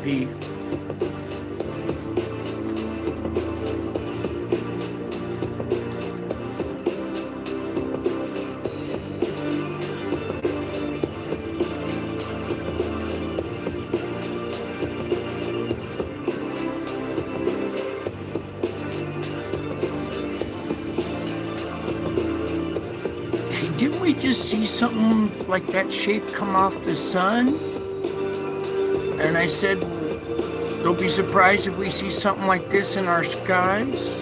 pee. Didn't we just see something like that shape come off the sun? And I said, don't be surprised if we see something like this in our skies.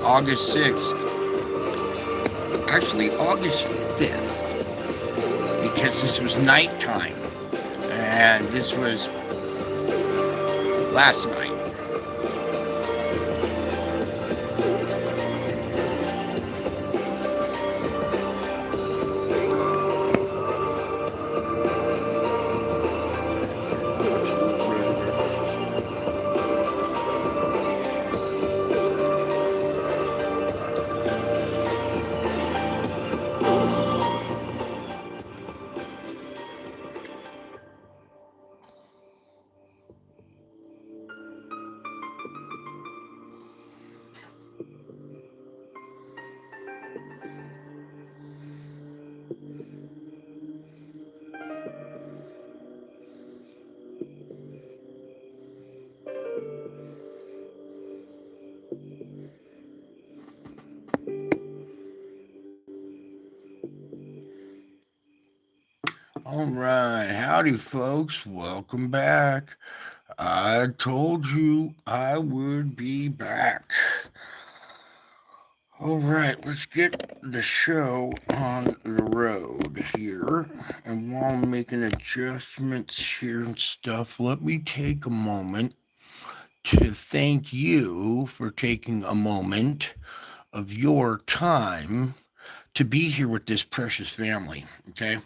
August 6th. Actually, August 5th, because this was nighttime, and this was last night. All right, howdy, folks. Welcome back. I told you I would be back. All right, let's get the show on the road here. And while I'm making adjustments here and stuff, let me take a moment to thank you for taking a moment of your time to be here with this precious family. Okay.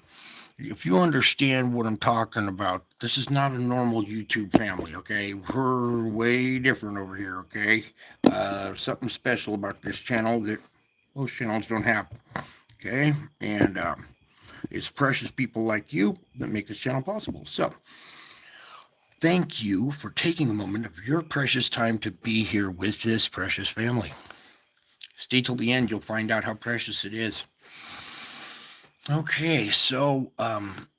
If you understand what I'm talking about, this is not a normal YouTube family, okay? We're way different over here, okay? Something special about this channel that most channels don't have, okay? And it's precious people like you that make this channel possible. So, Thank you for taking a moment of your precious time to be here with this precious family. Stay till the end, you'll find out how precious it is. Okay, so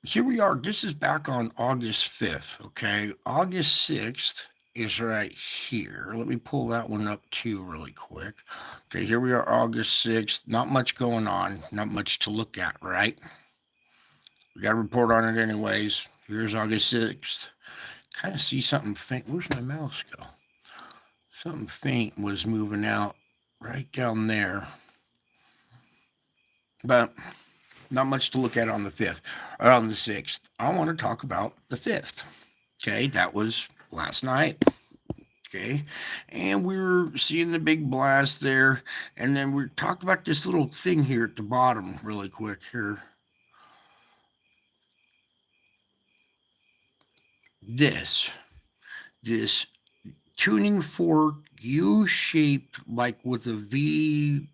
here we are. This is back on August 5th, okay? August 6th is right here. Let me pull that one up too really quick. Okay, here we are, August 6th. Not much going on, not much to look at, right? We got to report on it anyways. Here's August 6th. Kind of see something faint. Where's my mouse go? Something faint was moving out right down there. But not much to look at on the 5th or on the 6th. I want to talk about the 5th. Okay, that was last night. Okay, and we were seeing the big blast there, and then we talked about this little thing here at the bottom really quick here. This tuning fork U-shaped, like with a V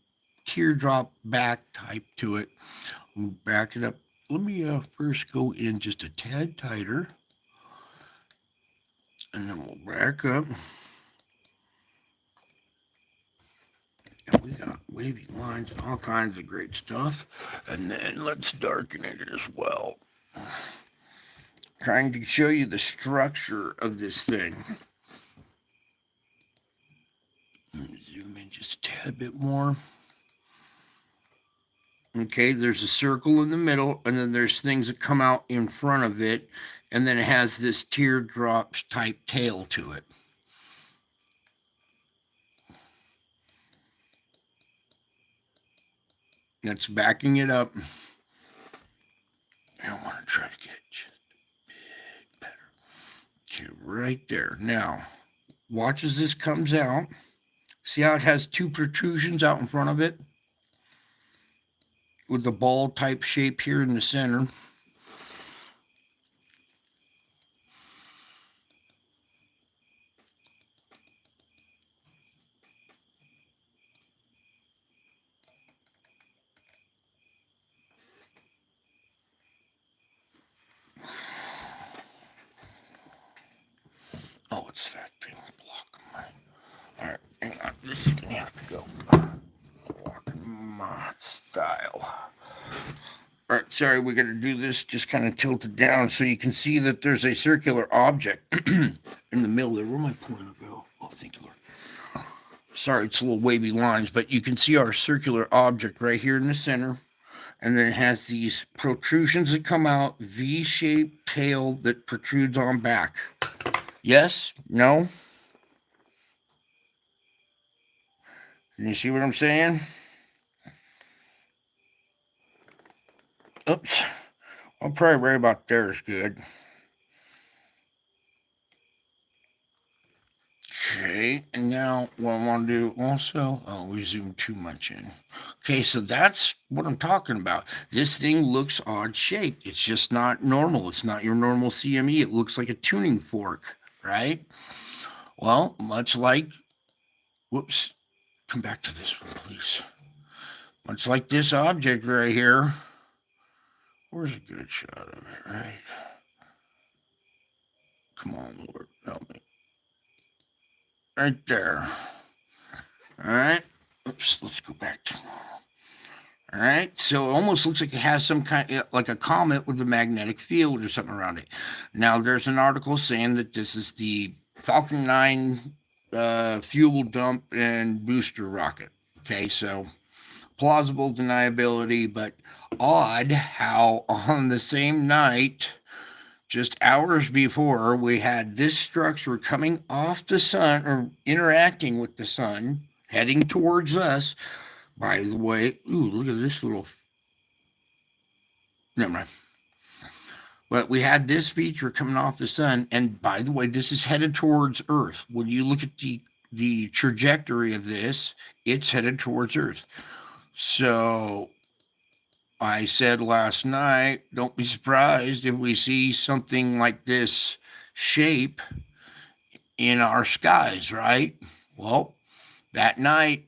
teardrop back type to it. We'll back it up. Let me first go in just a tad tighter, and then we'll back up. And we got wavy lines and all kinds of great stuff. And then let's darken it as well. Trying to show you the structure of this thing. Zoom in just a tad bit more. Okay, there's a circle in the middle, and then there's things that come out in front of it, and then it has this teardrop type tail to it. That's backing it up. I want to try to get just a bit better. Okay, right there. Now, watch as this comes out. See how it has two protrusions out in front of it? With the ball type shape here in the center. Oh, it's that thing blocking my... All right, hang on. This is going to have to go. Blocking my style. All right, sorry, we're going to do this just kind of tilted down so you can see that there's a circular object in the middle there. Where my pointer go? Oh, thank you, Lord. Sorry, it's a little wavy lines, but you can see our circular object right here in the center. And then it has these protrusions that come out, V-shaped tail that protrudes on back. Yes? No? Can you see what I'm saying? Oops. I'll probably right about there is good. Okay, and now what I want to do also, we zoomed too much in. Okay, so that's what I'm talking about. This thing looks odd shaped. It's just not normal. It's not your normal CME. It looks like a tuning fork, right? Well, much like, whoops, come back to this one, please. Much like this object right here. Where's a good shot of it, right? Come on, Lord, help me. Right there. All right. Oops, let's go back to normal. All right, so it almost looks like it has some kind of, like a comet with a magnetic field or something around it. Now, there's an article saying that this is the Falcon 9 fuel dump and booster rocket. Okay, so plausible deniability, but odd how on the same night, just hours before, we had this structure coming off the sun or interacting with the sun, heading towards us. By the way, ooh, look at this little. Never mind. But we had this feature coming off the sun, and by the way, this is headed towards Earth. When you look at the trajectory of this, it's headed towards Earth. So I said last night, don't be surprised if we see something like this shape in our skies, right? Well, that night,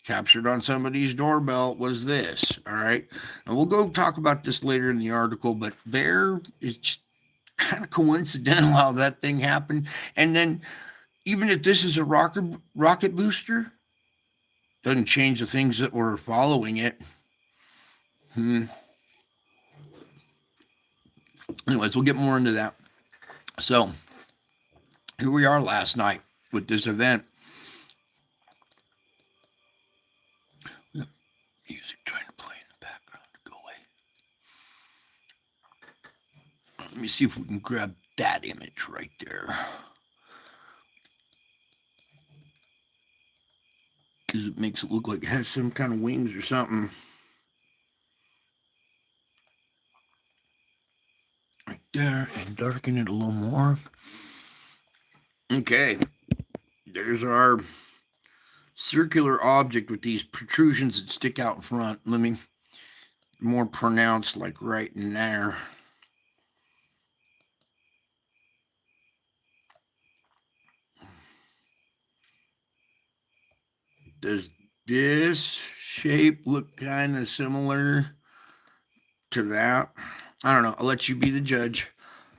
captured on somebody's doorbell was this, all right? And we'll go talk about this later in the article, but there is kind of coincidental how that thing happened. And then, even if this is a rocket booster, doesn't change the things that were following it. Anyways, we'll get more into that. So, here we are last night with this event. Music trying to play in the background. Go away. Let me see if we can grab that image right there. Because it makes it look like it has some kind of wings or something. Right there, and darken it a little more. Okay, there's our circular object with these protrusions that stick out in front. Let me more pronounced, like right in there. Does this shape look kind of similar to that? I don't know. I'll let you be the judge.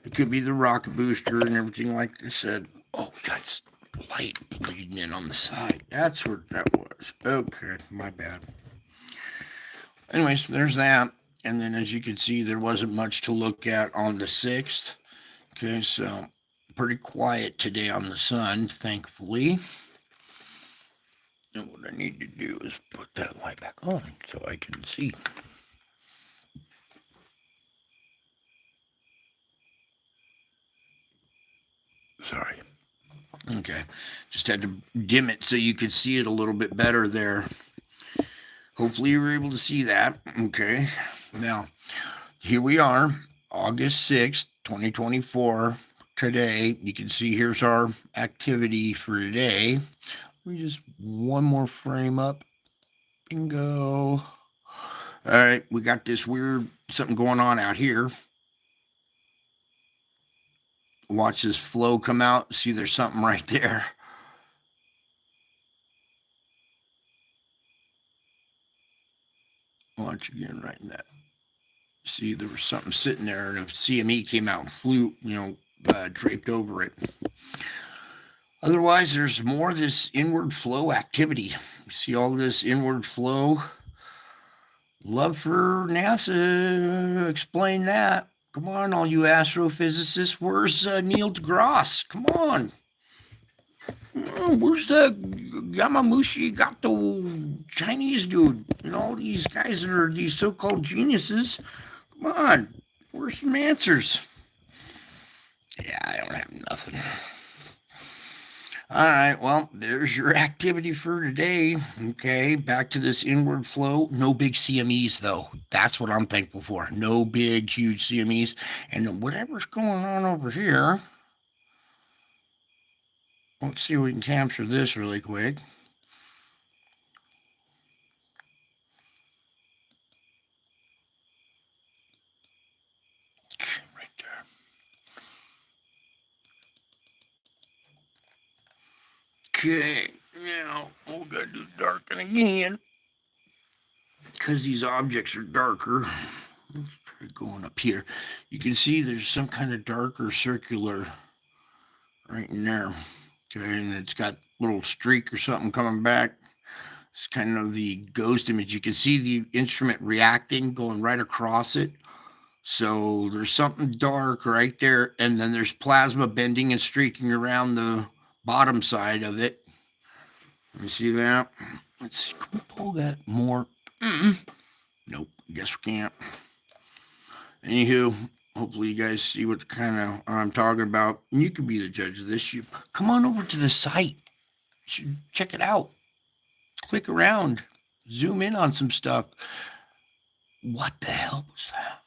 It could be the rocket booster and everything like I said. Oh, that's light bleeding in on the side. That's what that was. Okay, my bad. Anyways, there's that. And then as you can see, there wasn't much to look at on the 6th. Okay, so pretty quiet today on the sun, thankfully. And what I need to do is put that light back on so I can see. Sorry. Okay, just had to dim it so you could see it a little bit better there. Hopefully you were able to see that. Okay, now here we are, August 6th, 2024. Today, you can see here's our activity for today. Let me just one more frame up. Bingo. All right, we got this weird something going on out here. Watch this flow come out. See, there's something right there. Watch again, right in that. See, there was something sitting there, and a CME came out and flew, draped over it. Otherwise, there's more of this inward flow activity. You see all this inward flow. Love for NASA. Explain that. Come on, all you astrophysicists. Where's Neil deGrasse? Come on. Where's the Yamamushi Gato Chinese dude? And all these guys that are these so-called geniuses. Come on. Where's some answers? Yeah, I don't have nothing. All right, well, there's your activity for today. Okay, back to this inward flow. No big CMEs, though. That's what I'm thankful for. No big, huge CMEs. And then whatever's going on over here, let's see if we can capture this really quick. Right there. Okay, now we're going to do darken again because these objects are darker. Let's try going up here. You can see there's some kind of darker circular right in there. Okay, and it's got a little streak or something coming back. It's kind of the ghost image. You can see the instrument reacting, going right across it. So there's something dark right there, and then there's plasma bending and streaking around the bottom side of it. Let me see that. Let's see. Can we pull that more? Nope. Guess we can't. Anywho, hopefully you guys see what kind of I'm talking about. And you can be the judge of this. You come on over to the site. You should check it out. Click around. Zoom in on some stuff. What the hell was that?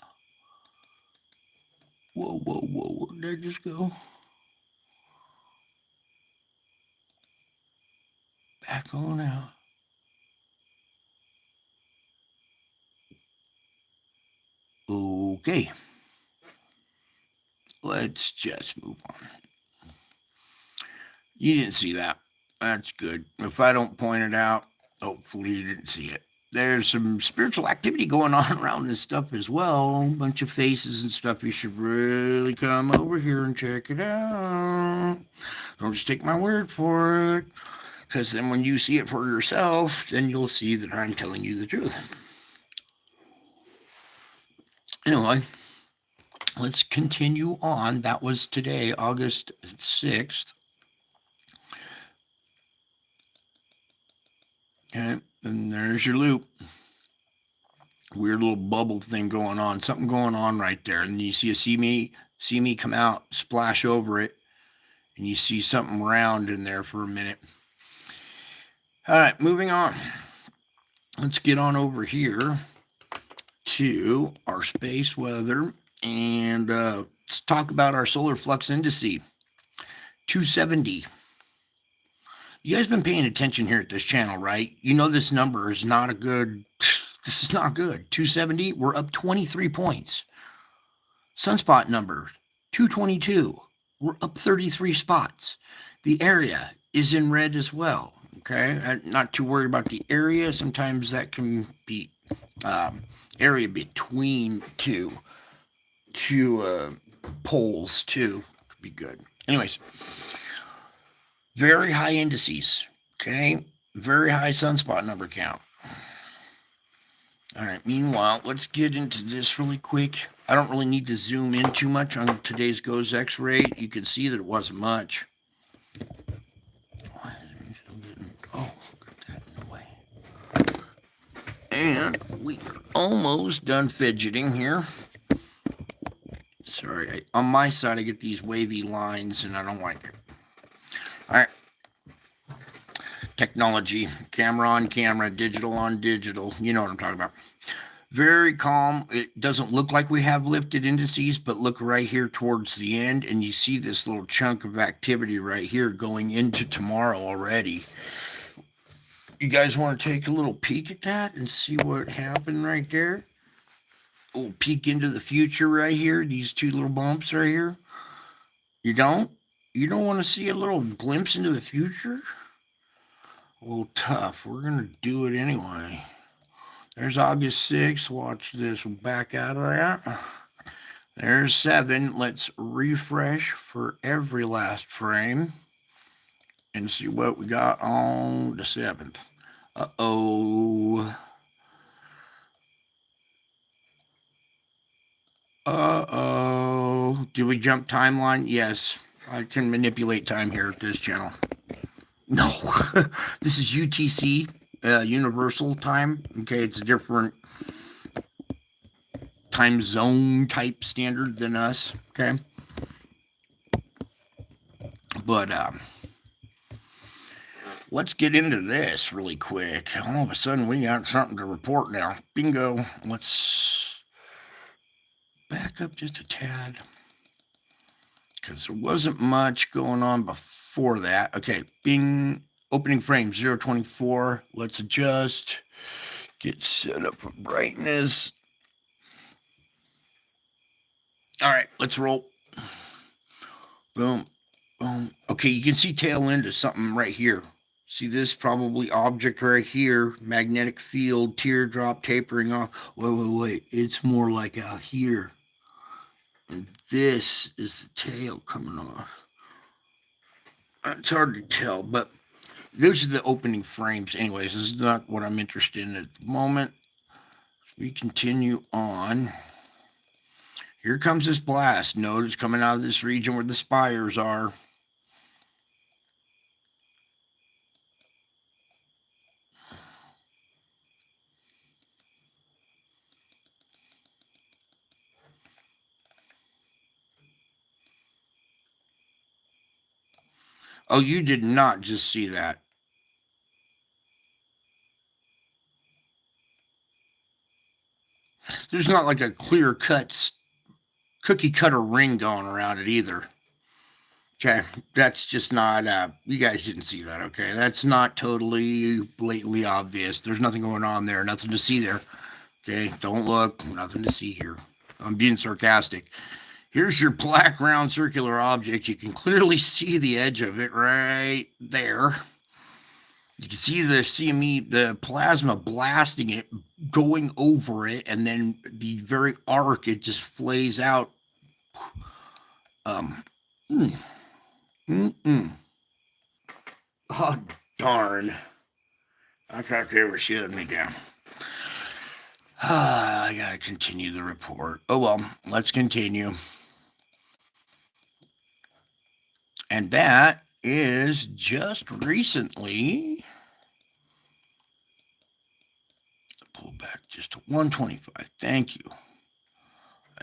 Whoa, whoa, whoa. Where did I just go? Back on out. Okay. Let's just move on. You didn't see that. That's good. If I don't point it out, hopefully you didn't see it. there's some spiritual activity going on around this stuff as well. A bunch of faces and stuff. You should really come over here and check it out. Don't just take my word for it. Because then when you see it for yourself, then you'll see that I'm telling you the truth. Anyway, let's continue on. That was today, August 6th. Okay, and there's your loop. Weird little bubble thing going on. Something going on right there. And you see a see me come out, splash over it, and you see something round in there for a minute. All right, moving on. Let's get on over here to our space weather, and let's talk about our solar flux indice, 270. You guys been paying attention here at this channel, right? You know this number is not a good, this is not good. 270, we're up 23 points. Sunspot number, 222, we're up 33 spots. The area is in red as well, okay? I'm not too worried about the area. Sometimes that can be area between two poles too. Could be good. Anyways, very high indices, okay? Very high sunspot number count. All right, meanwhile, let's get into this really quick. I don't really need to zoom in too much on today's GOES X-ray. You can see that it wasn't much. Oh, got that in the way. And we're almost done fidgeting here. Sorry, on my side I get these wavy lines and I don't like it. All right. Technology, camera on camera, digital on digital. You know what I'm talking about. Very calm. It doesn't look like we have lifted indices, but look right here towards the end, and you see this little chunk of activity right here going into tomorrow already. You guys want to take a little peek at that and see what happened right there? A little peek into the future right here, these two little bumps right here. You don't? You don't want to see a little glimpse into the future? Well, tough. We're going to do it anyway. There's August 6th. Watch this. We'll back out of that. There's 7. Let's refresh for every last frame and see what we got on the 7th. Uh-oh. Uh-oh. Did we jump timeline? Yes. I can manipulate time here at this channel. No. This is UTC, Universal Time. Okay, it's a different time zone type standard than us. Okay. But let's get into this really quick. All of a sudden, we got something to report now. Bingo. Let's back up just a tad, because there wasn't much going on before that. Okay, bing, opening frame 024. Let's adjust, get set up for brightness. All right, let's roll. Boom, boom. Okay, you can see tail end of something right here. See this probably object right here, magnetic field, teardrop tapering off. Wait. It's more like out here. And this is the tail coming off. It's hard to tell, but those are the opening frames. Anyways, this is not what I'm interested in at the moment. We continue on. Here comes this blast. Notice coming out of this region where the spires are. Oh, you did not just see that. There's not like a clear cut cookie cutter ring going around it either. Okay, that's just not, you guys didn't see that, okay? That's not totally blatantly obvious. There's nothing going on there, nothing to see there. Okay, don't look, nothing to see here. I'm being sarcastic. Here's your black round circular object. You can clearly see the edge of it right there. You can see the CME, the plasma blasting it, going over it, and then the very arc, it just flays out. Mm, Oh, darn. I thought they were shutting me down. I gotta continue the report. Oh well, let's continue. And that is just recently. Pull back just to 125. Thank you.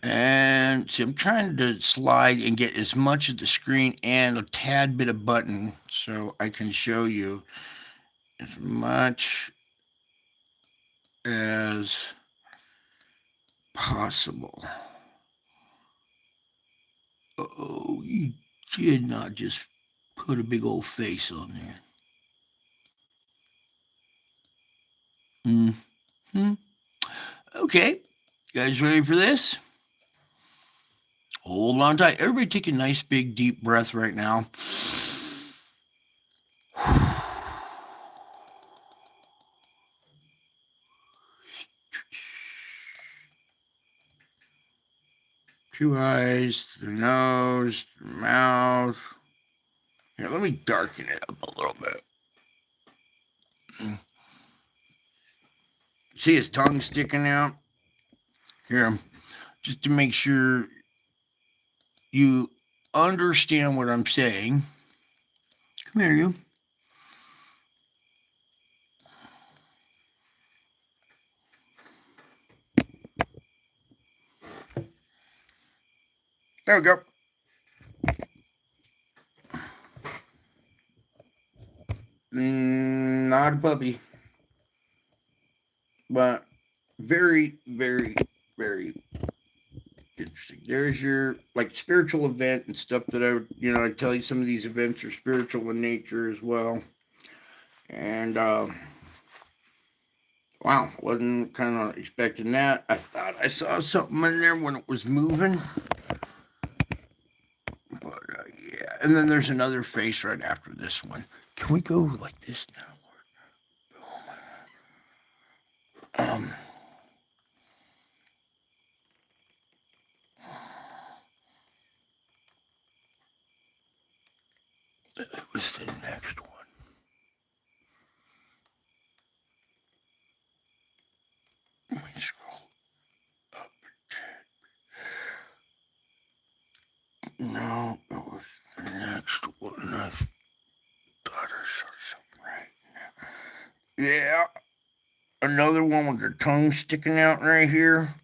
And see, I'm trying to slide and get as much of the screen and a tad bit of button so I can show you as much as possible. Oh, you did not just put a big old face on there. Okay, you guys ready for this? Hold on tight. Everybody take a nice big deep breath right now. Two eyes, the nose, the mouth. Here, let me darken it up a little bit. See his tongue sticking out? Here, just to make sure you understand what I'm saying. Come here, you. There we go. Not a puppy, but very, very, very interesting. There's your like spiritual event and stuff that I would, I tell you some of these events are spiritual in nature as well. And wow, wasn't kind of expecting that. I thought I saw something in there when it was moving. But yeah, and then there's another face right after this one. Can we go like this now? That was the next one. Let me scroll up a tad. No, it was the next one. I thought I saw something right now. Yeah. Another one with the tongue sticking out right here.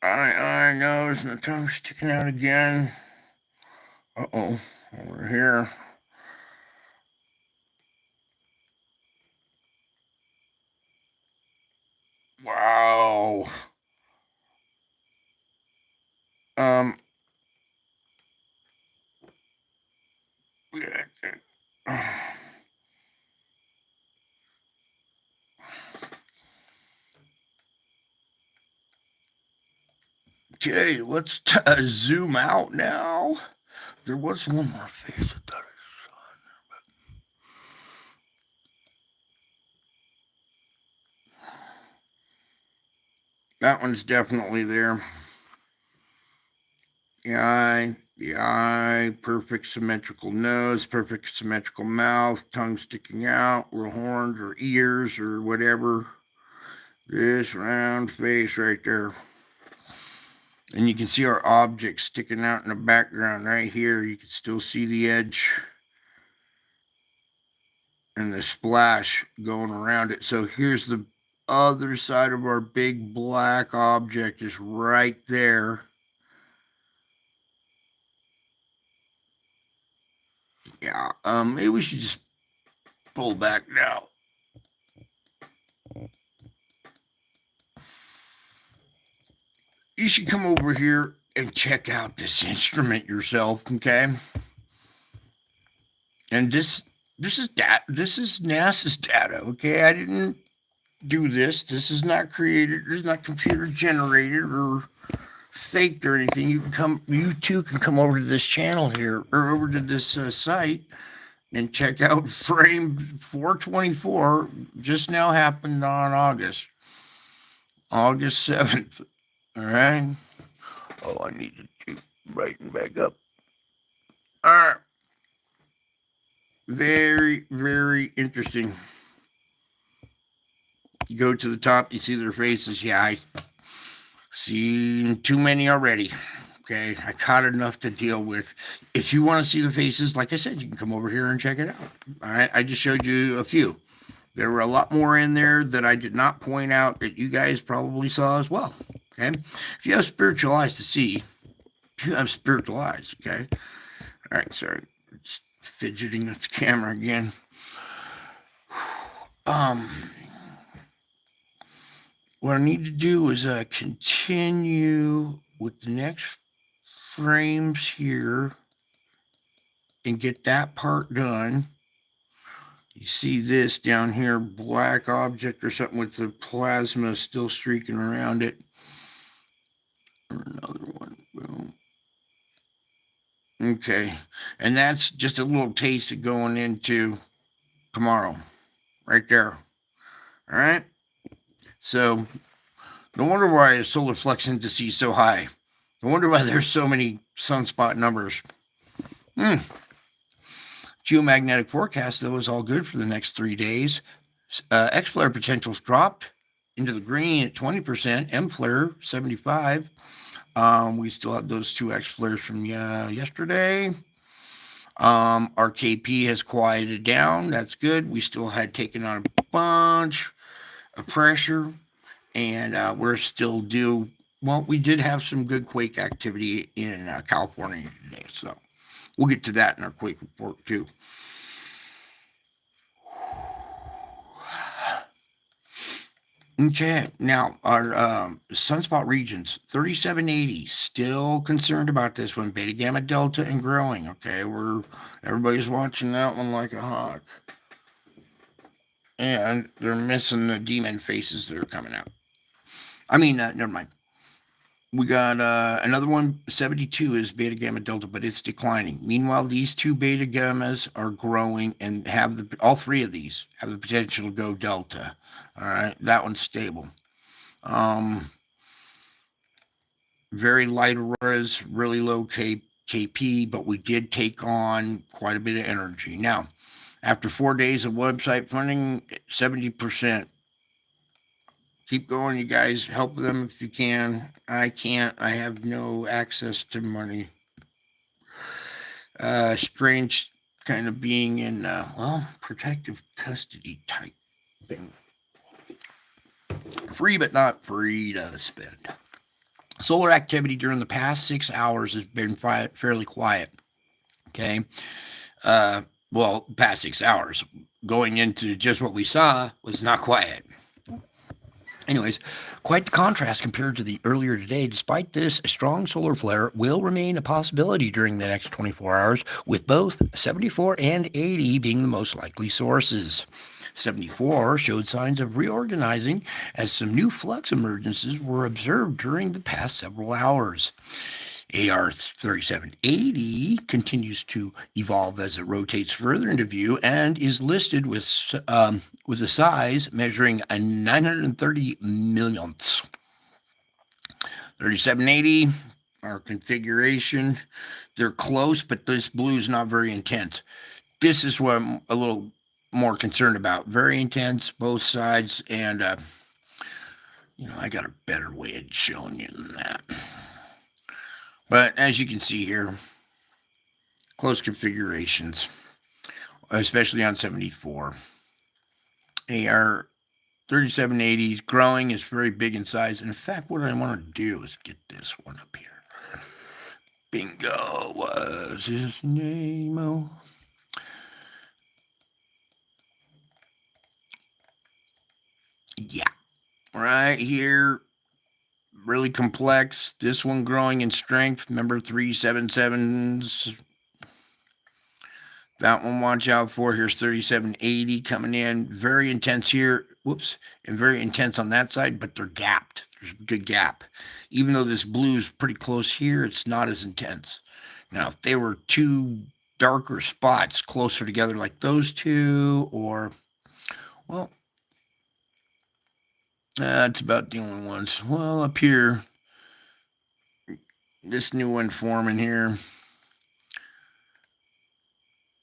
Eye, nose, and the tongue sticking out again. Uh-oh. Over here. Wow. Okay, let's zoom out now. There was one more face I thought I saw in there, but that one's definitely there. The eye, perfect symmetrical nose, perfect symmetrical mouth, tongue sticking out, or horns or ears or whatever. This round face right there. And you can see our object sticking out in the background right here. You can still see the edge and the splash going around it. So here's the other side of our big black object is right there. Yeah, maybe we should just pull back now. You should come over here and check out this instrument yourself, okay? And this is NASA's data, okay? I didn't do this. This is not created. This is not computer generated or faked or anything. You too can come over to this channel here or over to this site and check out frame 424. Just now happened on August 7th. All right. Oh, I need to keep writing back up. All right. Very, very interesting. You go to the top, you see their faces. Yeah, I seen too many already. Okay, I caught enough to deal with. If you want to see the faces, like I said, you can come over here and check it out. All right, I just showed you a few. There were a lot more in there that I did not point out that you guys probably saw as well. Okay, if you have spiritual eyes to see, you have spiritual eyes. Okay, all right. Sorry, it's fidgeting with the camera again. What I need to do is continue with the next frames here and get that part done. You see this down here, black object or something with the plasma still streaking around it. Another one. Boom. Okay. And that's just a little taste of going into tomorrow. Right there. All right. So no wonder why solar flux indices is so high. No wonder why there's so many sunspot numbers. Geomagnetic forecast, though, is all good for the next 3 days. X-flare potentials dropped into the green at 20%, M-flare 75. We still have those two X-flares from yesterday. Our KP has quieted down. That's good. We still had taken on a bunch of pressure, and we're still due. Well, we did have some good quake activity in California today, so we'll get to that in our quake report too. Okay, now our sunspot regions, 3780, still concerned about this one, beta, gamma, delta, and growing. Okay, everybody's watching that one like a hawk. And they're missing the demon faces that are coming out. I mean, never mind. We got another one, 72 is beta, gamma, delta, but it's declining. Meanwhile, these two beta gammas are growing and all three of these have the potential to go delta. All right, that one's stable. Very light auroras, really low KP, but we did take on quite a bit of energy. Now, after 4 days of website funding, 70%. Keep going, you guys. Help them if you can. I can't. I have no access to money. Strange kind of being in, protective custody type thing. Free, but not free to spend. Solar activity during the past 6 hours has been fairly quiet. Okay. Past 6 hours. Going into just what we saw was not quiet. Anyways, quite the contrast compared to the earlier today. Despite this, a strong solar flare will remain a possibility during the next 24 hours, with both 74 and 80 being the most likely sources. 74 showed signs of reorganizing as some new flux emergences were observed during the past several hours. AR 3780 continues to evolve as it rotates further into view and is listed with a size measuring a 930 millionths. 3780, our configuration, they're close, but this blue is not very intense. This is what I'm a little more concerned about. Very intense, both sides, and I got a better way of showing you than that. But as you can see here, close configurations, especially on 74. AR 3780 is growing, is very big in size. And in fact, what I want to do is get this one up here. Bingo was his name. Oh. Yeah, right here. Really complex. This one growing in strength. Remember 377s. That one, watch out for. Here's 3780 coming in. Very intense here. Whoops. And very intense on that side, but they're gapped. There's a good gap. Even though this blue is pretty close here, it's not as intense. Now, if they were two darker spots closer together like those two, or, well, that's about the only ones. Well, up here, this new one forming here.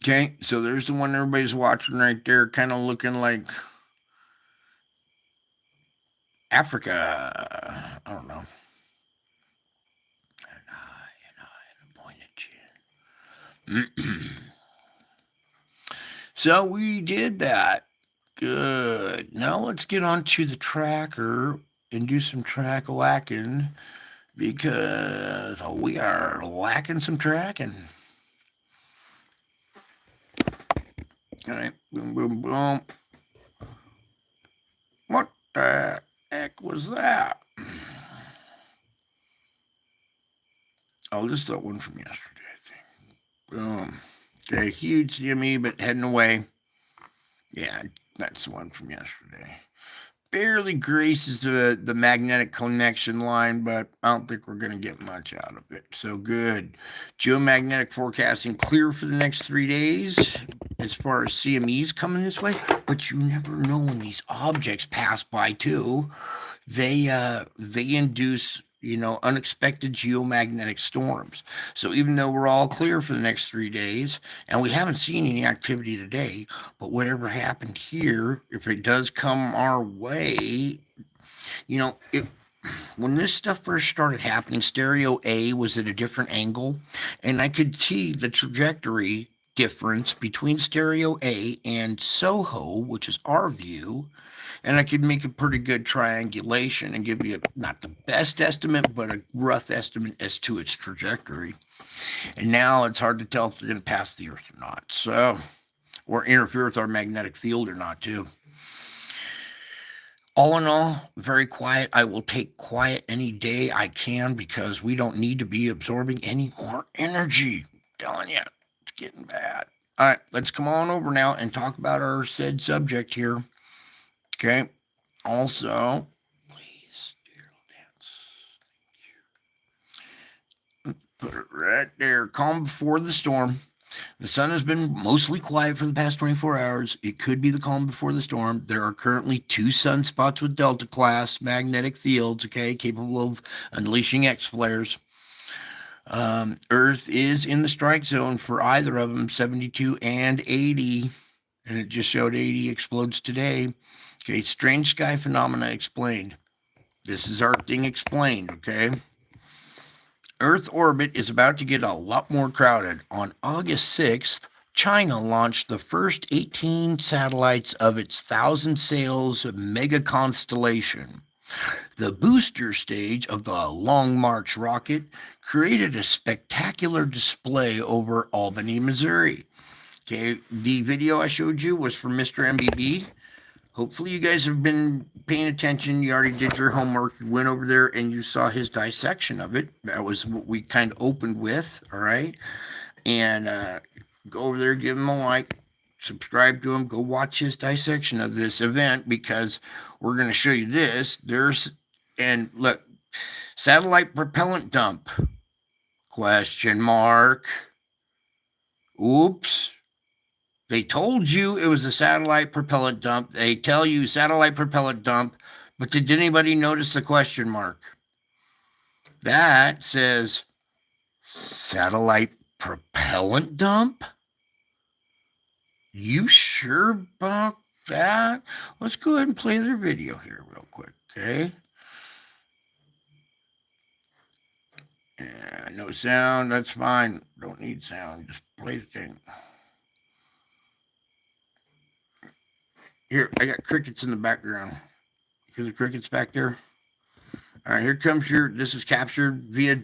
Okay, so there's the one everybody's watching right there, kind of looking like Africa. I don't know. And a pointed chin. So we did that. Good. Now let's get on to the tracker and do some track lacking because we are lacking some tracking. All right, boom, boom, boom. What the heck was that? Oh, this is that one from yesterday, I think. Boom. Okay, huge CME, but heading away. Yeah, that's the one from yesterday. Barely graces the magnetic connection line, but I don't think we're going to get much out of it. So good. Geomagnetic forecasting clear for the next 3 days as far as CMEs coming this way, but you never know when these objects pass by too. They induce unexpected geomagnetic storms. So even though we're all clear for the next 3 days, and we haven't seen any activity today, but whatever happened here, if it does come our way, when this stuff first started happening, stereo A was at a different angle, and I could see the trajectory difference between stereo A and Soho, which is our view, and I could make a pretty good triangulation and give you not the best estimate, but a rough estimate as to its trajectory. And now it's hard to tell if they're going to pass the Earth or not, so or interfere with our magnetic field or not, too. All in all, very quiet. I will take quiet any day I can because we don't need to be absorbing any more energy. I'm telling you, it's getting bad. All right, let's come on over now and talk about our said subject here. Okay. Also, please, dear dance. Put it right there. Calm before the storm. The sun has been mostly quiet for the past 24 hours. It could be the calm before the storm. There are currently 2 sunspots with Delta class magnetic fields, okay, capable of unleashing X flares. Earth is in the strike zone for either of them, 72 and 80. And it just showed 80 explodes today. Okay, strange sky phenomena explained. This is our thing explained, okay? Earth orbit is about to get a lot more crowded. On August 6th, China launched the first 18 satellites of its 1,000 sails mega constellation. The booster stage of the Long March rocket created a spectacular display over Albany, Missouri. Okay, the video I showed you was from Mr. MBB. Hopefully you guys have been paying attention. You already did your homework. You went over there and you saw his dissection of it. That was what we kind of opened with, all right? And go over there, give him a like, subscribe to him, go watch his dissection of this event because we're going to show you this. And look, satellite propellant dump, question mark. Oops. They told you it was a satellite propellant dump. They tell you satellite propellant dump, but did anybody notice the question mark? That says satellite propellant dump? You sure about that? Let's go ahead and play their video here real quick, okay? Yeah, no sound, that's fine. Don't need sound, just play the thing. Here, I got crickets in the background. Hear the crickets back there? All right, here comes this is captured via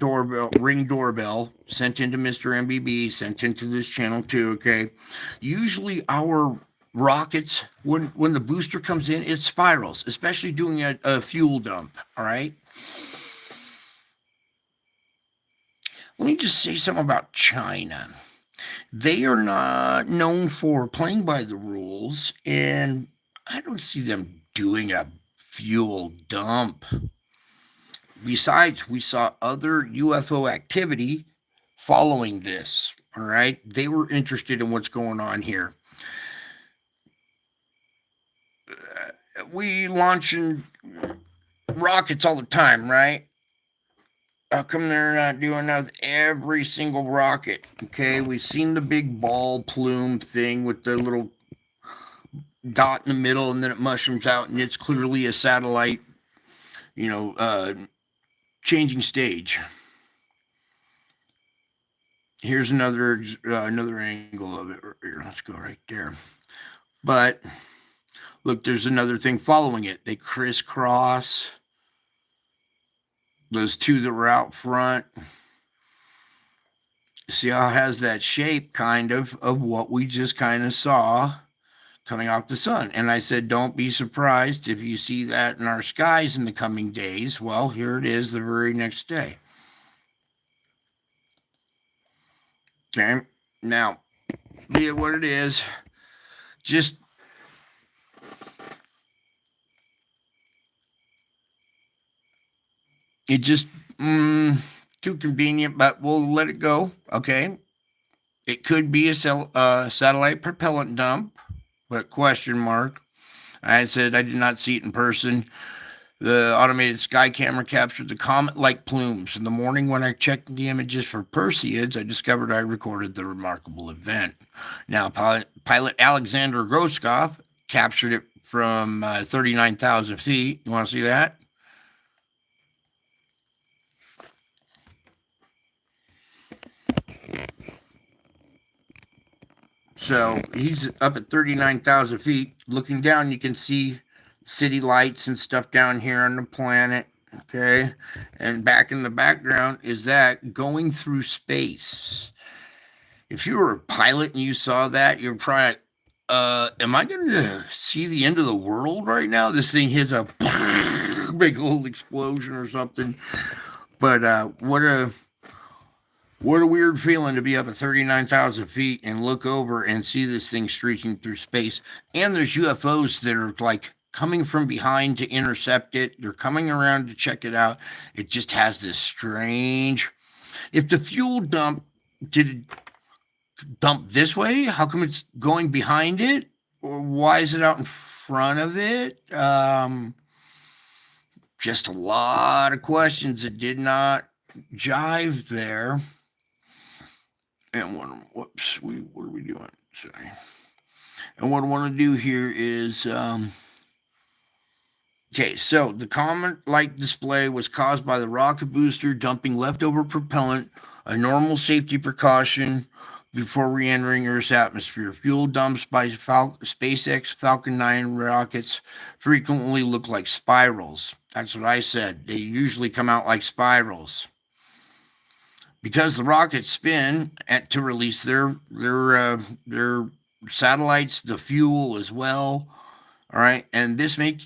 ring doorbell, sent into Mr. MBB, sent into this channel too, okay? Usually our rockets, when the booster comes in, it spirals, especially doing a fuel dump, all right? Let me just say something about China. They are not known for playing by the rules, and I don't see them doing a fuel dump. Besides, we saw other UFO activity following this, All right. They were interested in what's going on here. We launching rockets all the time, right? How come they're not doing that with every single rocket? Okay, we've seen the big ball plume thing with the little dot in the middle, and then it mushrooms out, and it's clearly a satellite, you know, changing stage. Here's another angle of it. Here, let's go right there. But look, there's another thing following it. They crisscross. Those two that were out front. See how it has that shape kind of what we just kind of saw coming off the sun. And I said, don't be surprised if you see that in our skies in the coming days. Well, here it is the very next day. Okay, now, be it what it is, just it just too convenient, but we'll let it go. Okay, it could be a satellite propellant dump, but question mark. I said I did not see it in person. The automated sky camera captured the comet-like plumes. In the morning, when I checked the images for Perseids, I discovered I recorded the remarkable event. Now, pilot Alexander Groskopf captured it from 39,000 feet. You want to see that? So he's up at 39,000 feet. Looking down, you can see city lights and stuff down here on the planet. Okay. And back in the background is that going through space. If you were a pilot and you saw that, you're probably, am I going to see the end of the world right now? This thing hits a big old explosion or something. But what a weird feeling to be up at 39,000 feet and look over and see this thing streaking through space. And there's UFOs that are like coming from behind to intercept it. They're coming around to check it out. It just has this strange. If the fuel dump did dump this way, how come it's going behind it? Or why is it out in front of it? Just a lot of questions that did not jive there. And what are we doing? Sorry. And what I want to do here is, okay, so the comet light display was caused by the rocket booster dumping leftover propellant, a normal safety precaution before re-entering Earth's atmosphere. Fuel dumps by SpaceX Falcon 9 rockets frequently look like spirals. That's what I said. They usually come out like spirals. Because the rockets spin to release their satellites, the fuel as well. All right, and this may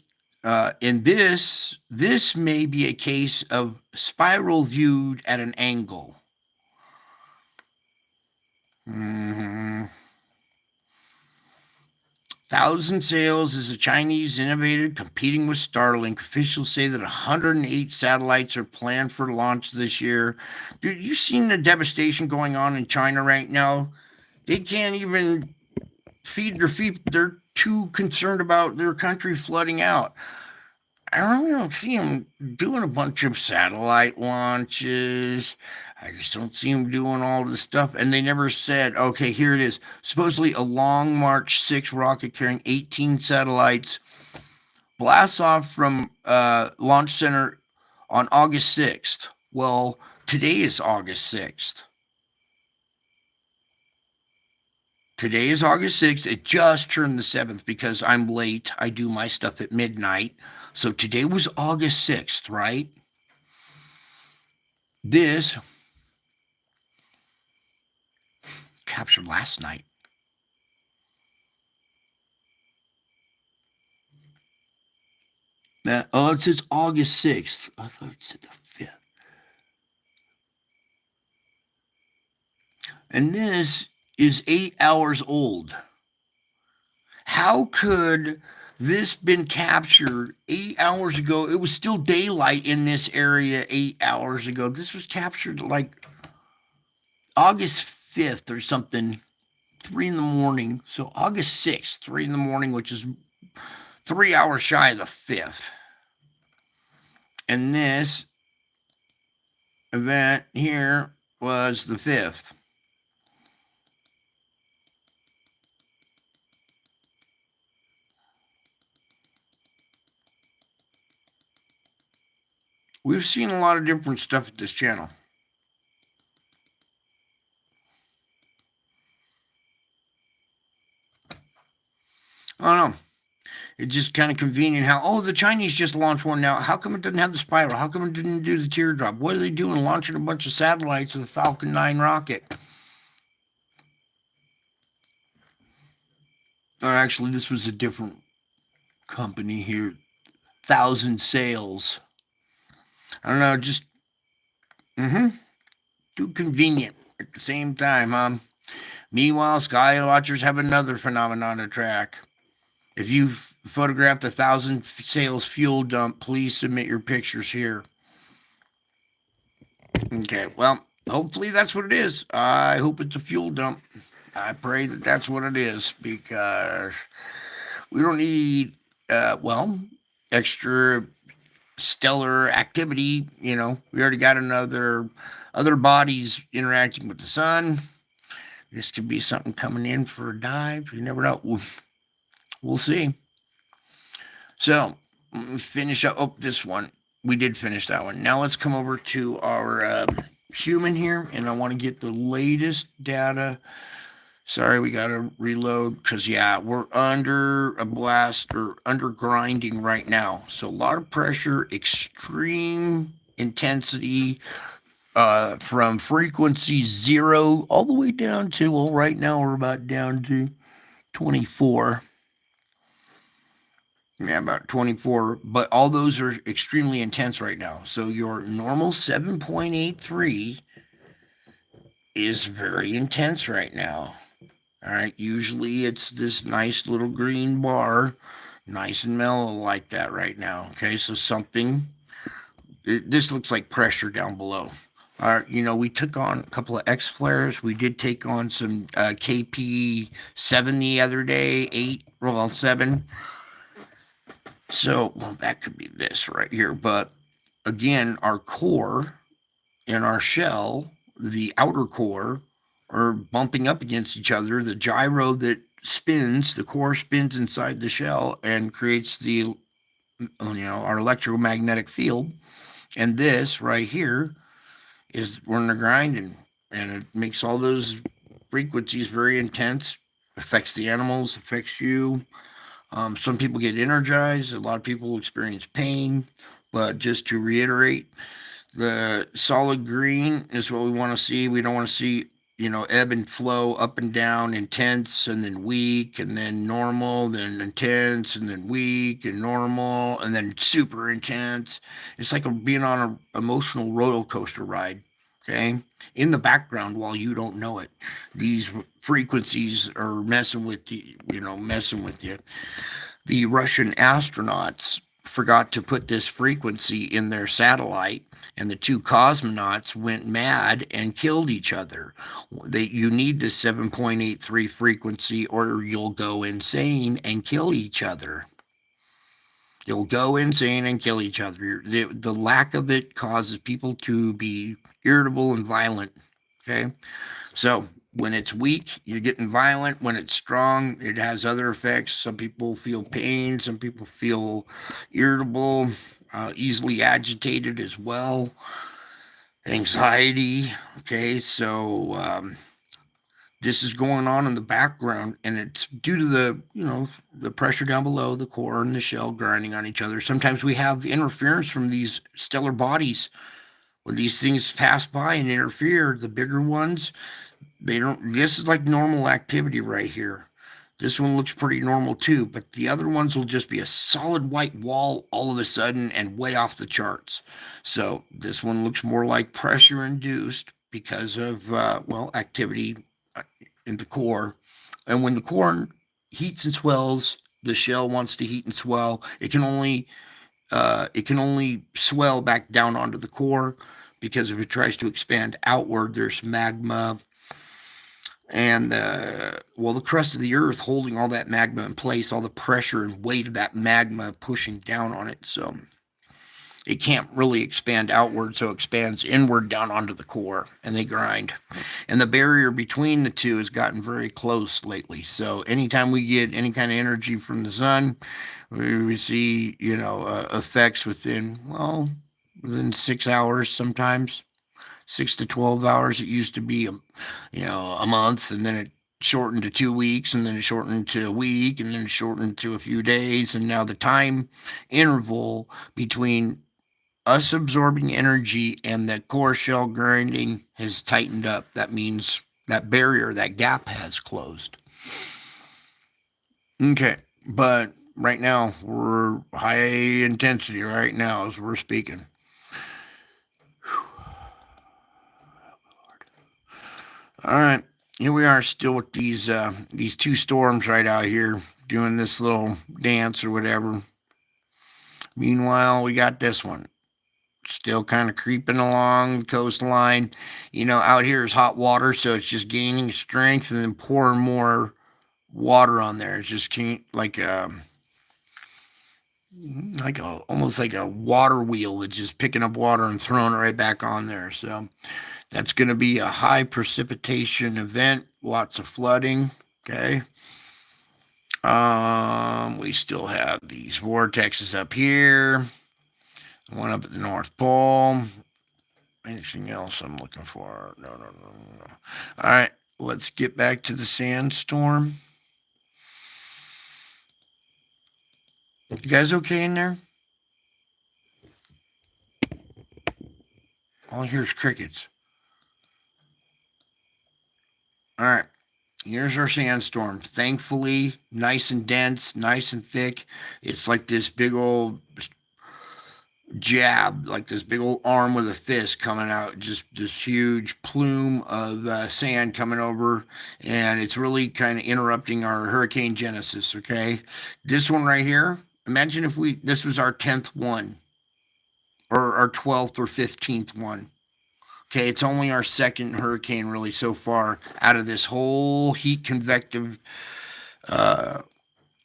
be a case of spiral viewed at an angle. Mm-hmm. Thousand Sails is a Chinese innovator competing with Starlink. Officials say that 108 satellites are planned for launch this year. Dude, you seen the devastation going on in China right now? They can't even feed their feet. They're too concerned about their country flooding out. I really don't see them doing a bunch of satellite launches. I just don't see them doing all this stuff. And they never said, okay, here it is. Supposedly a Long March 6 rocket carrying 18 satellites blasts off from Launch Center on August 6th. Well, today is August 6th. Today is August 6th. It just turned the 7th because I'm late. I do my stuff at midnight. So today was August 6th, right? This captured last night. It says August 6th. I thought it said the 5th. And this is 8 hours old. How could this been captured 8 hours ago? It was still daylight in this area 8 hours ago. This was captured like August 5th or something, 3 in the morning. So August 6th, 3 in the morning, which is 3 hours shy of the 5th. And this event here was the 5th. We've seen a lot of different stuff at this channel. I don't know. It's just kind of convenient how, oh, the Chinese just launched one now. How come it doesn't have the spiral? How come it didn't do the teardrop? What are they doing launching a bunch of satellites with the Falcon 9 rocket? Or actually, this was a different company here. 1,000 Sails. I don't know, just too convenient at the same time, huh? Meanwhile, sky watchers have another phenomenon to track. If you've photographed 1,000 Sails fuel dump, please submit your pictures here. Okay, well, hopefully that's what it is. I hope it's a fuel dump. I pray that that's what it is, because we don't need, extra stellar activity. We already got other bodies interacting with the sun. This could be something coming in for a dive. You never know. We'll see. So, let me finish up. Oh, this one. We did finish that one. Now let's come over to our Schumann here, and I want to get the latest data. Sorry, we got to reload because, we're under a blast or under grinding right now. So a lot of pressure, extreme intensity, from frequency 0 all the way down to, well, right now we're about down to 24. Yeah, about 24, but all those are extremely intense right now. So your normal 7.83 is very intense right now. All right, usually it's this nice little green bar, nice and mellow like that right now. Okay, so this looks like pressure down below. All right, we took on a couple of X flares. We did take on some KP7 the other day, 7. So, well, that could be this right here. But again, our core and our shell, the outer core, are bumping up against each other. The gyro that spins, the core spins inside the shell and creates our electromagnetic field. And this right here is we're in the grind, and it makes all those frequencies very intense, affects the animals, affects you. Some people get energized, a lot of people experience pain, but just to reiterate, the solid green is what we want to see. We don't want to see, ebb and flow, up and down, intense, and then weak, and then normal, then intense, and then weak, and normal, and then super intense. It's like being on an emotional roller coaster ride, okay? In the background while you don't know it. These frequencies are messing with you. The Russian astronauts forgot to put this frequency in their satellite, and the two cosmonauts went mad and killed each other. You need the 7.83 frequency, or you'll go insane and kill each other. You'll go insane and kill each other. The lack of it causes people to be irritable and violent. Okay, so when it's weak, you're getting violent. When it's strong, it has other effects. Some people feel pain. Some people feel irritable, easily agitated as well. Anxiety. Okay, so this is going on in the background, and it's due to the pressure down below, the core and the shell grinding on each other. Sometimes we have interference from these stellar bodies. When these things pass by and interfere, the bigger ones, this is like normal activity right here. This one looks pretty normal too, but the other ones will just be a solid white wall all of a sudden and way off the charts. So this one looks more like pressure induced because of, activity in the core. And when the core heats and swells, the shell wants to heat and swell. It can only swell back down onto the core, because if it tries to expand outward, there's magma And the crust of the earth holding all that magma in place, all the pressure and weight of that magma pushing down on it. So it can't really expand outward, so it expands inward down onto the core, and they grind. And the barrier between the two has gotten very close lately. So anytime we get any kind of energy from the sun, we see, effects within 6 hours sometimes. 6 to 12 hours. It used to be, a month, and then it shortened to 2 weeks, and then it shortened to a week, and then it shortened to a few days, and now the time interval between us absorbing energy and the core shell grinding has tightened up. That means that barrier, that gap has closed. Okay, but right now we're high intensity right now as we're speaking. All right, here we are still with these two storms right out here doing this little dance or whatever. Meanwhile, we got this one still kind of creeping along the coastline. Out here is hot water, so it's just gaining strength and then pouring more water on there. It's just almost like a water wheel that's just picking up water and throwing it right back on there. So that's going to be a high precipitation event, lots of flooding. Okay. We still have these vortexes up here, one up at the North Pole. Anything else I'm looking for? No. All right, let's get back to the sandstorm. You guys okay in there? All I hear is crickets. All right, here's our sandstorm. Thankfully, nice and dense, nice and thick. It's like this big old jab, like this big old arm with a fist coming out, just this huge plume of sand coming over, and it's really kind of interrupting our hurricane genesis. Okay, this one right here, imagine if this was our 10th one, or our 12th or 15th one. Okay, it's only our second hurricane really so far out of this whole heat convective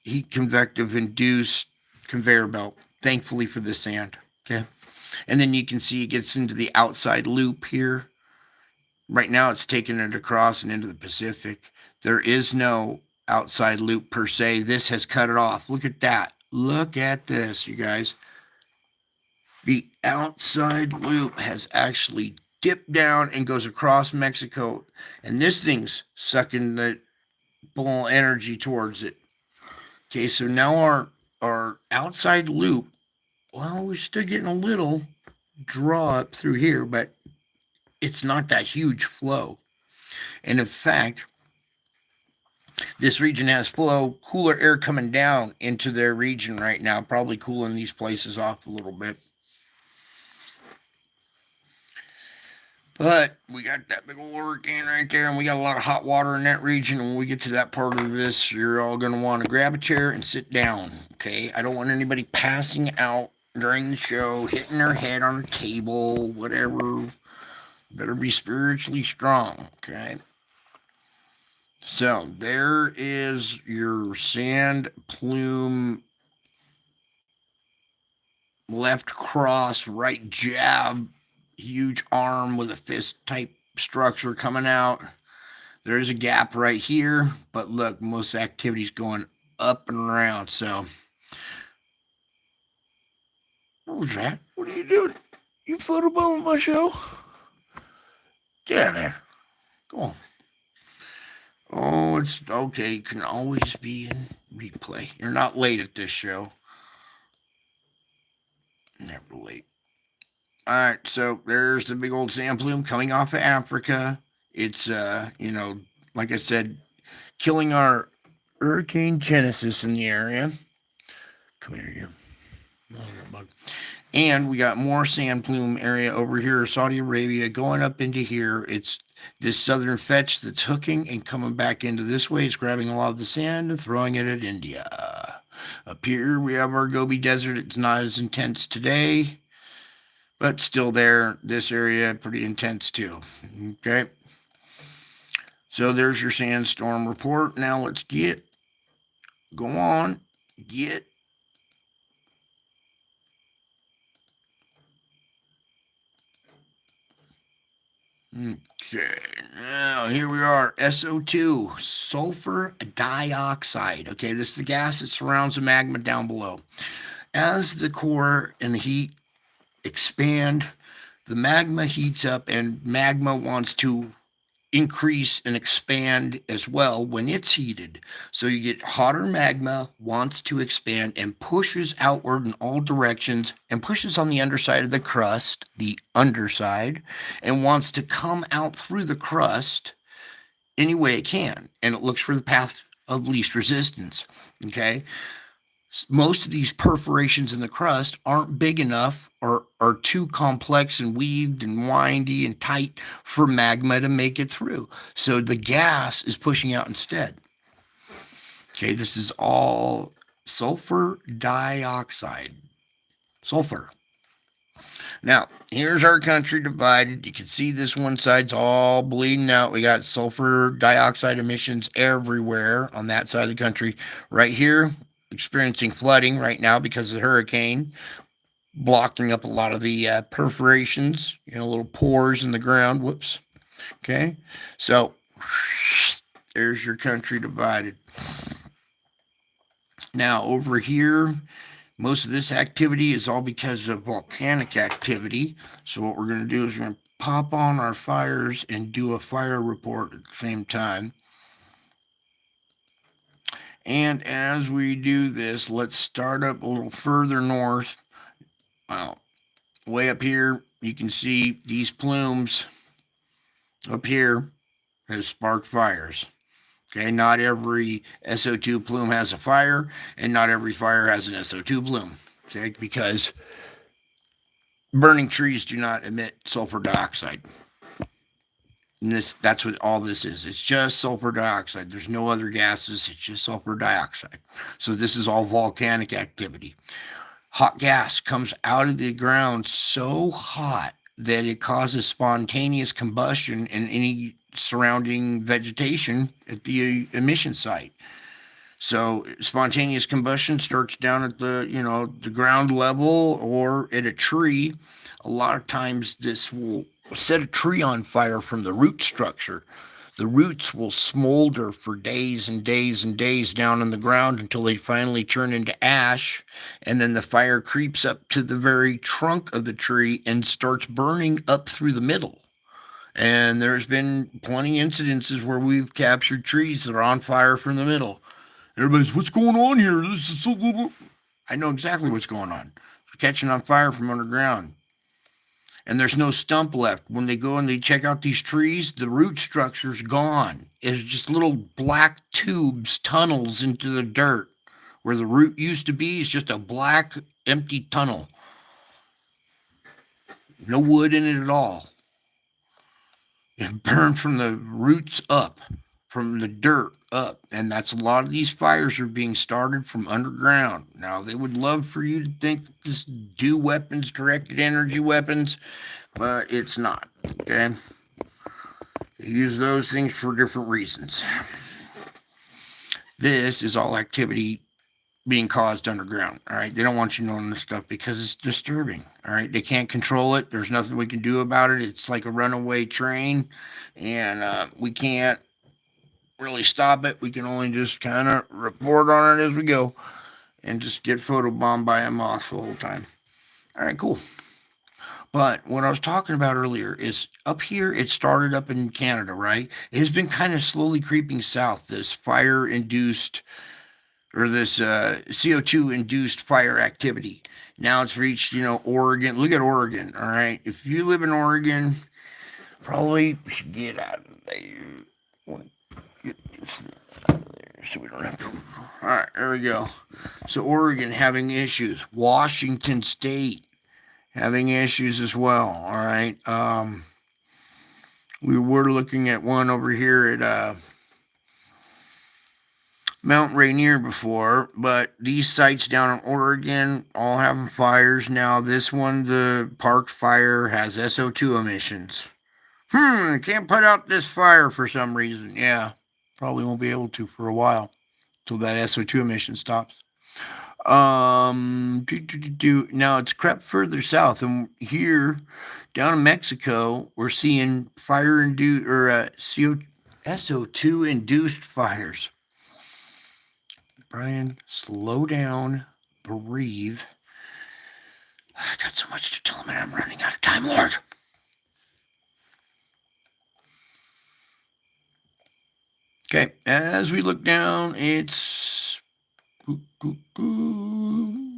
induced conveyor belt. Thankfully for the sand. Okay. And then you can see it gets into the outside loop here. Right now it's taking it across and into the Pacific. There is no outside loop per se. This has cut it off. Look at that. Look at this, you guys. The outside loop has actually dipped down and goes across Mexico. And this thing's sucking the bull energy towards it. Okay, so now our outside loop, well, we're still getting a little draw up through here, but it's not that huge flow. And in fact, this region has flow, cooler air coming down into their region right now, probably cooling these places off a little bit. But we got that big old hurricane right there, and we got a lot of hot water in that region. And when we get to that part of this, you're all going to want to grab a chair and sit down, okay? I don't want anybody passing out during the show, hitting their head on a table, whatever. Better be spiritually strong, okay? So there is your sand plume, left cross, right jab, huge arm with a fist type structure coming out. There is a gap right here, but look, most activity's going up and around. So what was that? What are you doing? You photobombing my show? Get out of there. Go on. Oh, it's okay. It can always be in replay. You're not late at this show. Never late. All right, so there's the big old sand plume coming off of Africa. It's, like I said, killing our hurricane genesis in the area. Come here, you. Bug. And we got more sand plume area over here, Saudi Arabia, going up into here. It's this southern fetch that's hooking and coming back into this way. It's grabbing a lot of the sand and throwing it at India. Up here, we have our Gobi Desert. It's not as intense today, but still there. This area, pretty intense too. Okay. So there's your sandstorm report. Now let's go on, get. Okay, now here we are, SO2, sulfur dioxide. Okay, this is the gas that surrounds the magma down below. As the core and the heat expand, the magma heats up, and magma wants to increase and expand as well when it's heated. So you get hotter magma, wants to expand and pushes outward in all directions and pushes on the underside of the crust, the underside, and wants to come out through the crust any way it can. And it looks for the path of least resistance. Okay. Most of these perforations in the crust aren't big enough or are too complex and weaved and windy and tight for magma to make it through. So the gas is pushing out instead. Okay, this is all sulfur dioxide. Sulfur. Now, here's our country divided. You can see this one side's all bleeding out. We got sulfur dioxide emissions everywhere on that side of the country. Right here, experiencing flooding right now because of the hurricane, blocking up a lot of the perforations, little pores in the ground. Whoops. Okay. So there's your country divided. Now, over here, most of this activity is all because of volcanic activity. So what we're going to do is we're going to pop on our fires and do a fire report at the same time. And as we do this, let's start up a little further north. Well, way up here, you can see these plumes up here has sparked fires. Okay, not every SO2 plume has a fire, and not every fire has an SO2 plume. Okay, because burning trees do not emit sulfur dioxide. And that's what all this is. It's just sulfur dioxide. There's no other gases. It's just sulfur dioxide. So this is all volcanic activity. Hot gas comes out of the ground so hot that it causes spontaneous combustion in any surrounding vegetation at the emission site. So spontaneous combustion starts down at the ground level or at a tree. A lot of times this will set a tree on fire from the root structure. The roots will smolder for days and days and days down in the ground until they finally turn into ash, and then the fire creeps up to the very trunk of the tree and starts burning up through the middle. And there's been plenty of incidences where we've captured trees that are on fire from the middle. Everybody's, what's going on here? This is so little. I know exactly what's going on. It's catching on fire from underground. And there's no stump left. When they go and they check out these trees, the root structure's gone. It's just little black tubes, tunnels into the dirt. Where the root used to be, it's just a black, empty tunnel. No wood in it at all. It burned from the roots up, from the dirt up. And that's a lot of these fires are being started from underground. Now, they would love for you to think this do weapons, directed energy weapons, but it's not. Okay? They use those things for different reasons. This is all activity being caused underground. All right, they don't want you knowing this stuff because it's disturbing. All right, they can't control it. There's nothing we can do about it. It's like a runaway train, and we can't really stop it. We can only just kind of report on it as we go, and just get photobombed by a moth the whole time. All right, cool. But what I was talking about earlier is up here, it started up in Canada, right? It has been kind of slowly creeping south, this fire induced or this CO2 induced fire activity. Now it's reached, Oregon. Look at Oregon, all right? If you live in Oregon, probably should get out of there. Get this out of there so we don't have to. All right, there we go. So Oregon having issues. Washington State having issues as well, all right? We were looking at one over here at Mount Rainier before, but these sites down in Oregon all having fires now. This one, the Park Fire, has SO2 emissions Can't put out this fire for some reason. Yeah, probably won't be able to for a while till that SO2 emission stops. Now it's crept further south, and here down in Mexico, we're seeing fire induced or SO2 induced fires. Brian, slow down, breathe. I got so much to tell him, and I'm running out of time, Lord. Okay, as we look down, it's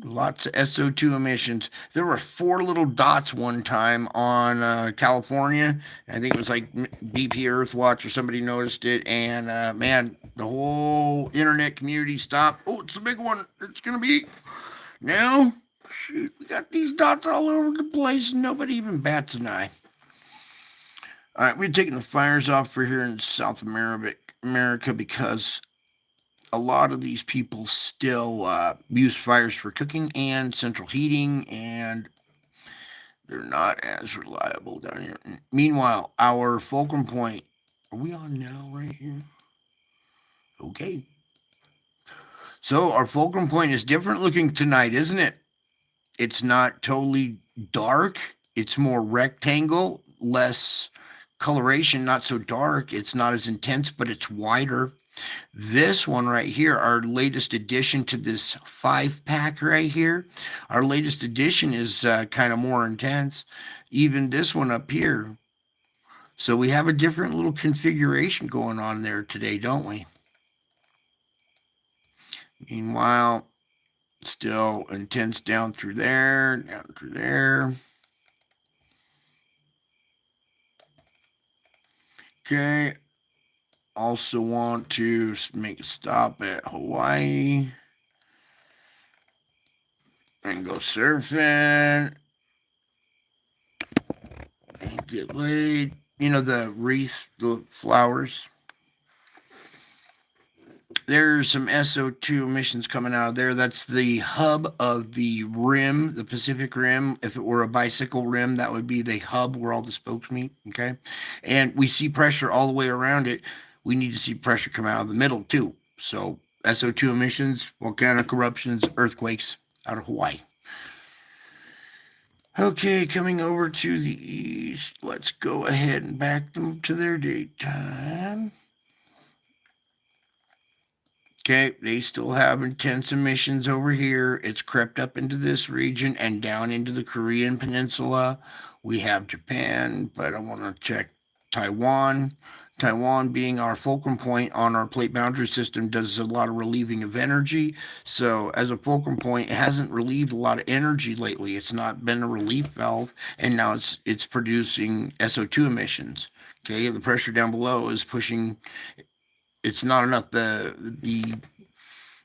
lots of SO2 emissions. There were 4 little dots one time on California. I think it was like BP Earthwatch or somebody noticed it, and man, the whole internet community stopped. Oh, it's the big one. It's gonna be now. Shoot, we got these dots all over the place, and nobody even bats an eye. All right, we're taking the fires off for here in South America because a lot of these people still use fires for cooking and central heating, and they're not as reliable down here. Meanwhile, our fulcrum point, are we on now right here? Okay. So our fulcrum point is different looking tonight, isn't it? It's not totally dark. It's more rectangle, less coloration, not so dark. It's not as intense, but it's wider. This one right here, our latest addition to this 5-pack right here, our latest addition is kind of more intense. Even this one up here. So we have a different little configuration going on there today, don't we? Meanwhile, still intense down through there, down through there. Okay. Also want to make a stop at Hawaii and go surfing and get laid. You know, the wreath, the flowers. There's some SO2 emissions coming out of there. That's the hub of the rim, the Pacific Rim. If it were a bicycle rim, that would be the hub where all the spokes meet. Okay. And we see pressure all the way around it. We need to see pressure come out of the middle too. So SO2 emissions, volcanic eruptions, earthquakes out of Hawaii. Okay, coming over to the east, let's go ahead and back them to their date time. Okay, they still have intense emissions over here. It's crept up into this region and down into the Korean Peninsula. We have Japan, but I want to check Taiwan. Taiwan, being our fulcrum point on our plate boundary system, does a lot of relieving of energy. So, as a fulcrum point, it hasn't relieved a lot of energy lately. It's not been a relief valve, and now it's producing SO2 emissions. Okay, the pressure down below is pushing. It's not enough.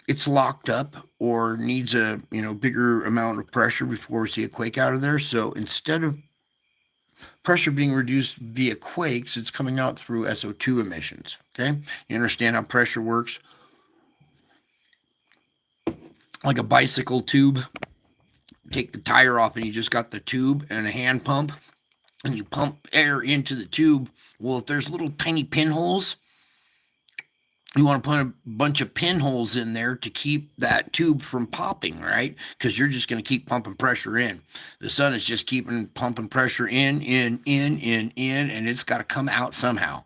It's locked up or needs a bigger amount of pressure before we see a quake out of there. So instead of pressure being reduced via quakes, it's coming out through SO2 emissions. Okay, you understand how pressure works? Like a bicycle tube. Take the tire off and you just got the tube and a hand pump, and you pump air into the tube. Well, if there's little tiny pinholes, you want to put a bunch of pinholes in there to keep that tube from popping, right? Because you're just going to keep pumping pressure in. The sun is just keeping pumping pressure in, and it's got to come out somehow.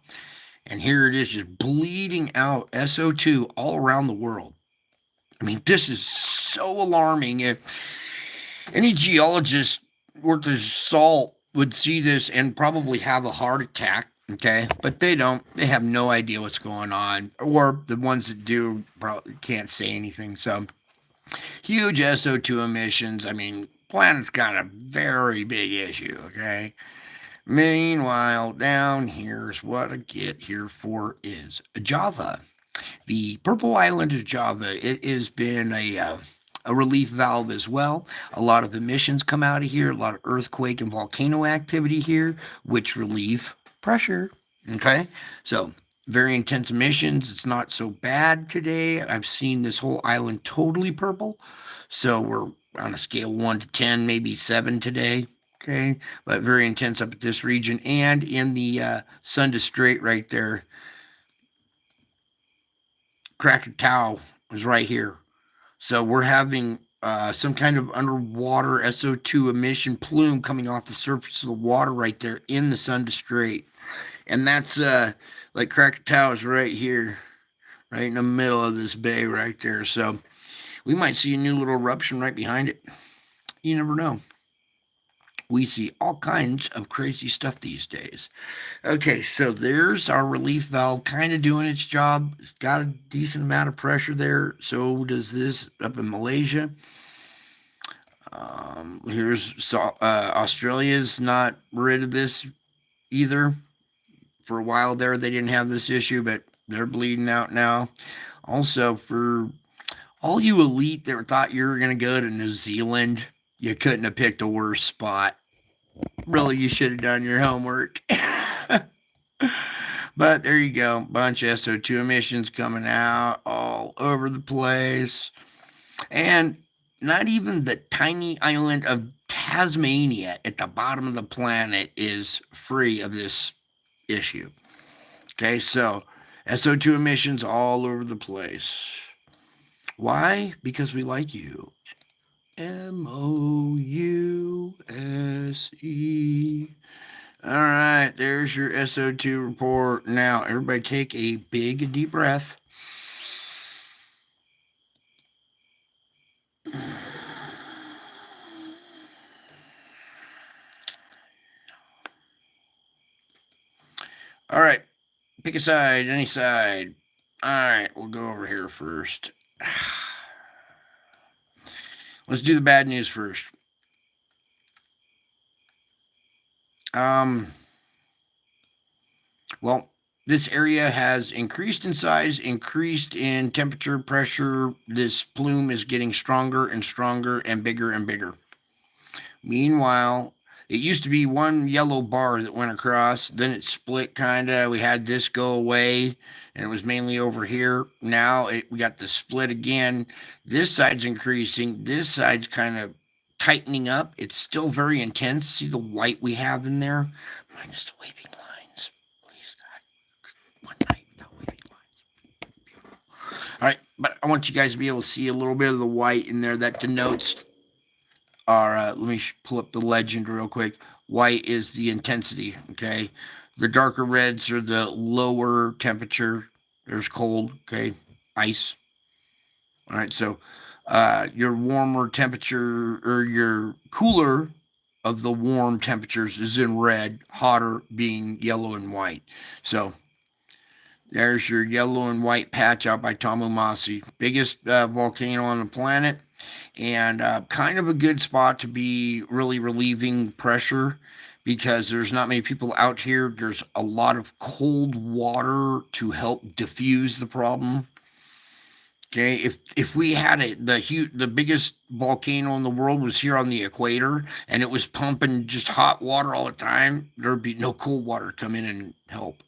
And here it is, just bleeding out SO2 all around the world. I mean, this is so alarming. If any geologist worth his salt would see this and probably have a heart attack. Okay, but they don't. They have no idea what's going on, or the ones that do probably can't say anything. So, huge SO2 emissions. I mean, planet's got a very big issue. Okay. Meanwhile, down here's what I get here for is Java, the purple island of Java. It has been a relief valve as well. A lot of emissions come out of here. A lot of earthquake and volcano activity here, which relieve pressure. Okay, so very intense emissions. It's not so bad today. I've seen this whole island totally purple. So we're on a scale 1 to 10, maybe 7 today. Okay, but very intense up at this region and in the Sun to Strait right there. Krakatoa is right here. So we're having some kind of underwater SO2 emission plume coming off the surface of the water right there in the Sun to Strait. And that's like Krakatoa is right here, right in the middle of this bay right there. So we might see a new little eruption right behind it. You never know. We see all kinds of crazy stuff these days. Okay, so there's our relief valve kind of doing its job. It's got a decent amount of pressure there. So does this up in Malaysia. Here's Australia's not rid of this either. For a while there, they didn't have this issue, but they're bleeding out now. Also, for all you elite that thought you were going to go to New Zealand, you couldn't have picked a worse spot. Really, you should have done your homework. But there you go. Bunch of SO2 emissions coming out all over the place. And not even the tiny island of Tasmania at the bottom of the planet is free of this issue. Okay, so SO2 emissions all over the place. Why? Because we like you. Mouse. All right, there's your SO2 report. Now, everybody take a big, deep breath. All right, pick a side, any side. All right, we'll go over here first. Let's do the bad news first. Well, this area has increased in size, increased in temperature, pressure. This plume is getting stronger and stronger and bigger. Meanwhile, it used to be one yellow bar that went across, then it split kind of. We had this go away, and it was mainly over here. Now we got the split again. This side's increasing, this side's kind of tightening up. It's still very intense. See the white we have in there? Minus the waving lines. Please, God. One night without waving lines. Beautiful. All right, but I want you guys to be able to see a little bit of the white in there that denotes let me pull up the legend real quick. White is the intensity, okay? The darker reds are the lower temperature. There's cold, okay? Ice. All right, so your warmer temperature or your cooler of the warm temperatures is in red, hotter being yellow and white. So there's your yellow and white patch out by Tamumasi. Biggest volcano on the planet. And kind of a good spot to be really relieving pressure because there's not many people out here. There's a lot of cold water to help diffuse the problem. Okay, if we had it, the biggest volcano in the world was here on the equator, and it was pumping just hot water all the time, there'd be no cold water come in and help.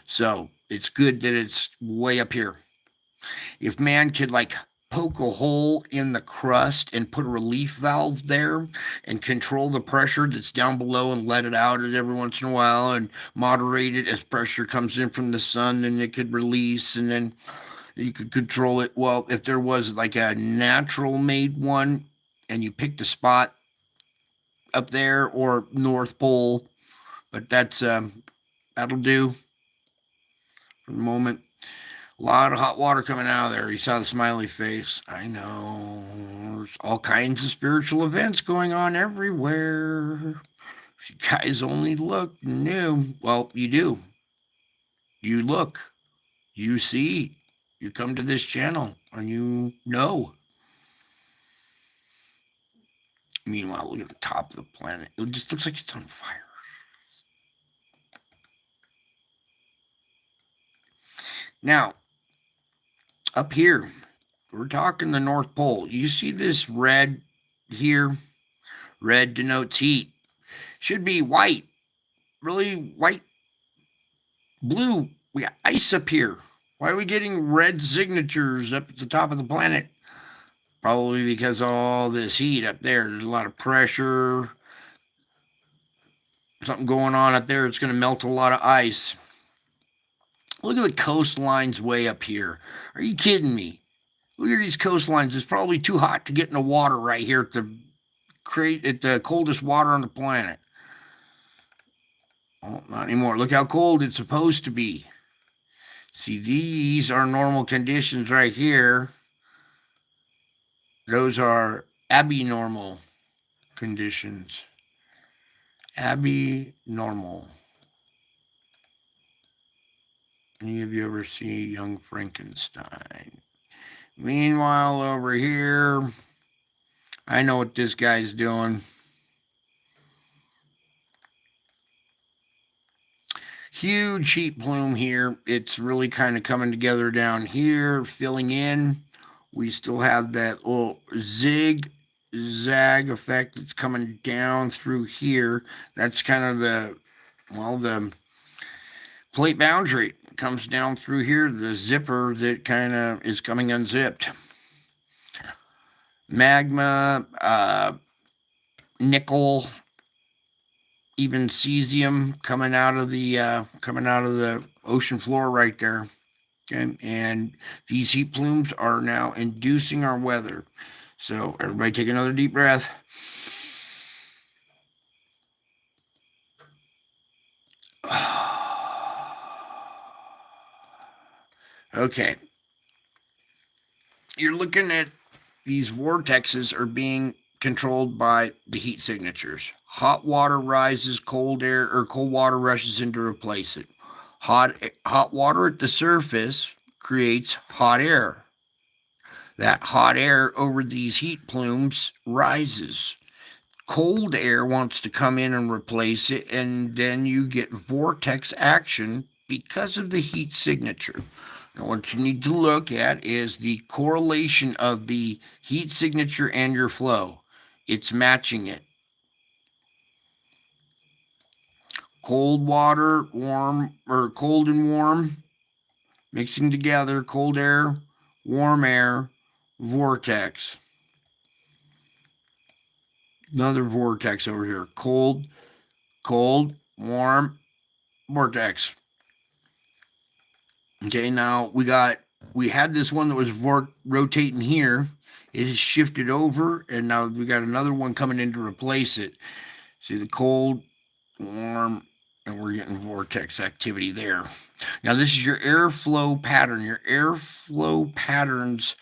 So it's good that it's way up here. If man could like poke a hole in the crust and put a relief valve there and control the pressure that's down below and let it out every once in a while and moderate it as pressure comes in from the sun, then it could release and then you could control it. Well, if there was like a natural made one and you picked a spot up there or North Pole, but that'll do for the moment. A lot of hot water coming out of there. You saw the smiley face. I know. There's all kinds of spiritual events going on everywhere. If you guys only look, you knew. Well, you do. You look. You see. You come to this channel and you know. Meanwhile, look at the top of the planet. It just looks like it's on fire. Now, up here, we're talking the North Pole. You see this red here? Red denotes heat. Should be white. Really white. Blue. We got ice up here. Why are we getting red signatures up at the top of the planet? Probably because all this heat up there. There's a lot of pressure. something going on up there. It's going to melt a lot of ice. Look at the coastlines way up here. Are you kidding me? Look at these coastlines. It's probably too hot to get in the water right here at the coldest water on the planet. Oh, not anymore. Look how cold it's supposed to be. See, these are normal conditions right here. Those are abnormal conditions. Abnormal. Any of you ever see Young Frankenstein? Meanwhile, over here, I know what this guy's doing. Huge heat plume here. It's really kind of coming together down here, filling in. We still have that little zigzag effect that's coming down through here. That's kind of the plate boundary. It comes down through here, the zipper that kind of is coming unzipped. Magma, nickel, even cesium coming out of the ocean floor right there. Okay? And these heat plumes are now inducing our weather. So everybody take another deep breath. Okay. You're looking at these vortexes are being controlled by the heat signatures. Hot water rises, cold water rushes in to replace it. Hot water at the surface creates hot air. That hot air over these heat plumes rises. Cold air wants to come in and replace it, and then you get vortex action because of the heat signature. Now, what you need to look at is the correlation of the heat signature and your flow. It's matching it. Cold water, warm, or cold and warm, mixing together, cold air, warm air, vortex. Another vortex over here. Cold, warm, vortex. Okay, now we had this one that was rotating here. It has shifted over, and now we got another one coming in to replace it. See the cold, warm, and we're getting vortex activity there. Now this is your airflow pattern. Your airflow patterns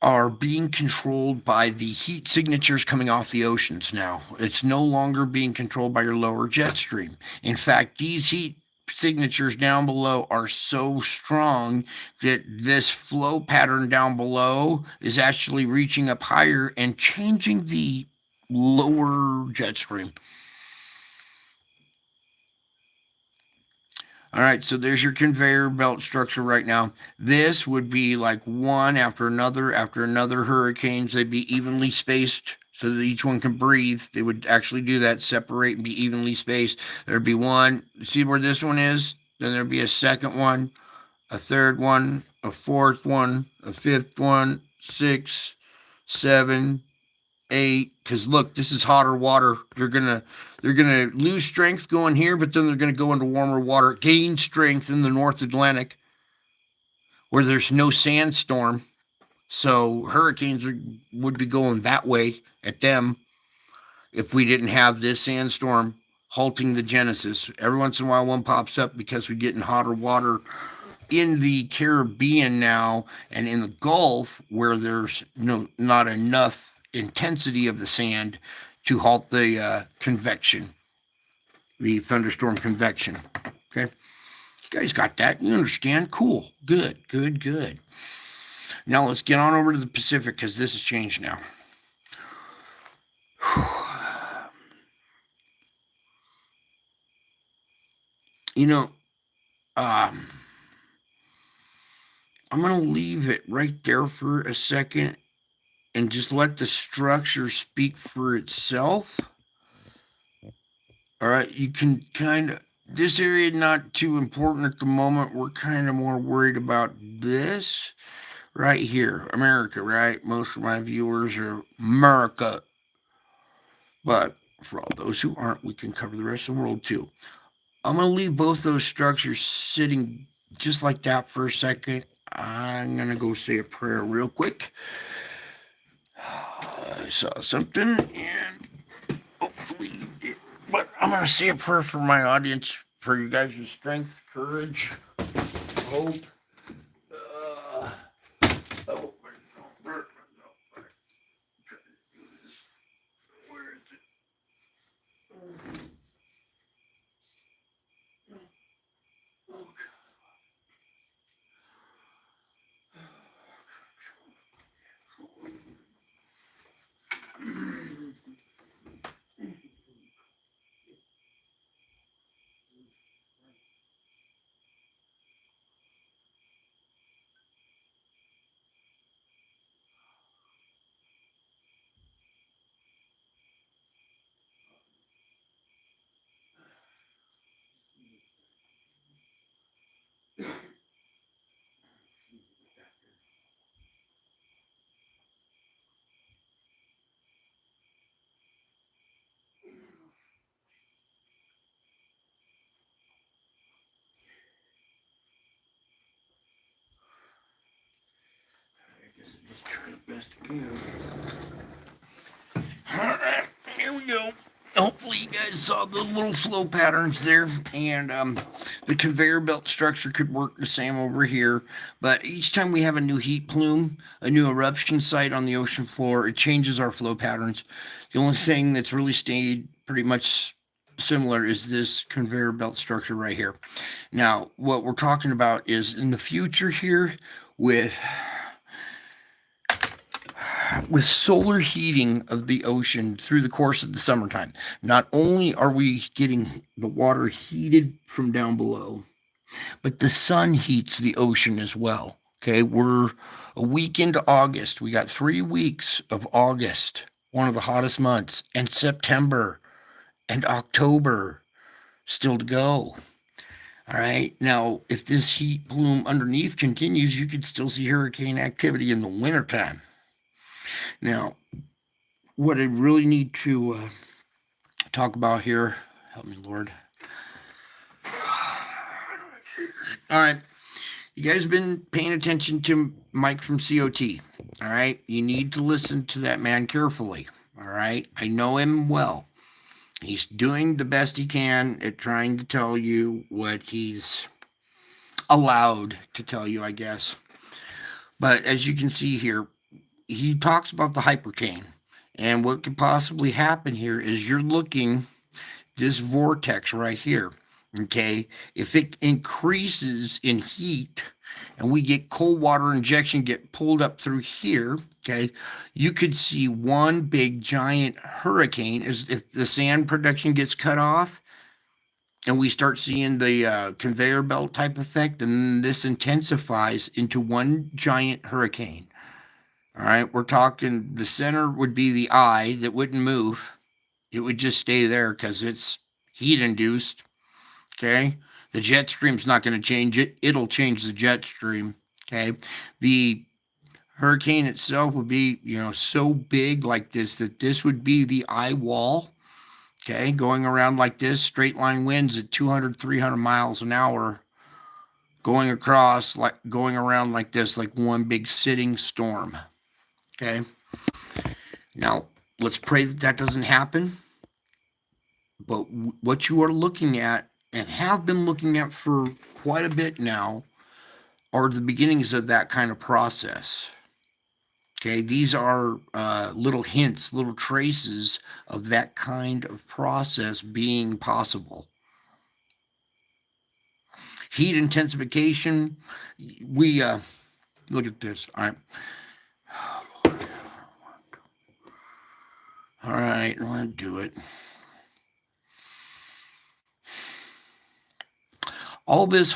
are being controlled by the heat signatures coming off the oceans now. It's no longer being controlled by your lower jet stream. In fact, these heat signatures down below are so strong that this flow pattern down below is actually reaching up higher and changing the lower jet stream. All right, so there's your conveyor belt structure right now. This would be like one after another hurricanes. They'd be evenly spaced so that each one can breathe. They would actually do that, separate and be evenly spaced. There'd be one. See where this one is? Then there'd be a second one, a third one, a fourth one, a fifth one, 6, 7, 8. Because look, this is hotter water. They're gonna lose strength going here, but then they're gonna go into warmer water, gain strength in the North Atlantic, where there's no sandstorm. So hurricanes would be going that way at them if we didn't have this sandstorm halting the genesis. Every once in a while, one pops up because we're getting hotter water in the Caribbean now and in the Gulf, where there's not enough intensity of the sand to halt the convection, the thunderstorm convection. Okay, you guys got that? You understand? Cool. Good. Now let's get on over to the Pacific, because this has changed now. I'm going to leave it right there for a second and just let the structure speak for itself. All right, you can this area not too important at the moment. We're kind of more worried about this right here, America, right? Most of my viewers are America. But For all those who aren't, we can cover the rest of the world too. I'm going to leave both those structures sitting just like that for a second. I'm going to go say a prayer real quick. I saw something and hopefully you did. But I'm going to say a prayer for my audience, for you guys' strength, courage, hope. Oh, where is it? I guess I just try the best I can. Alright, here we go. Hopefully you guys saw the little flow patterns there, and the conveyor belt structure could work the same over here. But each time we have a new heat plume, a new eruption site on the ocean floor, it changes our flow patterns. The only thing that's really stayed pretty much similar is this conveyor belt structure right here. Now, what we're talking about is in the future here with solar heating of the ocean through the course of the summertime. Not only are we getting the water heated from down below, but the sun heats the ocean as well. Okay, we're a week into August. We got 3 weeks of August, one of the hottest months, and September and October still to go. All right, now if this heat plume underneath continues, you could still see hurricane activity in the wintertime. Now, what I really need to talk about here, help me, Lord. All right, you guys have been paying attention to Mike from COT. All right, you need to listen to that man carefully. All right, I know him well. He's doing the best he can at trying to tell you what he's allowed to tell you, I guess. But as you can see here, he talks about the hypercane. And what could possibly happen here is you're looking this vortex right here. Okay, if it increases in heat and we get cold water injection get pulled up through here, okay, you could see one big giant hurricane as if the sand production gets cut off and we start seeing the conveyor belt type effect, and this intensifies into one giant hurricane. All right, we're talking the center would be the eye that wouldn't move. It would just stay there because it's heat induced. Okay. The jet stream's not going to change it. It'll change the jet stream. Okay. The hurricane itself would be, so big like this that this would be the eye wall. Okay. Going around like this, straight line winds at 200, 300 miles an hour, going across, like going around like this, like one big sitting storm. Okay. Now, let's pray that that doesn't happen. But what you are looking at and have been looking at for quite a bit now are the beginnings of that kind of process. Okay, these are little hints, little traces of that kind of process being possible. Heat intensification, we look at this. All right. All right, I want to do it. All this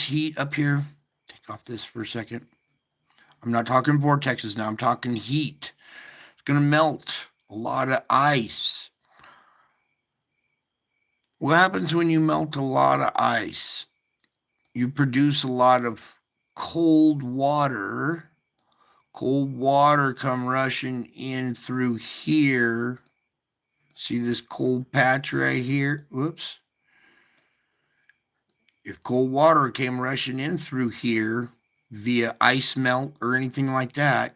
heat up here, take off this for a second. I'm not talking vortexes now, I'm talking heat. It's going to melt a lot of ice. What happens when you melt a lot of ice? You produce a lot of cold water. Cold water come rushing in through here See this cold patch right here? Whoops. If cold water came rushing in through here via ice melt or anything like that,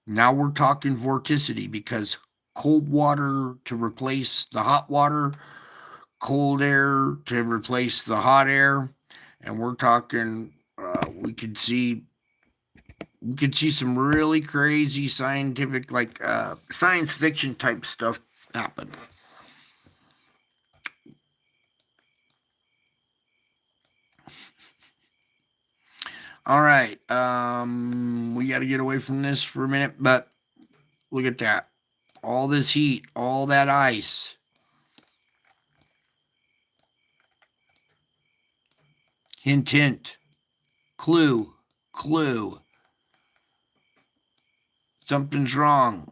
now we're talking vorticity, because cold water to replace the hot water, cold air to replace the hot air, and we're talking we could see some really crazy scientific, like science fiction type stuff happen. All right, we got to get away from this for a minute, but look at that. All this heat, all that ice. Hint, hint. Clue, clue. Something's wrong.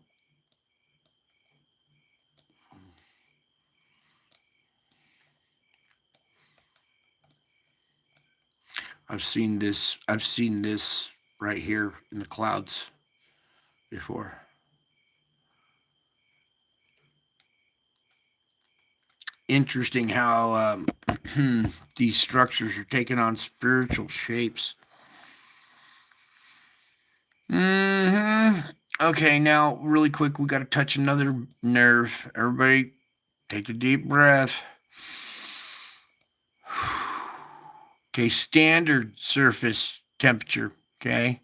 I've seen this right here in the clouds before. Interesting how these structures are taking on spiritual shapes. Okay, now really quick, we got to touch another nerve. Everybody, take a deep breath. Okay, standard surface temperature, okay,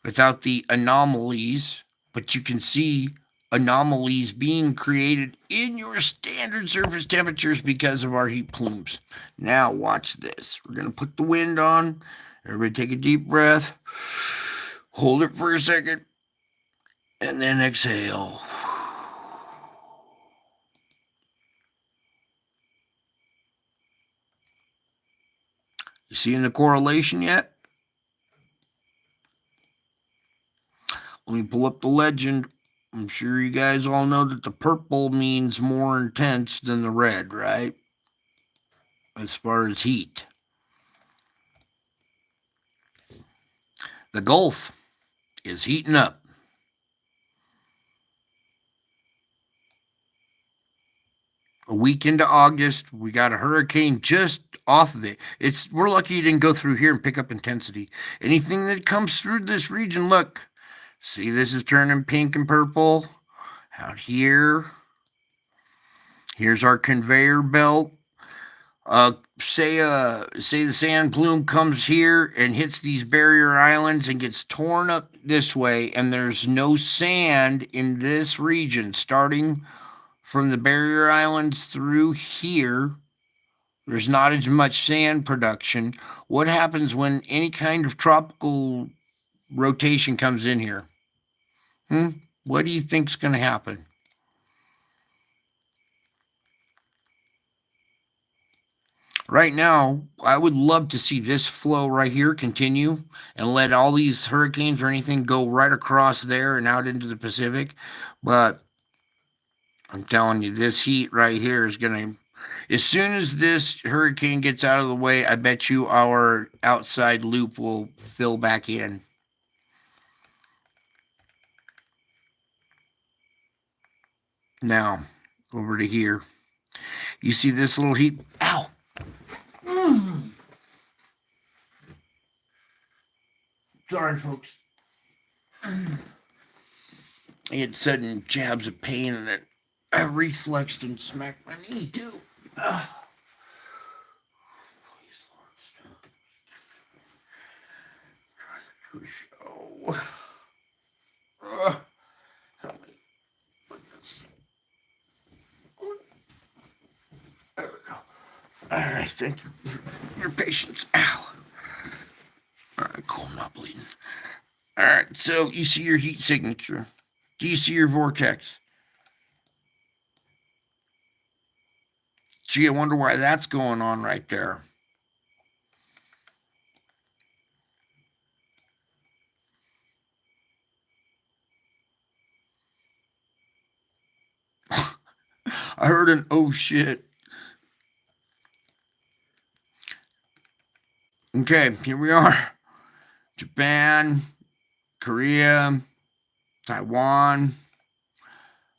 without the anomalies, but you can see anomalies being created in your standard surface temperatures because of our heat plumes. Now watch this. We're going to put the wind on. Everybody take a deep breath. Hold it for a second. And then exhale. You seeing the correlation yet? Let me pull up the legend. I'm sure you guys all know that the purple means more intense than the red, right? As far as heat. The Gulf is heating up. A week into August, we got a hurricane just off of it. We're lucky it didn't go through here and pick up intensity. Anything that comes through this region, look, see, this is turning pink and purple. Out here, here's our conveyor belt. Say the sand plume comes here and hits these barrier islands and gets torn up this way, and there's no sand in this region, starting from the barrier islands through here. There's not as much sand production. What happens when any kind of tropical rotation comes in here? What do you think's going to happen? Right now, I would love to see this flow right here continue and let all these hurricanes or anything go right across there and out into the Pacific. But I'm telling you, this heat right here is going to, as soon as this hurricane gets out of the way, I bet you our outside loop will fill back in. Now, over to here. You see this little heat? Ow! Sorry, folks. I had sudden jabs of pain, and it I reflexed and smacked my knee too. Please, Lord, stop. Show. Help me. There we go. All right, thank you for your patience. Ow. All right, cool, I'm not bleeding. All right, so you see your heat signature. Do you see your vortex? Gee, I wonder why that's going on right there. I heard an oh shit. Okay, here we are. Japan, Korea, Taiwan,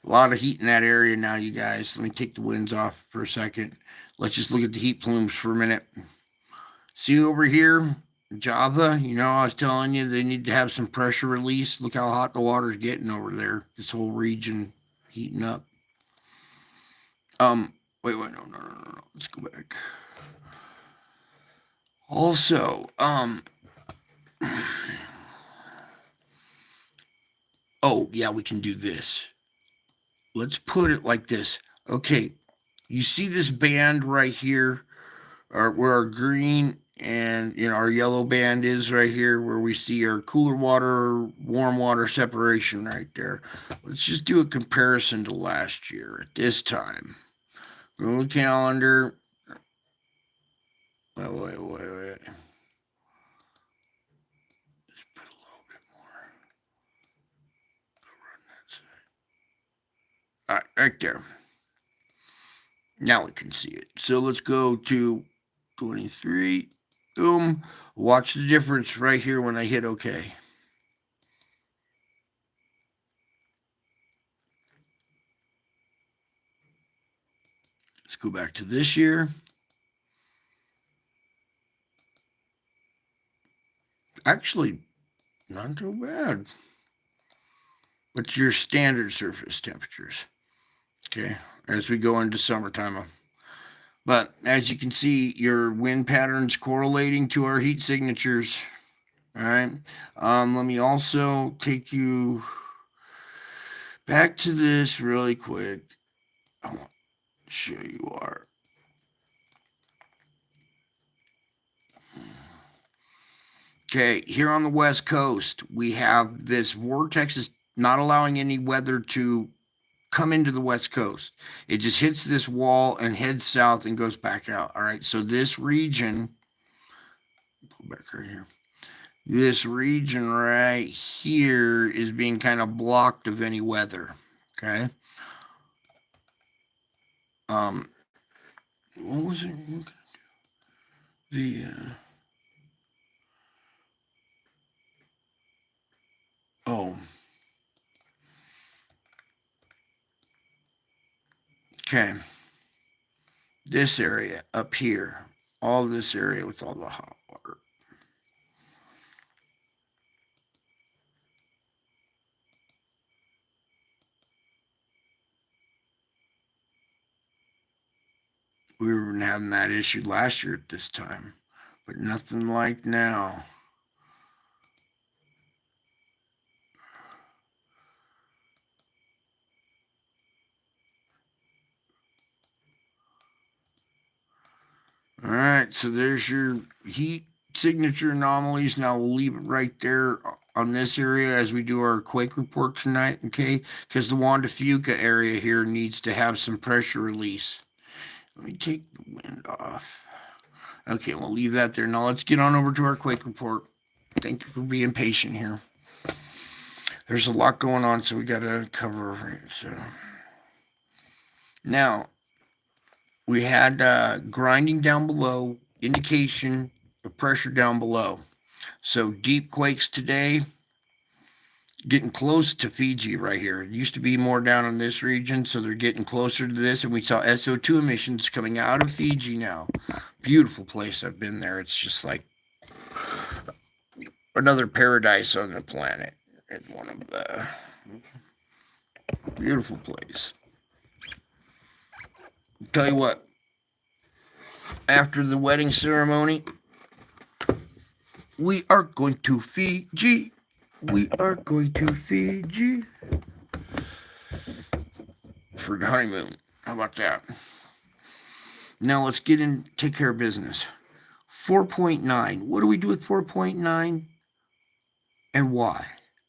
A lot of heat in that area now, you guys. Let me take the winds off for a second. Let's just look at the heat plumes for a minute. See over here, Java, I was telling you they need to have some pressure release. Look how hot the water's getting over there. This whole region heating up. Wait, no. Let's go back. Also, oh, yeah, we can do this. Let's put it like this. Okay, you see this band right here, where our green and our yellow band is right here, where we see our cooler water, warm water separation right there. Let's just do a comparison to last year at this time. Go to the calendar. Wait. Let's put a little bit more. Go run that side. All right, right there. Now we can see it. So let's go to 23. Boom. Watch the difference right here when I hit OK. Let's go back to this year. Actually, not too bad. What's your standard surface temperatures? Okay, as we go into summertime. But as you can see, your wind patterns correlating to our heat signatures. All right. Let me also take you back to this really quick. I want to show you our. Okay, here on the West Coast, we have this vortex is not allowing any weather to come into the West Coast. It just hits this wall and heads south and goes back out. All right, so this region, pull back right here. This region right here is being kind of blocked of any weather. Okay. What was it? The oh. Okay. This area up here, all this area with all the hot water. We were having that issue last year at this time, but nothing like now. All right, so there's your heat signature anomalies. Now we'll leave it right there on this area as we do our quake report tonight, okay? Because the Juan de Fuca area here needs to have some pressure release. Let me take the wind off. Okay, we'll leave that there. Now let's get on over to our quake report. Thank you for being patient here. There's a lot going on, so we got to cover it. So now we had grinding down below, indication of pressure down below. So deep quakes today, getting close to Fiji right here. It used to be more down in this region, so they're getting closer to this. And we saw SO2 emissions coming out of Fiji now. Beautiful place. I've been there. It's just like another paradise on the planet. It's one of the beautiful place. Tell you what, after the wedding ceremony, we are going to Fiji. We are going to Fiji for the honeymoon. How about that? Now let's get in, take care of business. 4.9. What do we do with 4.9? And why?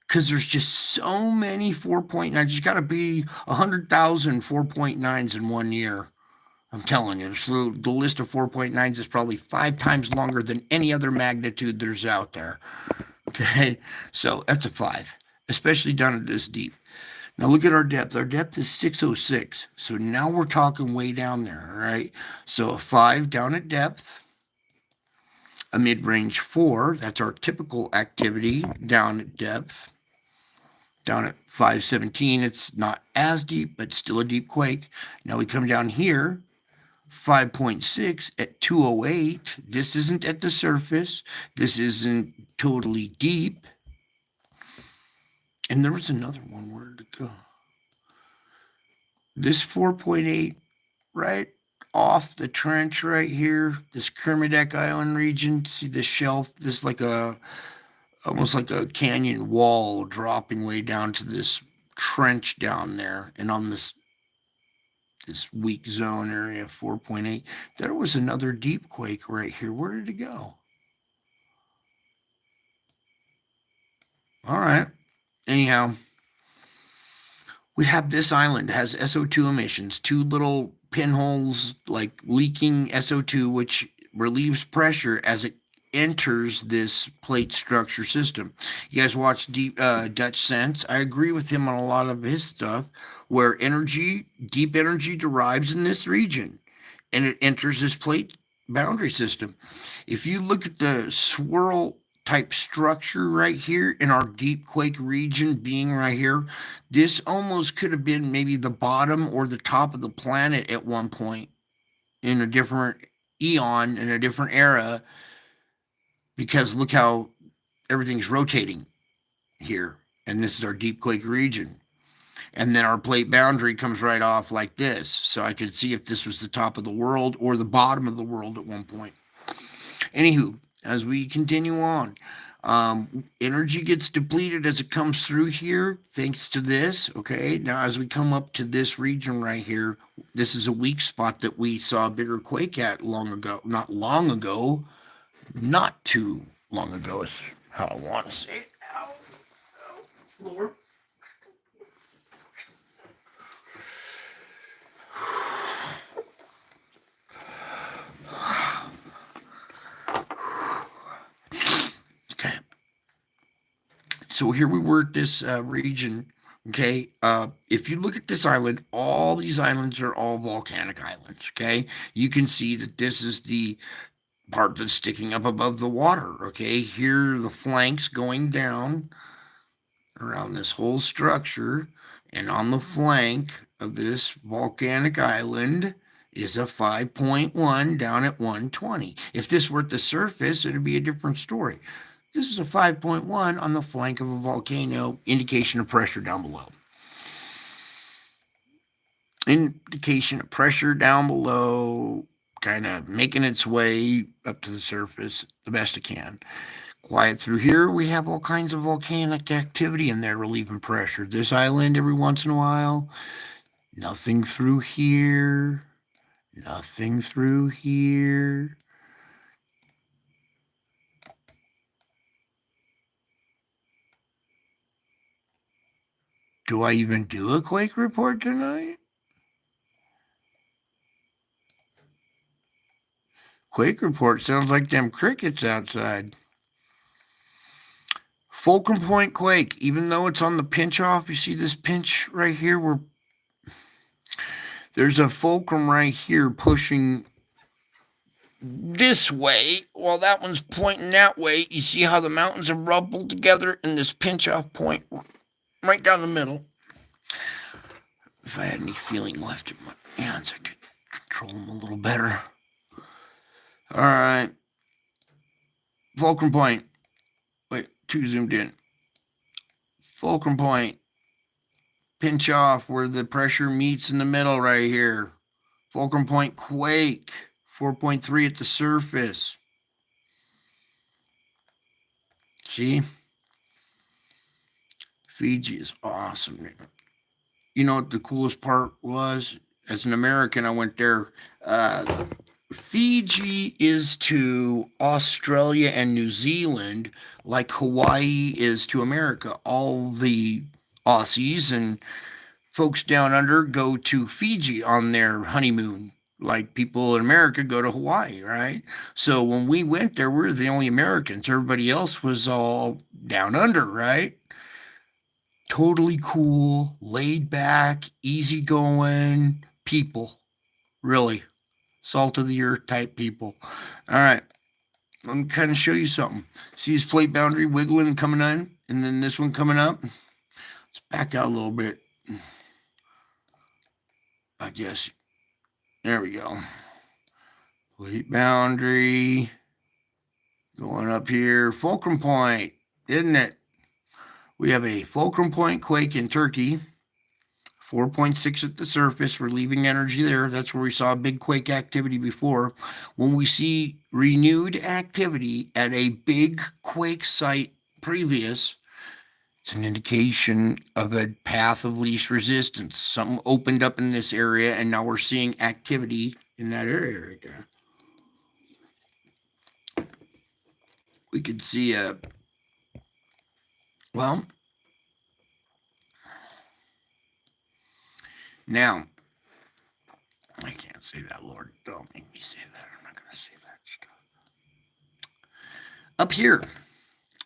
Because there's just so many 4.9s. There's got to be 100,000 4.9s in 1 year. I'm telling you, the list of 4.9s is probably 5 times longer than any other magnitude there's out there. Okay, so that's a 5, especially down at this deep. Now look at our depth. Our depth is 606. So now we're talking way down there, all right? So a 5 down at depth, a mid-range 4, that's our typical activity down at depth. Down at 517, it's not as deep, but still a deep quake. Now we come down here, 5.6 at 208. This isn't at the surface. This isn't totally deep. And there was another one. Where did it go? This 4.8 right off the trench right here, this Kermadec Island region. See the shelf? This like a almost like a canyon wall dropping way down to this trench down there, and on this weak zone area 4.8, there was another deep quake right here. Where did it go? All right. Anyhow, we have this island has SO2 emissions, two little pinholes like leaking SO2, which relieves pressure as it enters this plate structure system. You guys watch Dutch Sense. I agree with him on a lot of his stuff, where deep energy derives in this region, and it enters this plate boundary system. If you look at the swirl type structure right here in our deep quake region being right here, this almost could have been maybe the bottom or the top of the planet at one point in a different eon, in a different era, because look how everything's rotating here. And this is our deep quake region. And then our plate boundary comes right off like this. So I could see if this was the top of the world or the bottom of the world at one point. Anywho, as we continue on, energy gets depleted as it comes through here, thanks to this. Okay, now as we come up to this region right here, this is a weak spot that we saw a bigger quake at long ago. Not long ago, not too long ago is how I want to say it. Ow, ow, Lord. Okay. So here we were at this region. Okay, if you look at this island, all these islands are all volcanic islands. Okay, you can see that this is the part that's sticking up above the water. Okay, here are the flanks going down around this whole structure, and on the flank of this volcanic island is a 5.1 down at 120. If this were at the surface, it'd be a different story. This is a 5.1 on the flank of a volcano, indication of pressure down below. Indication of pressure down below, kind of making its way up to the surface the best it can. Quiet through here, we have all kinds of volcanic activity in there relieving pressure. This island every once in a while. Nothing through here. Nothing through here. Do I even do a quake report tonight? Quake report sounds like them crickets outside. Fulcrum Point quake, even though it's on the pinch off, you see this pinch right here where there's a fulcrum right here pushing this way while that one's pointing that way. You see how the mountains are rubbled together in this pinch off point right down the middle. If I had any feeling left in my hands, I could control them a little better. All right. Fulcrum point. Wait, too zoomed in. Fulcrum point. Pinch off where the pressure meets in the middle right here. Fulcrum point quake. 4.3 at the surface. See? Fiji is awesome. You know what the coolest part was? As an American, I went there. Fiji is to Australia and New Zealand like Hawaii is to America. All the Aussies and folks down under go to Fiji on their honeymoon, like people in America go to Hawaii, right? So when we went there, we were the only Americans. Everybody else was all down under, right? Totally cool, laid back, easygoing people. Really. Salt of the earth type people. All right. Let me kind of show you something. See this plate boundary wiggling and coming in, and then this one coming up? Let's back out a little bit. I guess. There we go. Plate boundary. Going up here. Fulcrum point, isn't it? We have a fulcrum point quake in Turkey. 4.6 at the surface. We're leaving energy there. That's where we saw big quake activity before. When we see renewed activity at a big quake site previous, it's an indication of a path of least resistance. Something opened up in this area, and now we're seeing activity in that area right there. We could see a, well, now, I can't say that, Lord. Don't make me say that. I'm not going to say that stuff. Up here,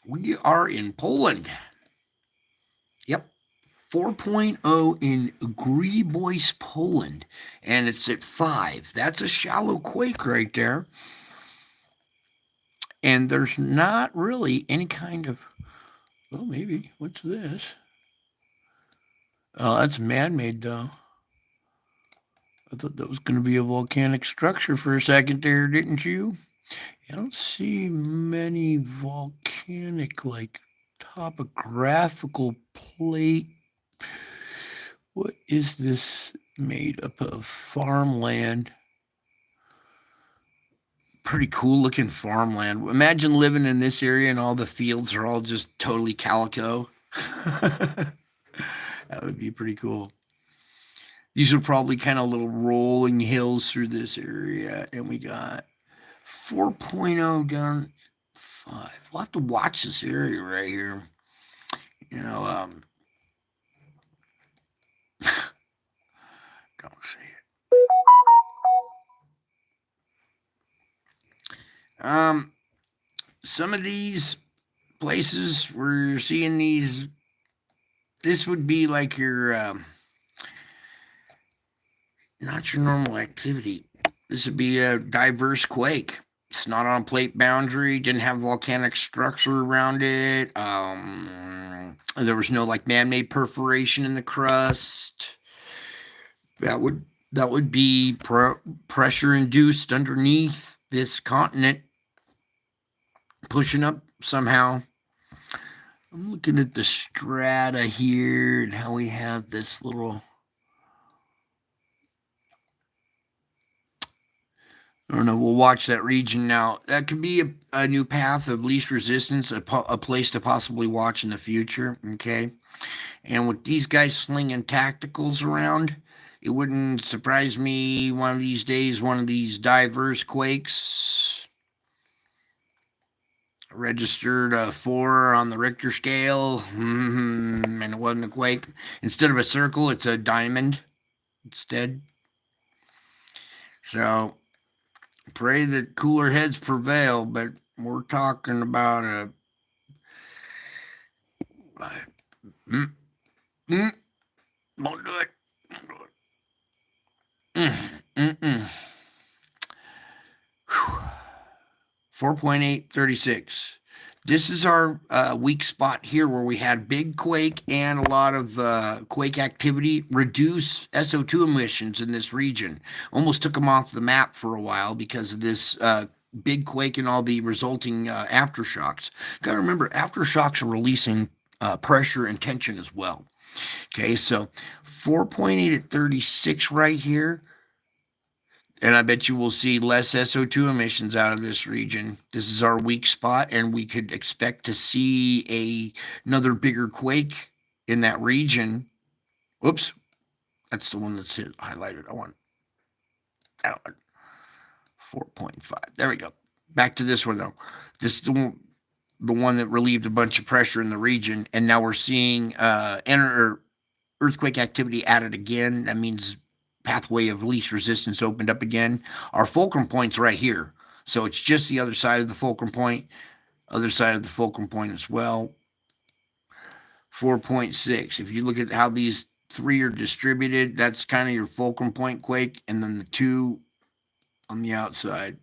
we are in Poland. Yep. 4.0 in Grybois, Poland, and it's at 5. That's a shallow quake right there. And there's not really any kind of, well, maybe, what's this? Oh, that's man-made, though. I thought that was going to be a volcanic structure for a second there, didn't you? I don't see many volcanic, like, topographical plate. What is this made up of? Farmland. Pretty cool looking farmland. Imagine living in this area and all the fields are all just totally calico. That would be pretty cool. These are probably kind of little rolling hills through this area. And we got 4.0 down 5. We'll have to watch this area right here. You know, don't say it. Some of these places we're seeing these, this would be like your, not your normal activity. This would be a diverse quake. It's not on plate boundary, didn't have volcanic structure around it. There was no like man-made perforation in the crust. That would be pressure induced underneath this continent, pushing up somehow. I'm looking at the strata here and how we have this little, I don't know, we'll watch that region now. That could be a new path of least resistance, a place to possibly watch in the future, okay? And with these guys slinging tacticals around, it wouldn't surprise me one of these days, one of these diverse quakes registered a 4 on the Richter scale, and it wasn't a quake. Instead of a circle, it's a diamond instead. So, pray that cooler heads prevail, but we're talking about a... Don't do it. Don't do it. 4.836. This is our weak spot here where we had big quake and a lot of quake activity reduce SO2 emissions in this region. Almost took them off the map for a while because of this big quake and all the resulting aftershocks. Got to remember, aftershocks are releasing pressure and tension as well. Okay, so 4.8 at 36 right here. And I bet you will see less SO2 emissions out of this region. This is our weak spot, and we could expect to see another bigger quake in that region. Whoops, that's the one that's highlighted. I want that one. 4.5. There we go. Back to this one, though. This is the one that relieved a bunch of pressure in the region, and now we're seeing earthquake activity added again. That means pathway of least resistance opened up again. Our fulcrum point's right here. So it's just the other side of the fulcrum point, other side of the fulcrum point as well. 4.6. If you look at how these three are distributed, that's kind of your fulcrum point quake, and then the 2 on the outside.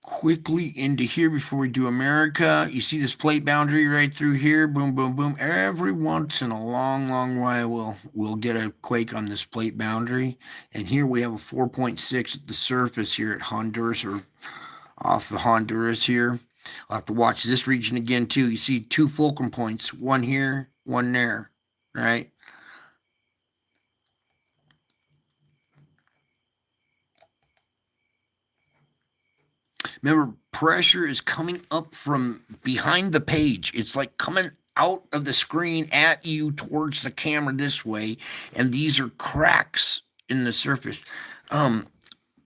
quickly into here before we do America. You see this plate boundary right through here. Boom, boom, boom. Every once in a long, long while, we'll get a quake on this plate boundary. And here we have a 4.6 at the surface here at Honduras, or off the Honduras here. I'll have to watch this region again too. You see two fulcrum points, one here, one there, right? Remember, pressure is coming up from behind the page. It's like coming out of the screen at you towards the camera this way, and these are cracks in the surface.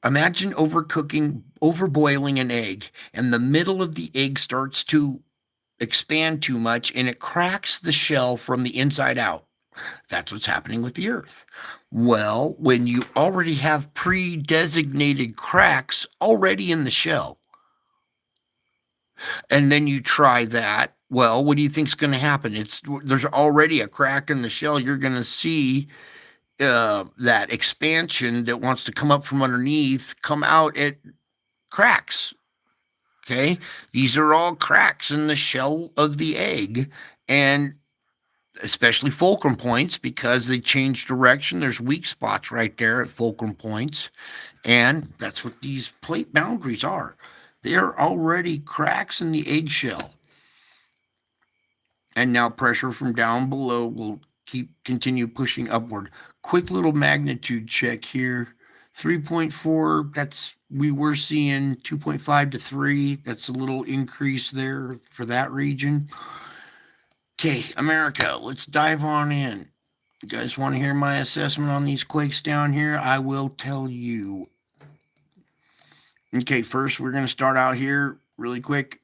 Imagine overboiling an egg, and the middle of the egg starts to expand too much, and it cracks the shell from the inside out. That's what's happening with the Earth. Well, when you already have pre-designated cracks already in the shell, and then you try that, well, what do you think's going to happen? There's already a crack in the shell. You're going to see that expansion that wants to come up from underneath come out at cracks. Okay, these are all cracks in the shell of the egg, and especially fulcrum points, because they change direction. There's weak spots right there at fulcrum points, and that's what these plate boundaries are. They're already cracks in the eggshell. And now pressure from down below will continue pushing upward. Quick little magnitude check here. 3.4, we were seeing 2.5 to 3. That's a little increase there for that region. Okay, America, let's dive on in. You guys want to hear my assessment on these quakes down here? I will tell you. Okay, first we're going to start out here really quick.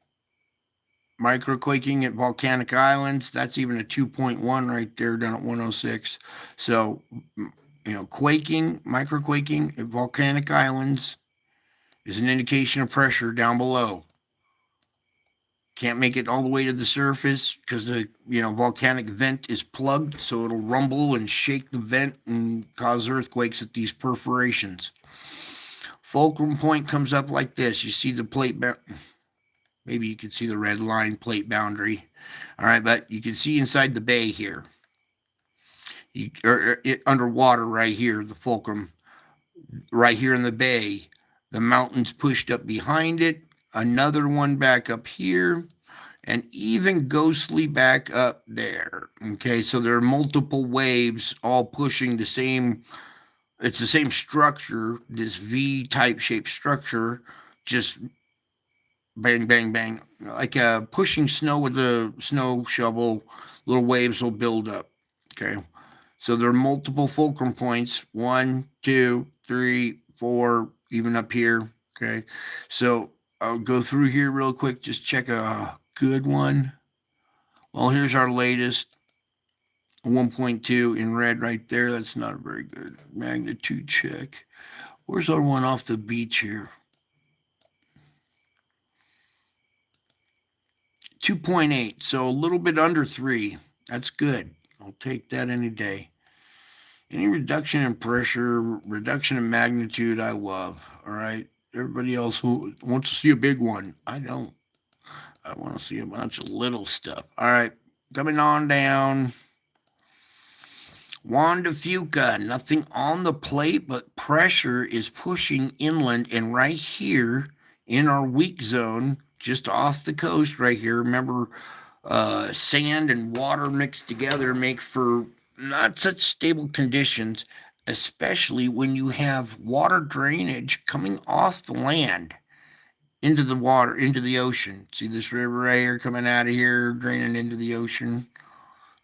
Microquaking at Volcanic Islands, that's even a 2.1 right there down at 106. So, quaking, microquaking at Volcanic Islands is an indication of pressure down below. Can't make it all the way to the surface because the volcanic vent is plugged, so it'll rumble and shake the vent and cause earthquakes at these perforations. Fulcrum point comes up like this. You see the plate maybe you can see the red line plate boundary. All right, but you can see inside the bay here. Underwater right here, the fulcrum. Right here in the bay, the mountains pushed up behind it. Another one back up here, and even ghostly back up there. Okay, so there are multiple waves all pushing the same. It's the same structure, this V-type shaped structure, just bang, bang, bang, like pushing snow with a snow shovel. Little waves will build up. Okay, so there are multiple fulcrum points. 1, 2, 3, 4, even up here. Okay, so I'll go through here real quick. Just check a good one. Well, here's our latest 1.2 in red right there. That's not a very good magnitude check. Where's our one off the beach here? 2.8, so a little bit under 3. That's good. I'll take that any day. Any reduction in pressure, reduction in magnitude, I love. All right. Everybody else who wants to see a big one, I don't. I want to see a bunch of little stuff. All right. Coming on down. Juan de Fuca, nothing on the plate, but pressure is pushing inland, and right here in our weak zone, just off the coast right here. Remember, sand and water mixed together make for not such stable conditions, especially when you have water drainage coming off the land into the water, into the ocean. See this river right here coming out of here, draining into the ocean?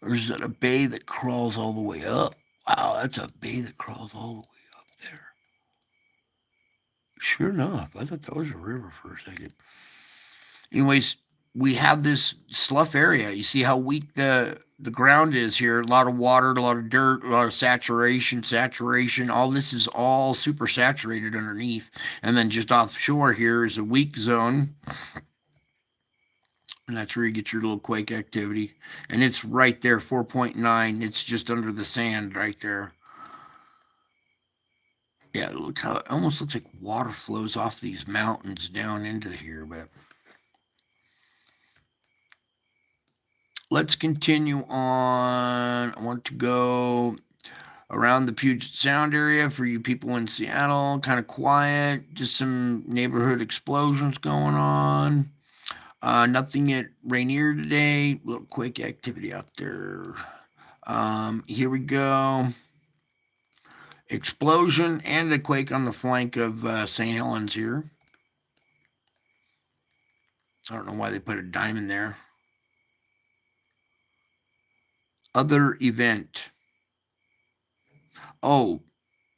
Or is that a bay that crawls all the way up? Wow, that's a bay that crawls all the way up there. Sure enough, I thought that was a river for a second. Anyways, we have this slough area. You see how weak the ground is here. A lot of water, a lot of dirt, a lot of saturation. All this is all super saturated underneath. And then just offshore here is a weak zone. And that's where you get your little quake activity. And it's right there, 4.9. It's just under the sand right there. Yeah, look how it almost looks like water flows off these mountains down into here, but let's continue on. I want to go around the Puget Sound area for you people in Seattle. Kind of quiet, just some neighborhood explosions going on. Nothing at Rainier today. Little quake activity out there. Here we go. Explosion and a quake on the flank of St. Helens here. I don't know why they put a diamond there. Other event. Oh,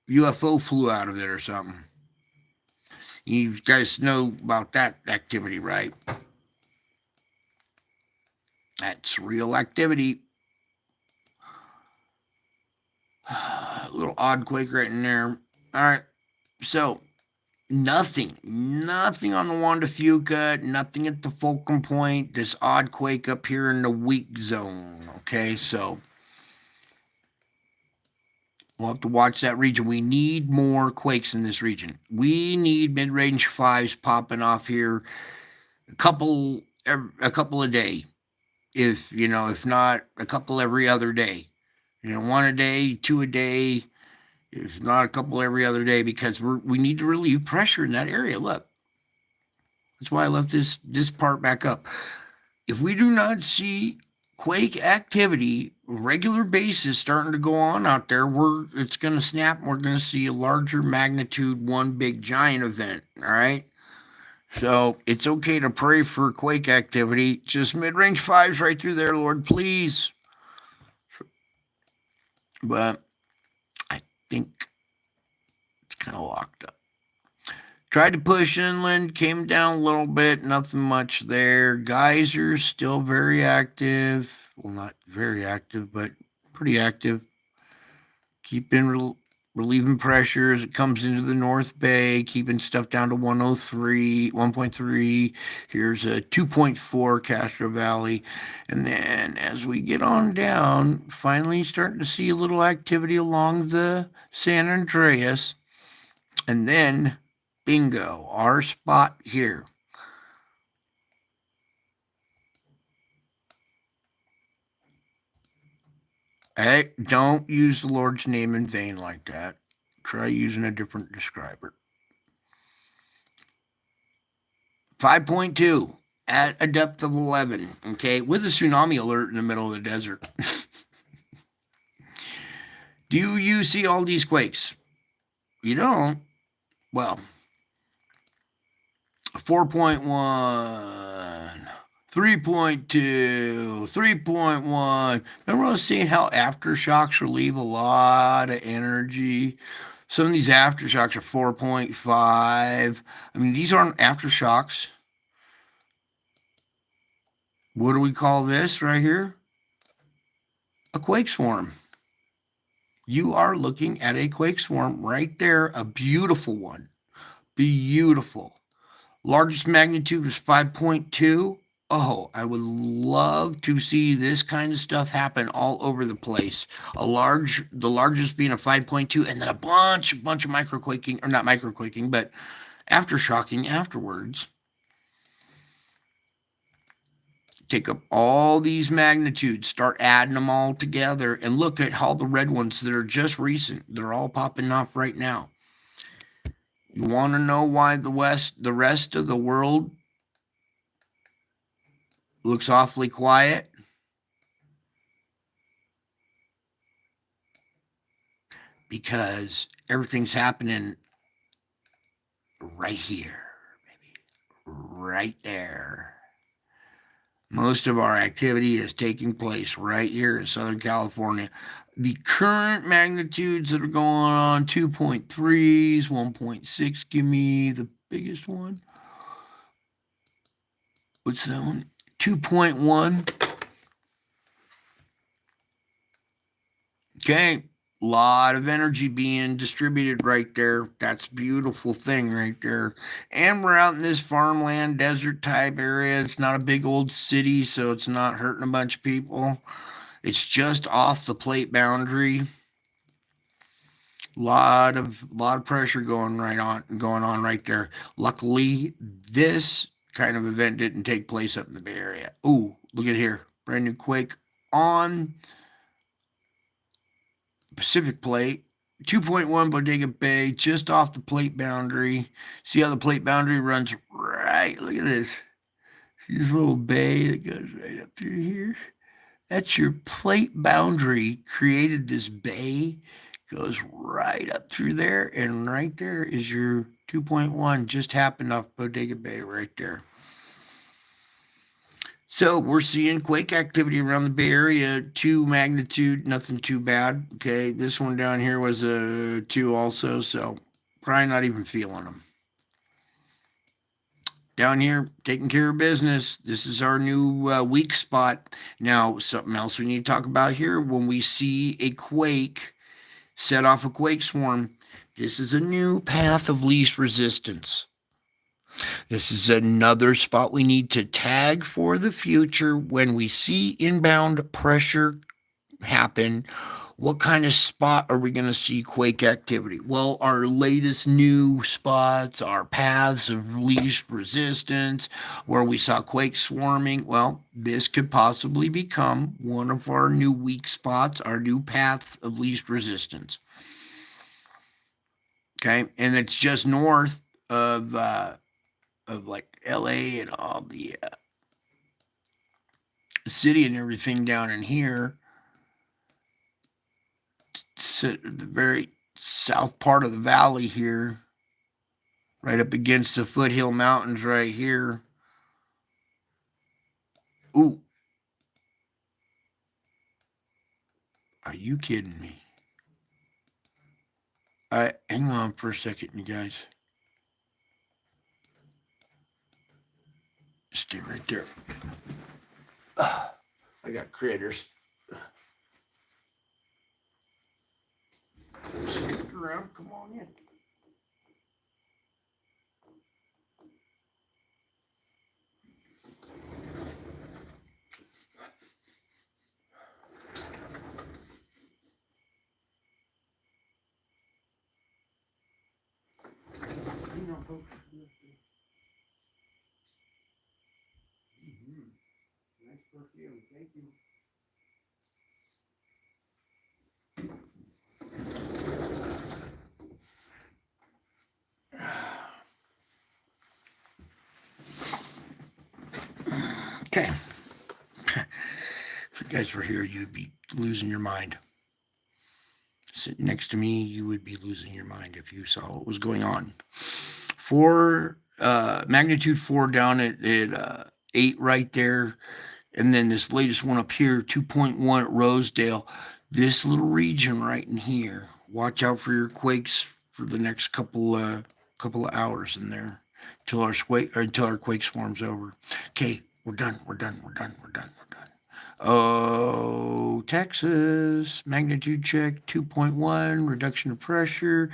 UFO flew out of it or something. You guys know about that activity, right? That's real activity. A little odd quake right in there. All right. So nothing on the Wanda Fuca, nothing at the Fulcrum Point. This odd quake up here in the weak zone. Okay, so we'll have to watch that region. We need more quakes in this region. We need mid-range fives popping off here, a couple a day. If not a couple every other day. One a day, two a day. If not a couple every other day, because we need to relieve pressure in that area. Look, that's why I left this part back up. If we do not see quake activity, regular basis starting to go on out there, it's going to snap. And we're going to see a larger magnitude, one big giant event. All right. So it's okay to pray for quake activity. Just mid-range fives right through there, Lord, please. But I think it's kind of locked up. Tried to push inland, came down a little bit, nothing much there. Geysers still very active. Well, not very active, but pretty active. Keeping relieving pressure as it comes into the North Bay, keeping stuff down to 103, 1.3. Here's a 2.4 Castro Valley. And then as we get on down, finally starting to see a little activity along the San Andreas. And then bingo, our spot here. Hey, don't use the Lord's name in vain like that. Try using a different describer. 5.2 at a depth of 11, okay, with a tsunami alert in the middle of the desert. Do you see all these quakes? You don't? Well, 4.1, 3.2, 3.1. Remember I was saying how aftershocks relieve a lot of energy? Some of these aftershocks are 4.5. I mean, these aren't aftershocks. What do we call this right here? A quake swarm. You are looking at a quake swarm right there, a beautiful one. Beautiful. Largest magnitude was 5.2. Oh, I would love to see this kind of stuff happen all over the place. The largest being a 5.2, and then a bunch of microquaking, or not microquaking, but aftershocking afterwards. Take up all these magnitudes, start adding them all together, and look at all the red ones that are just recent. They're all popping off right now. You want to know why the rest of the world looks awfully quiet? Because everything's happening right here, baby. Right there. Most of our activity is taking place right here in Southern California. The current magnitudes that are going on, 2.3s, 1.6, give me the biggest one. What's that one? 2.1. Okay, lot of energy being distributed right there. That's a beautiful thing right there. And we're out in this farmland desert type area. It's not a big old city, so it's not hurting a bunch of people. It's just off the plate boundary. Lot of pressure going on right there. Luckily, this kind of event didn't take place up in the Bay Area. Ooh, look at here. Brand new quake on Pacific Plate. 2.1 Bodega Bay, just off the plate boundary. See how the plate boundary runs right? Look at this. See this little bay that goes right up through here? That's your plate boundary created this bay, goes right up through there, and right there is your 2.1. Just happened off Bodega Bay right there. So we're seeing quake activity around the Bay Area, 2 magnitude, nothing too bad. Okay, this one down here was a 2 also, so probably not even feeling them. Down here, taking care of business. This is our new weak spot. Now, something else we need to talk about here. When we see a quake set off a quake swarm, this is a new path of least resistance. This is another spot we need to tag for the future when we see inbound pressure happen. What kind of spot are we going to see quake activity? Well, our latest new spots are paths of least resistance, where we saw quake swarming. Well, this could possibly become one of our new weak spots, our new path of least resistance. Okay, and it's just north of like LA and all the city and everything down in here. The very south part of the valley here, right up against the foothill mountains right here. Ooh. Are you kidding me? Hang on for a second, you guys. Stay right there. I got critters. Stick around. Come on in. You know, folks. Nice perfume. Thank you. Okay. If you guys were here, you'd be losing your mind. Sitting next to me, you would be losing your mind if you saw what was going on. Magnitude 4 down at 8 right there. And then this latest one up here, 2.1 at Rosedale. This little region right in here. Watch out for your quakes for the next couple of hours in there until our quake swarm's over. Okay, we're done. Oh, Texas, magnitude check, 2.1, reduction of pressure.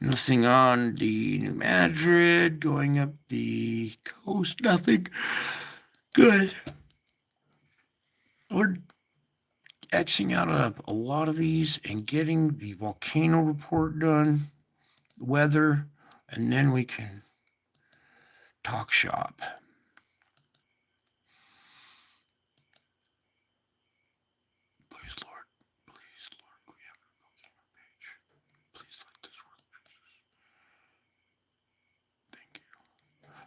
Nothing on the New Madrid, going up the coast, nothing. Good. We're Xing out a lot of these and getting the volcano report done, weather, and then we can talk shop. Please, Lord, we have a volcano page. Please let this work. Thank you.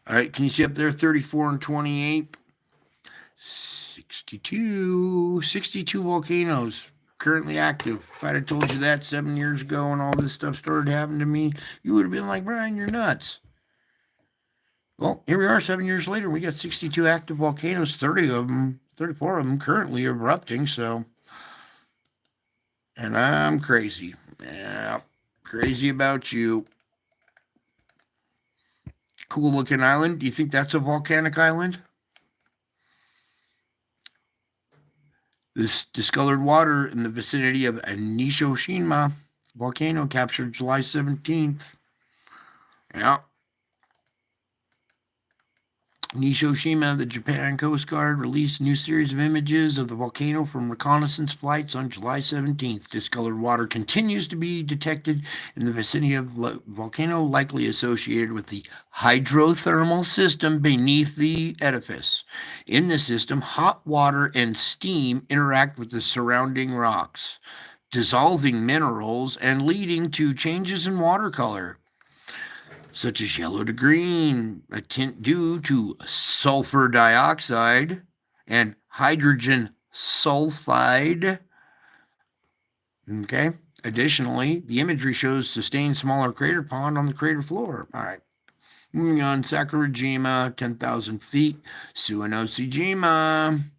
All right, can you see up there 34 and 28? 62 volcanoes currently active. If I'd have told you that 7 years ago when all this stuff started happening to me, you would have been like, Brian, you're nuts. Well, here we are 7 years later. We got 62 active volcanoes, 34 of them currently erupting. So, and I'm crazy. Yeah, crazy about you. Cool looking island. Do you think that's a volcanic island? This discolored water in the vicinity of Anishoshima volcano captured July 17th. Yeah. Nishoshima, the Japan Coast Guard, released a new series of images of the volcano from reconnaissance flights on July 17th. Discolored water continues to be detected in the vicinity of the volcano, likely associated with the hydrothermal system beneath the edifice. In the system, hot water and steam interact with the surrounding rocks, dissolving minerals and leading to changes in water color, such as yellow to green, a tint due to sulfur dioxide and hydrogen sulfide. Okay. Additionally, the imagery shows sustained smaller crater pond on the crater floor. All right. Moving on, Sakurajima, 10,000 feet. Suwanosejima,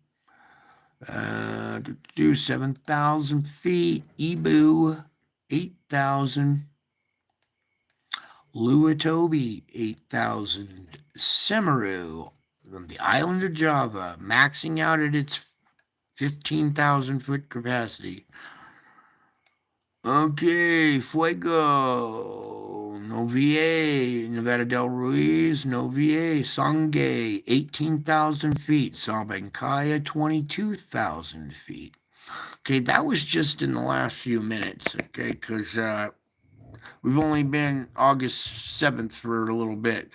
7,000 feet. Ibu, 8,000. Luatobi, 8,000. Semeru, from the island of Java, maxing out at its 15,000 foot capacity. Okay, Fuego, Novier, Nevada del Ruiz, Novier, Sangay, 18,000 feet. Sabancaya, 22,000 feet. Okay, that was just in the last few minutes, okay, because we've only been August 7th for a little bit.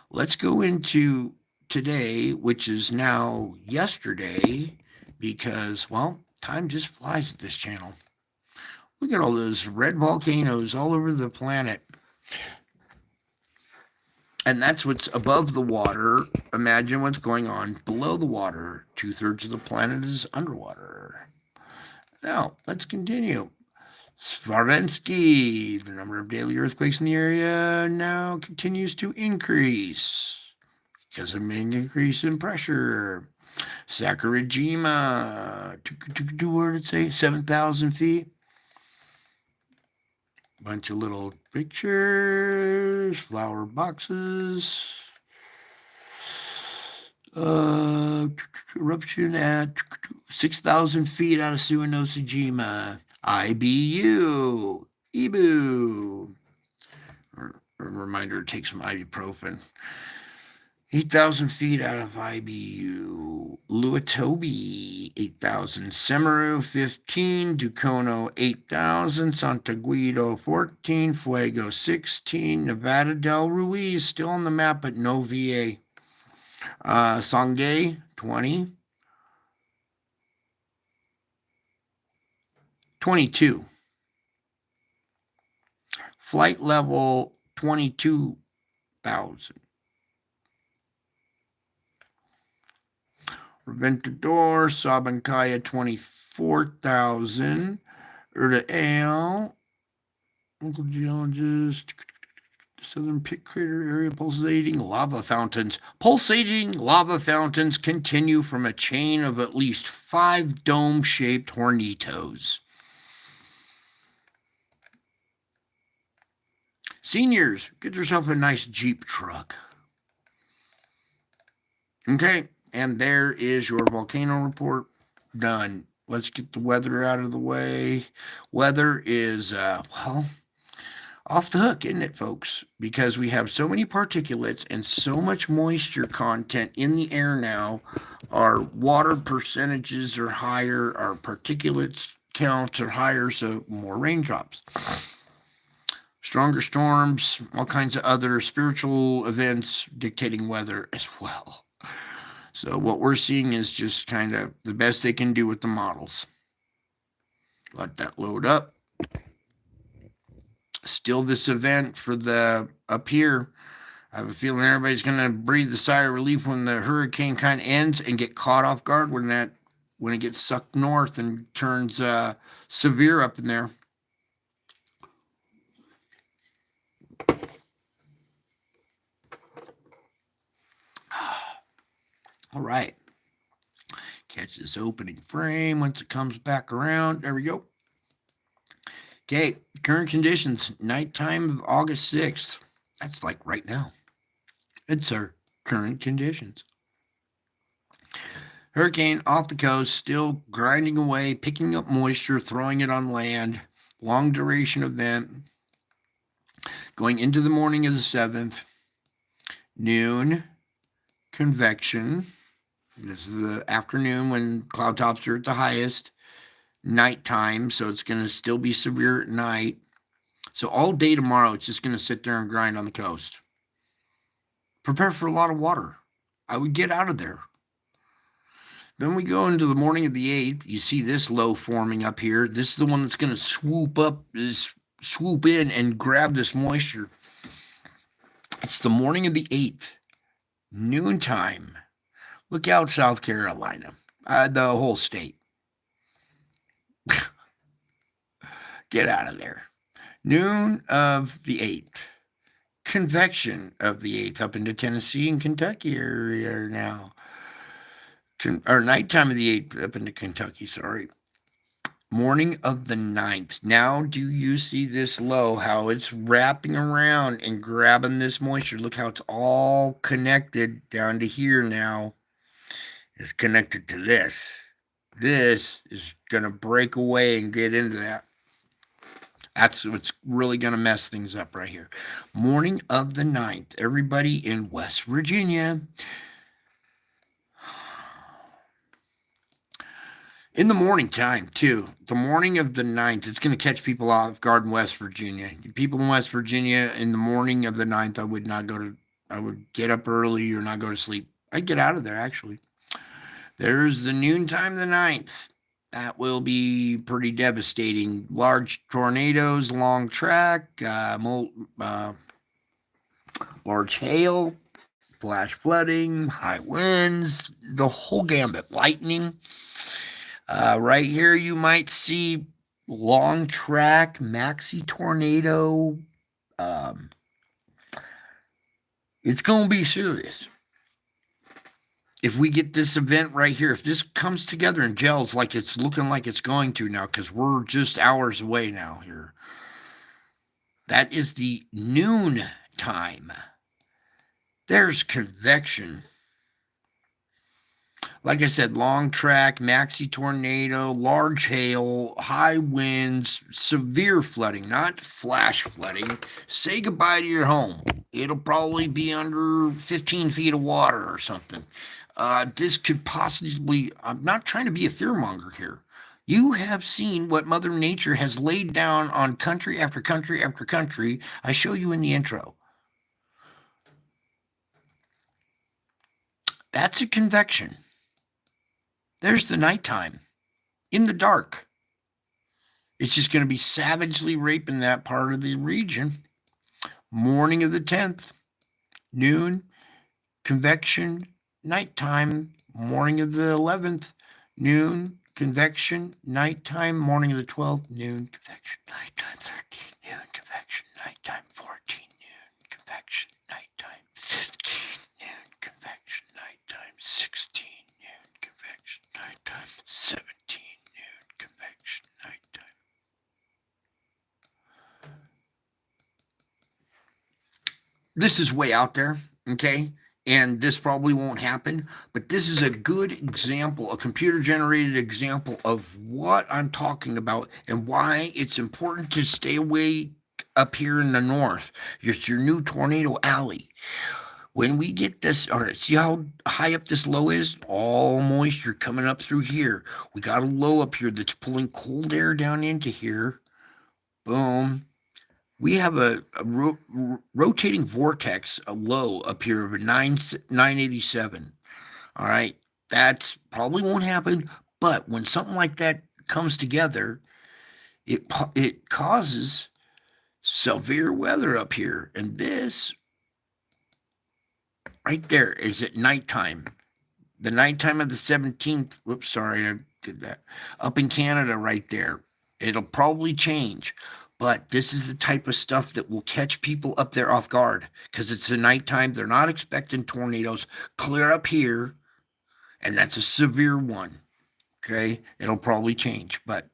Let's go into today, which is now yesterday, because, well, time just flies at this channel. Look at all those red volcanoes all over the planet. And that's what's above the water. Imagine what's going on below the water. 2/3 of the planet is underwater. Now, let's continue. Svarensky, the number of daily earthquakes in the area now continues to increase because of an increase in pressure. Sakurajima, what did it say? 7,000 feet. Bunch of little pictures, flower boxes. Eruption at 6,000 feet out of Suwanosejima. IBU, Ibu. A reminder to take some ibuprofen. 8,000 feet out of IBU. Luatobi, 8,000. Semeru, 15. Ducono, 8,000. Santa Guido, 14. Fuego, 16. Nevada del Ruiz, still on the map, but no VA. Sangay, 20. 22. Flight level, 22,000. Reventador, Sabancaya, 24,000. Urda Ale, local geologist, southern pit crater area, pulsating lava fountains. Pulsating lava fountains continue from a chain of at least 5 dome-shaped hornitos. Seniors, get yourself a nice Jeep truck. Okay. And there is your volcano report done. Let's get the weather out of the way. Weather is, well, off the hook, isn't it, folks? Because we have so many particulates and so much moisture content in the air now. Our water percentages are higher, our particulates counts are higher, so more raindrops. Stronger storms, all kinds of other spiritual events dictating weather as well. So what we're seeing is just kind of the best they can do with the models. Let that load up. Still this event for the up here. I have a feeling everybody's going to breathe a sigh of relief when the hurricane kind of ends and get caught off guard when it gets sucked north and turns severe up in there. All right. Catch this opening frame once it comes back around. There we go. Okay, current conditions, nighttime of August 6th. That's like right now. It's our current conditions. Hurricane off the coast, still grinding away, picking up moisture, throwing it on land. Long duration event. Going into the morning of the 7th. Noon, convection. This is the afternoon when cloud tops are at the highest. Nighttime, so it's going to still be severe at night. So all day tomorrow, it's just going to sit there and grind on the coast. Prepare for a lot of water. I would get out of there. Then we go into the morning of the 8th. You see this low forming up here. This is the one that's going to swoop in and grab this moisture. It's the morning of the 8th, noontime. Look out, South Carolina, the whole state. Get out of there. Noon of the 8th. Convection of the 8th up into Tennessee and Kentucky area now. Or nighttime of the 8th up into Kentucky, sorry. Morning of the 9th. Now, do you see this low, how it's wrapping around and grabbing this moisture? Look how it's all connected down to here now. It's connected to this. This is going to break away and get into that. That's what's really going to mess things up right here. Morning of the 9th. Everybody in West Virginia. In the morning time, too. The morning of the 9th. It's going to catch people off guard in West Virginia. People in West Virginia, in the morning of the 9th, I would get up early or not go to sleep. I'd get out of there, actually. There's the noontime of the 9th. That will be pretty devastating. Large tornadoes, long track, large hail, flash flooding, high winds, the whole gambit. Lightning. Right here, you might see long track, maxi tornado. It's going to be serious. If we get this event right here, if this comes together and gels like it's looking like it's going to now, because we're just hours away now here, that is the noon time. There's convection. Like I said, long track, maxi tornado, large hail, high winds, severe flooding, not flash flooding. Say goodbye to your home. It'll probably be under 15 feet of water or something. This could possibly, I'm not trying to be a fearmonger here. You have seen what Mother Nature has laid down on country after country after country. I show you in the intro. That's a convection. There's the nighttime. In the dark. It's just going to be savagely raping that part of the region. Morning of the 10th. Noon. Convection. Nighttime, morning of the 11th, noon, convection, nighttime, morning of the 12th, noon, convection, nighttime, 13, noon, convection, nighttime, 14, noon, convection, nighttime, 15, noon, convection, nighttime, 16, noon, convection, nighttime, 17, noon, convection, nighttime. This is way out there, okay? And this probably won't happen, but this is a good example, a computer-generated example of what I'm talking about and why it's important to stay away up here in the north. It's your new tornado alley. When we get this, all right, see how high up this low is? All moisture coming up through here. We got a low up here that's pulling cold air down into here. Boom. We have a rotating vortex, a low up here of a 987. All right. That's probably won't happen. But when something like that comes together, it causes severe weather up here. And this right there is at nighttime. The nighttime of the 17th. Whoops, sorry, I did that. Up in Canada right there. It'll probably change. But this is the type of stuff that will catch people up there off guard because it's the nighttime. They're not expecting tornadoes. Clear up here, and that's a severe one. Okay, it'll probably change, but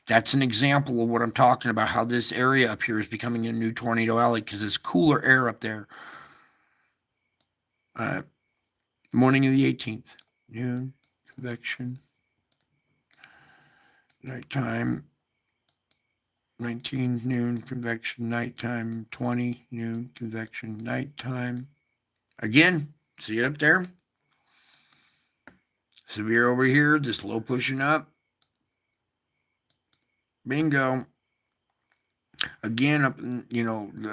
that's an example of what I'm talking about, how this area up here is becoming a new tornado alley because it's cooler air up there. Morning of the 18th, noon, convection, nighttime. 19 noon, convection, nighttime, 20 noon, convection, nighttime. Again, see it up there? Severe over here, this low pushing up. Bingo. Again, up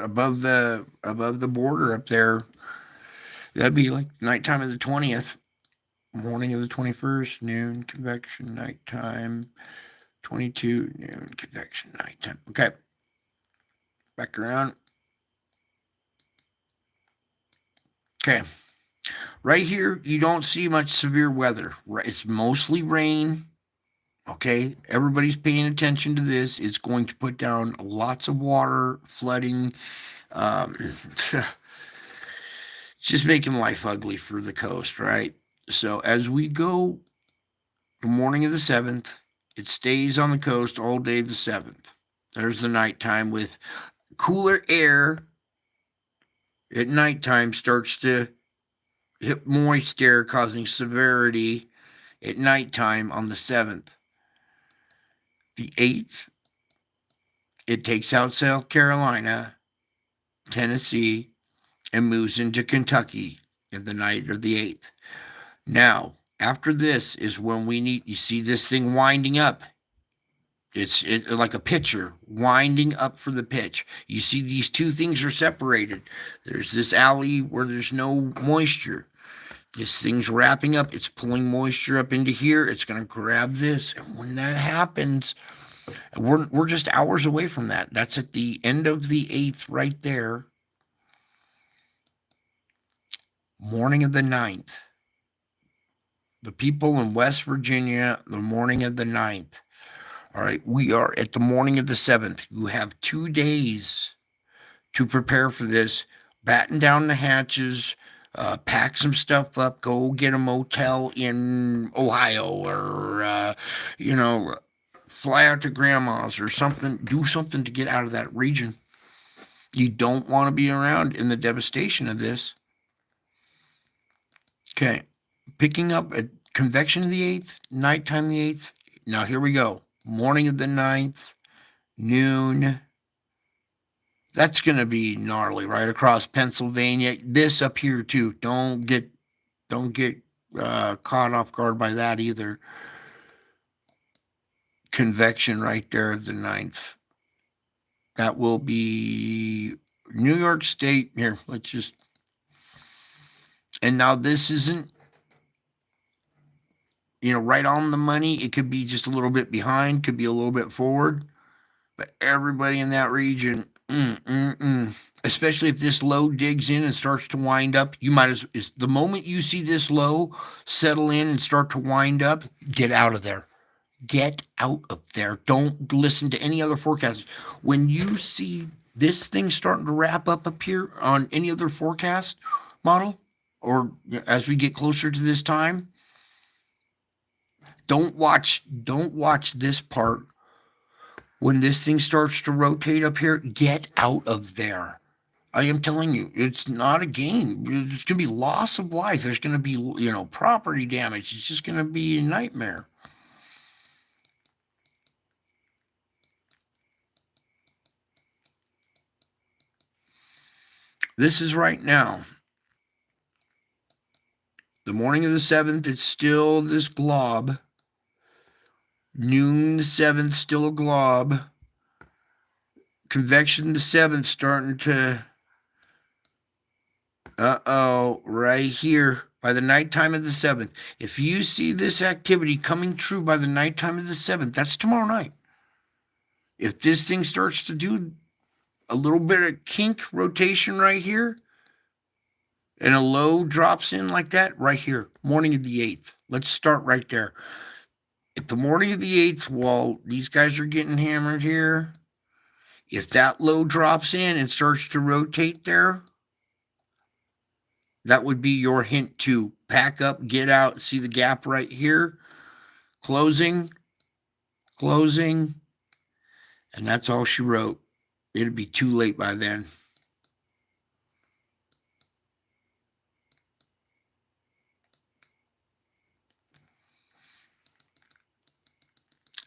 above the border up there. That'd be like nighttime of the 20th, morning of the 21st, noon, convection, nighttime, 22, noon, convection, nighttime. Okay. Back around. Okay. Right here, you don't see much severe weather. It's mostly rain. Okay. Everybody's paying attention to this. It's going to put down lots of water, flooding. It's just making life ugly for the coast, right? So as we go the morning of the 7th, it stays on the coast all day the 7th. There's the nighttime with cooler air at nighttime starts to hit moist air, causing severity at nighttime on the 7th. The 8th, it takes out South Carolina, Tennessee, and moves into Kentucky in the night of the 8th. Now, after this is when you see this thing winding up. It's like a pitcher winding up for the pitch. You see these two things are separated. There's this alley where there's no moisture. This thing's wrapping up. It's pulling moisture up into here. It's going to grab this. And when that happens, we're just hours away from that. That's at the end of the 8th right there. Morning of the 9th. The people in West Virginia, the morning of the 9th. All right, we are at the morning of the 7th. You have 2 days to prepare for this. Batten down the hatches, pack some stuff up, go get a motel in Ohio or, fly out to grandma's or something. Do something to get out of that region. You don't want to be around in the devastation of this. Okay, picking up at convection of the 8th, nighttime of the 8th. Now here we go. Morning of the 9th, noon. That's going to be gnarly right across Pennsylvania. This up here too. Don't get caught off guard by that either. Convection right there, the 9th. That will be New York State. Here, let's just. And now this isn't, right on the money. It could be just a little bit behind, could be a little bit forward. But everybody in that region, especially if this low digs in and starts to wind up, you might as the moment you see this low settle in and start to wind up, get out of there. Get out of there. Don't listen to any other forecasts. When you see this thing starting to wrap up here on any other forecast model, or as we get closer to this time, don't watch this part. When this thing starts to rotate up here, get out of there. I am telling you, it's not a game. There's going to be loss of life. There's going to be, property damage. It's just going to be a nightmare. This is right now. The morning of the 7th, it's still this glob. Noon the 7th, still a glob. Convection the 7th starting to... right here by the nighttime of the 7th. If you see this activity coming true by the nighttime of the 7th, that's tomorrow night. If this thing starts to do a little bit of kink rotation right here, and a low drops in like that, right here, morning of the 8th. Let's start right there. At the morning of the 8th, while these guys are getting hammered here, if that low drops in and starts to rotate there, that would be your hint to pack up, get out. See the gap right here? Closing, and that's all she wrote. It'll be too late by then.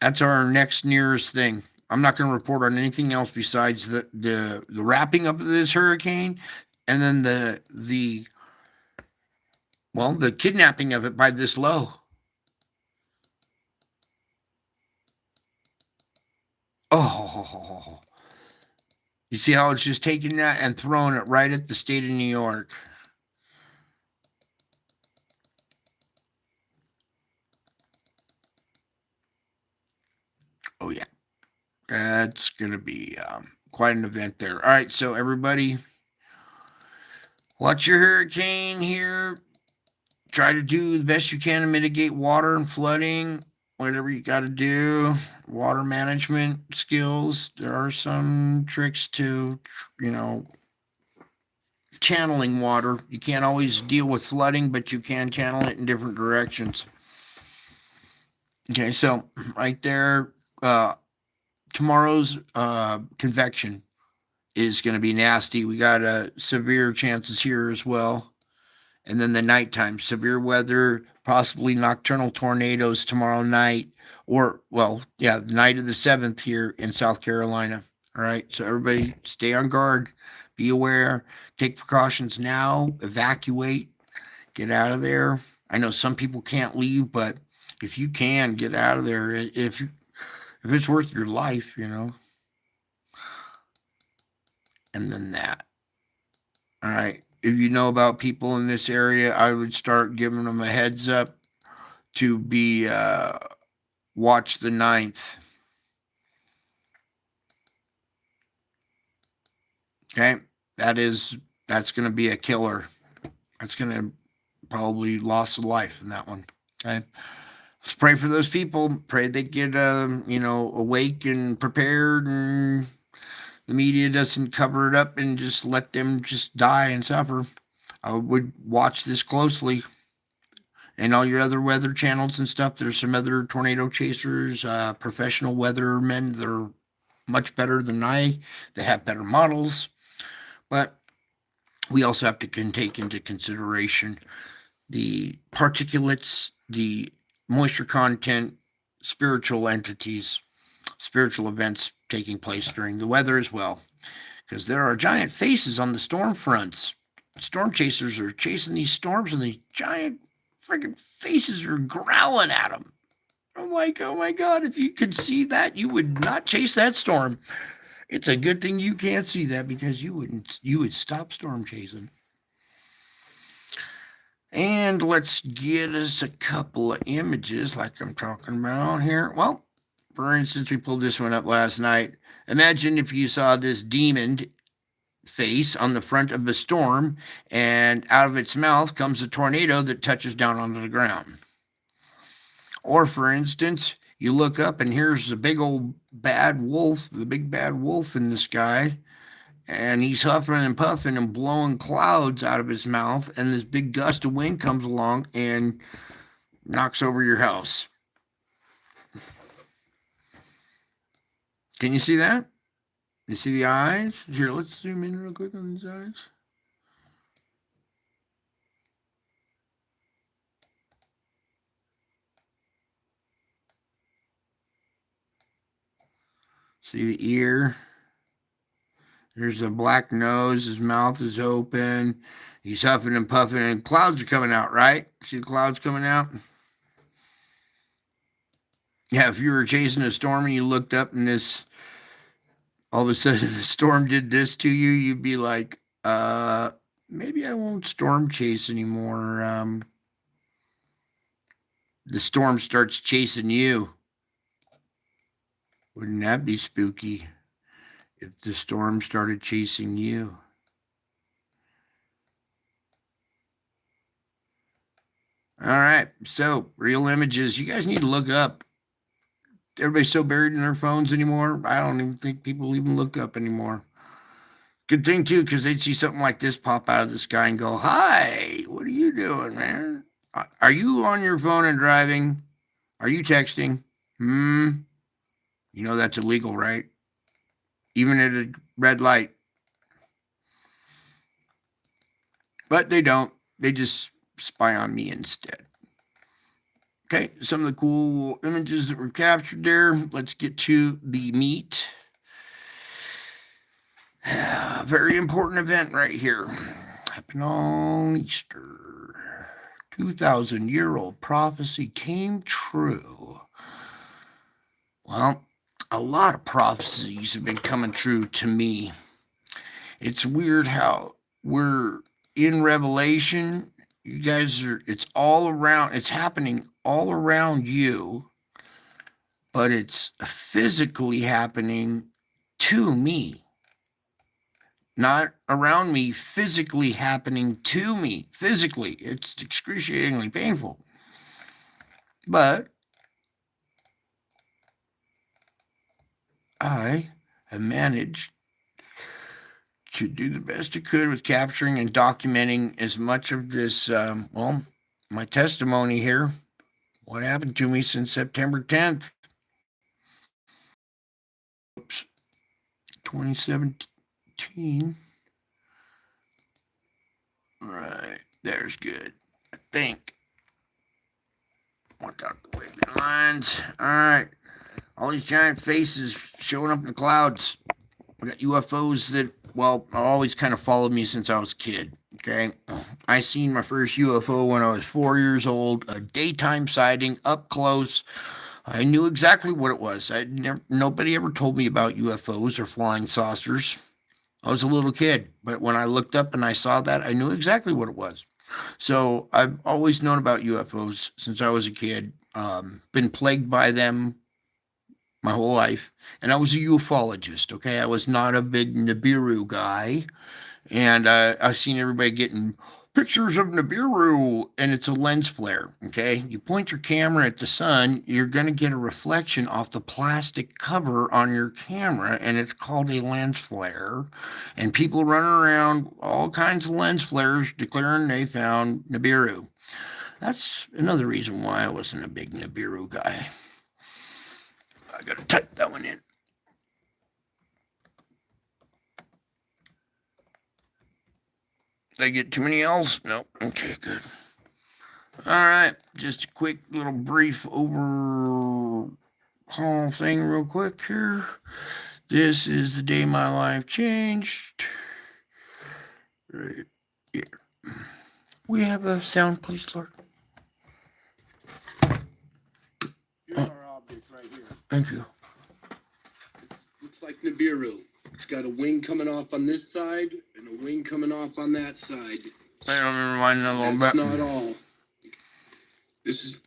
That's our next nearest thing. I'm not going to report on anything else besides the wrapping up of this hurricane, and then the kidnapping of it by this low. Oh, you see how it's just taking that and throwing it right at the state of New York. Oh, yeah. That's going to be quite an event there. All right, so everybody, watch your hurricane here. Try to do the best you can to mitigate water and flooding, whatever you got to do. Water management skills. There are some tricks to, you know, channeling water. You can't always deal with flooding, but you can channel it in different directions. Okay, so right there, tomorrow's convection is going to be nasty. We got severe chances here as well. And then the nighttime, severe weather, possibly nocturnal tornadoes tomorrow night, or, well, yeah, the night of the 7th here in South Carolina. All right, so everybody stay on guard, be aware, take precautions now, evacuate, get out of there. I know some people can't leave, but if you can, get out of there. If it's worth your life, you know. And then that. All right. If you know about people in this area, I would start giving them a heads up to be watch the 9th. Okay, that's going to be a killer. That's going to probably loss of life in that one. Okay, let's pray for those people. Pray they get awake and prepared, and the media doesn't cover it up and just let them just die and suffer. I would watch this closely. And all your other weather channels and stuff. There's some other tornado chasers, professional weathermen that are much better than I. They have better models. But we also have to take into consideration the particulates, the moisture content, spiritual entities, spiritual events taking place during the weather as well. Because there are giant faces on the storm fronts. Storm chasers are chasing these storms, and these giant freaking faces are growling at them. I'm like, oh my God, if you could see that, you would not chase that storm. It's a good thing you can't see that, because you would stop storm chasing. And let's get us a couple of images like I'm talking about here. Well, for instance, we pulled this one up last night. Imagine if you saw this demon face on the front of a storm, and out of its mouth comes a tornado that touches down onto the ground. Or, for instance, you look up and here's the big old bad wolf, the big bad wolf in the sky, and he's huffing and puffing and blowing clouds out of his mouth, and this big gust of wind comes along and knocks over your house. Can you see that? You see the eyes? Here, let's zoom in real quick on these eyes. See the ear? There's a black nose. His mouth is open. He's huffing and puffing, and clouds are coming out, right? See the clouds coming out? Yeah, if you were chasing a storm and you looked up and this, all of a sudden the storm did this to you, you'd be like, maybe I won't storm chase anymore. The storm starts chasing you. Wouldn't that be spooky if the storm started chasing you? All right, so real images. You guys need to look up. Everybody's so buried in their phones anymore. I don't even think people even look up anymore. Good thing too, because they'd see something like this pop out of the sky and go, "Hi, what are you doing, man? Are you on your phone and driving? Are you texting? You know that's illegal, right? Even at a red light." But they don't. They just spy on me instead. Okay, some of the cool images that were captured there. Let's get to the meat. Very important event right here. Happened on Easter. 2,000-year-old prophecy came true. Well, a lot of prophecies have been coming true to me. It's weird how we're in Revelation. You guys are, it's all around, it's happening all around you, but it's physically happening to me. Not around me, physically happening to me. Physically, it's excruciatingly painful. But I have managed to do the best I could with capturing and documenting as much of this, my testimony here, what happened to me since September 10th. Oops, 2017. Right, there's good. I think. Watch out the wavy lines. All right, all these giant faces showing up in the clouds. We got UFOs that, well, always kind of followed me since I was a kid. Okay, I seen my first UFO when I was 4 years old, a daytime sighting up close. I knew exactly what it was. Nobody ever told me about UFOs or flying saucers. I was a little kid, but when I looked up and I saw that, I knew exactly what it was. So I've always known about UFOs since I was a kid. Been plagued by them my whole life, and I was a ufologist. Okay, I was not a big Nibiru guy, and I've seen everybody getting pictures of Nibiru, and it's a lens flare. Okay, you point your camera at the sun, you're going to get a reflection off the plastic cover on your camera, and it's called a lens flare. And people running around all kinds of lens flares declaring they found Nibiru. That's another reason why I wasn't a big Nibiru guy. I gotta type that one in. Did I get too many L's? No. Okay, good. All right, just a quick little brief overhaul thing, real quick here. This is the day my life changed. Right here. We have a sound, please, Lord. Here's our object right here. Thank you. This looks like Nibiru. It's got a wing coming off on this side and a wing coming off on that side. I don't remember mine a little That's bit. not all. This is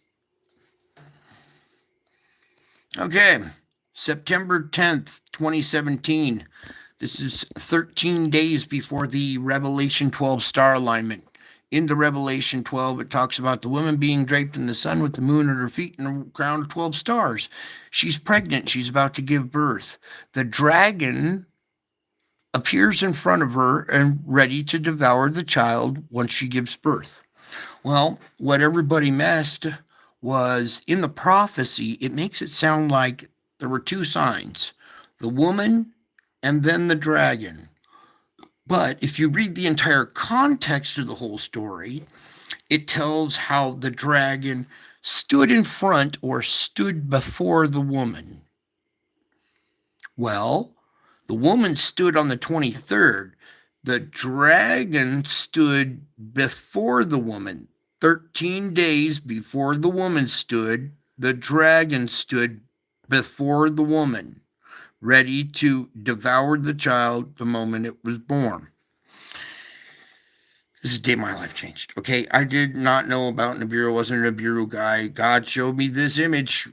okay. September 10th, 2017. This is 13 days before the Revelation 12 star alignment. In the Revelation 12, it talks about the woman being draped in the sun with the moon at her feet and a crown of 12 stars. She's pregnant. She's about to give birth. The dragon appears in front of her and ready to devour the child once she gives birth. Well, what everybody missed was in the prophecy, it makes it sound like there were two signs, the woman and then the dragon. But if you read the entire context of the whole story, it tells how the dragon stood in front or stood before the woman. Well, the woman stood on the 23rd. The dragon stood before the woman. 13 days before the woman stood, the dragon stood before the woman, ready to devour the child the moment it was born. This is the day my life changed. Okay, I did not know about Nibiru. Wasn't a Nibiru guy. God showed me this image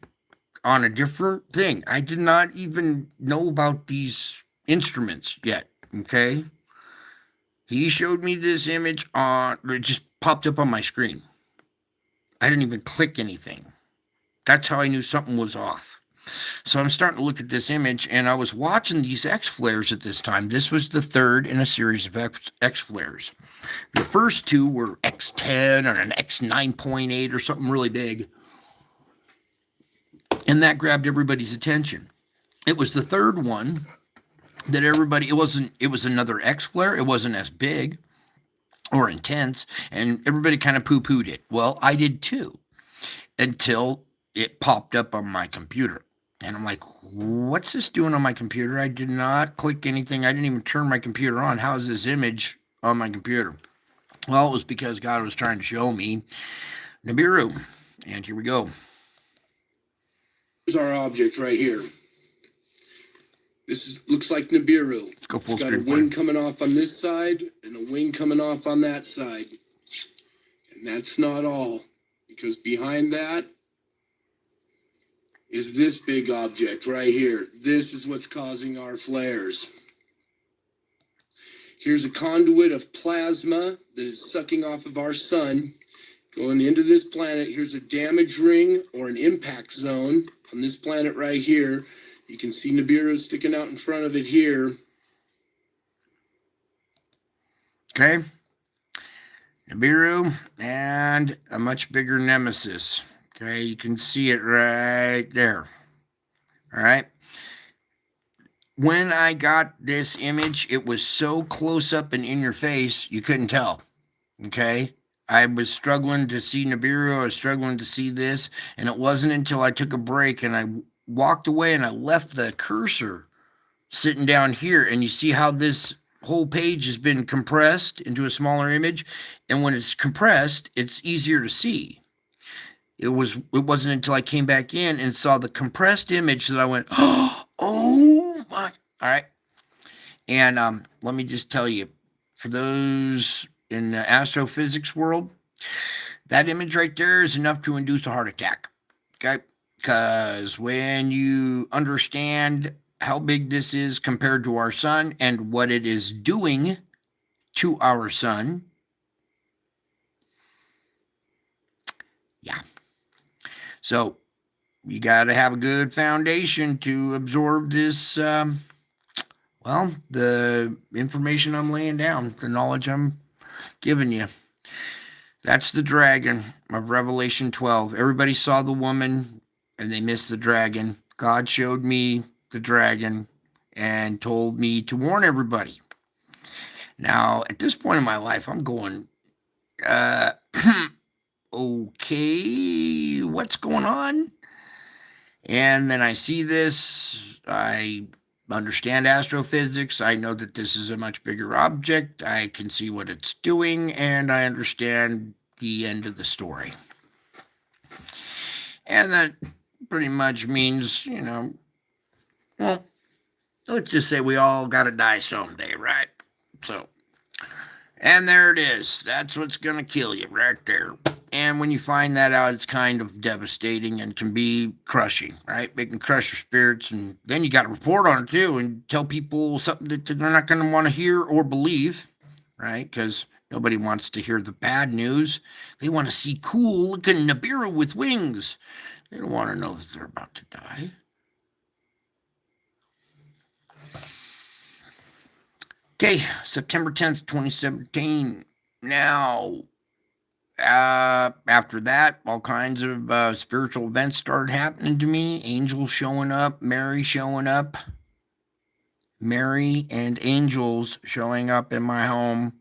on a different thing. I did not even know about these instruments yet. Okay, he showed me this image on. It just popped up on my screen. I didn't even click anything. That's how I knew something was off. So I'm starting to look at this image, and I was watching these X flares at this time. This was the third in a series of X flares. The first two were X10 or an X9.8 or something really big. And that grabbed everybody's attention. It was the third one that it was another X flare. It wasn't as big or intense, and everybody kind of poo-pooed it. Well, I did too, until it popped up on my computer. And I'm like, what's this doing on my computer? I did not click anything. I didn't even turn my computer on. How is this image on my computer? Well, it was because God was trying to show me Nibiru. And here we go. Here's our object right here. Looks like Nibiru. Let's go full It's got a screen. wing coming off on this side and a wing coming off on that side. And that's not all, because behind that is this big object right here. This is what's causing our flares. Here's a conduit of plasma that is sucking off of our sun, going into this planet. Here's a damage ring or an impact zone on this planet right here. You can see Nibiru sticking out in front of it here. Okay. Nibiru and a much bigger nemesis. Okay, you can see it right there. All right. When I got this image, it was so close up and in your face, you couldn't tell. Okay. I was struggling to see Nibiru. I was struggling to see this. And it wasn't until I took a break and I walked away and I left the cursor sitting down here. And you see how this whole page has been compressed into a smaller image. And when it's compressed, it's easier to see. It wasn't until I came back in and saw the compressed image that I went, oh my. All right. And let me just tell you, for those in the astrophysics world, that image right there is enough to induce a heart attack. Okay. Because when you understand how big this is compared to our sun and what it is doing to our sun, yeah. So you got to have a good foundation to absorb this, well, the information I'm laying down, the knowledge I'm giving you. That's the dragon of Revelation 12. Everybody saw the woman and they missed the dragon. God showed me the dragon and told me to warn everybody. Now, at this point in my life, I'm going, okay, what's going on? And then I see this, I understand astrophysics, I know that this is a much bigger object, I can see what it's doing, and I understand the end of the story. And that pretty much means, well, let's just say we all gotta die someday, right? So, and there it is. That's what's gonna kill you right there. And when you find that out, it's kind of devastating and can be crushing, right? It can crush your spirits. And then you got to report on it too and tell people something that they're not going to want to hear or believe, right? Because nobody wants to hear the bad news. They want to see cool looking Nibiru with wings. They don't want to know that they're about to die. Okay, September 10th, 2017. Now, after that, all kinds of spiritual events started happening to me. Angels showing up, Mary and angels showing up in my home.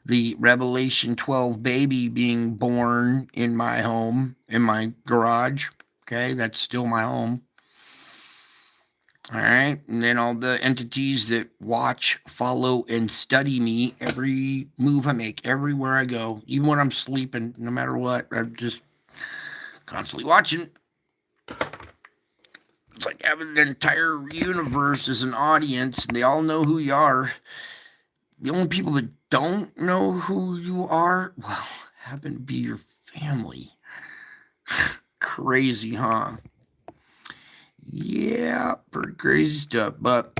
The Revelation 12 baby being born in my home, in my garage. Okay, that's still my home. All right, and then all the entities that watch, follow, and study me, every move I make, everywhere I go, even when I'm sleeping, no matter what, I'm just constantly watching. It's like having the entire universe as an audience, and they all know who you are. The only people that don't know who you are, well, happen to be your family. Crazy, huh? Yeah, pretty crazy stuff, but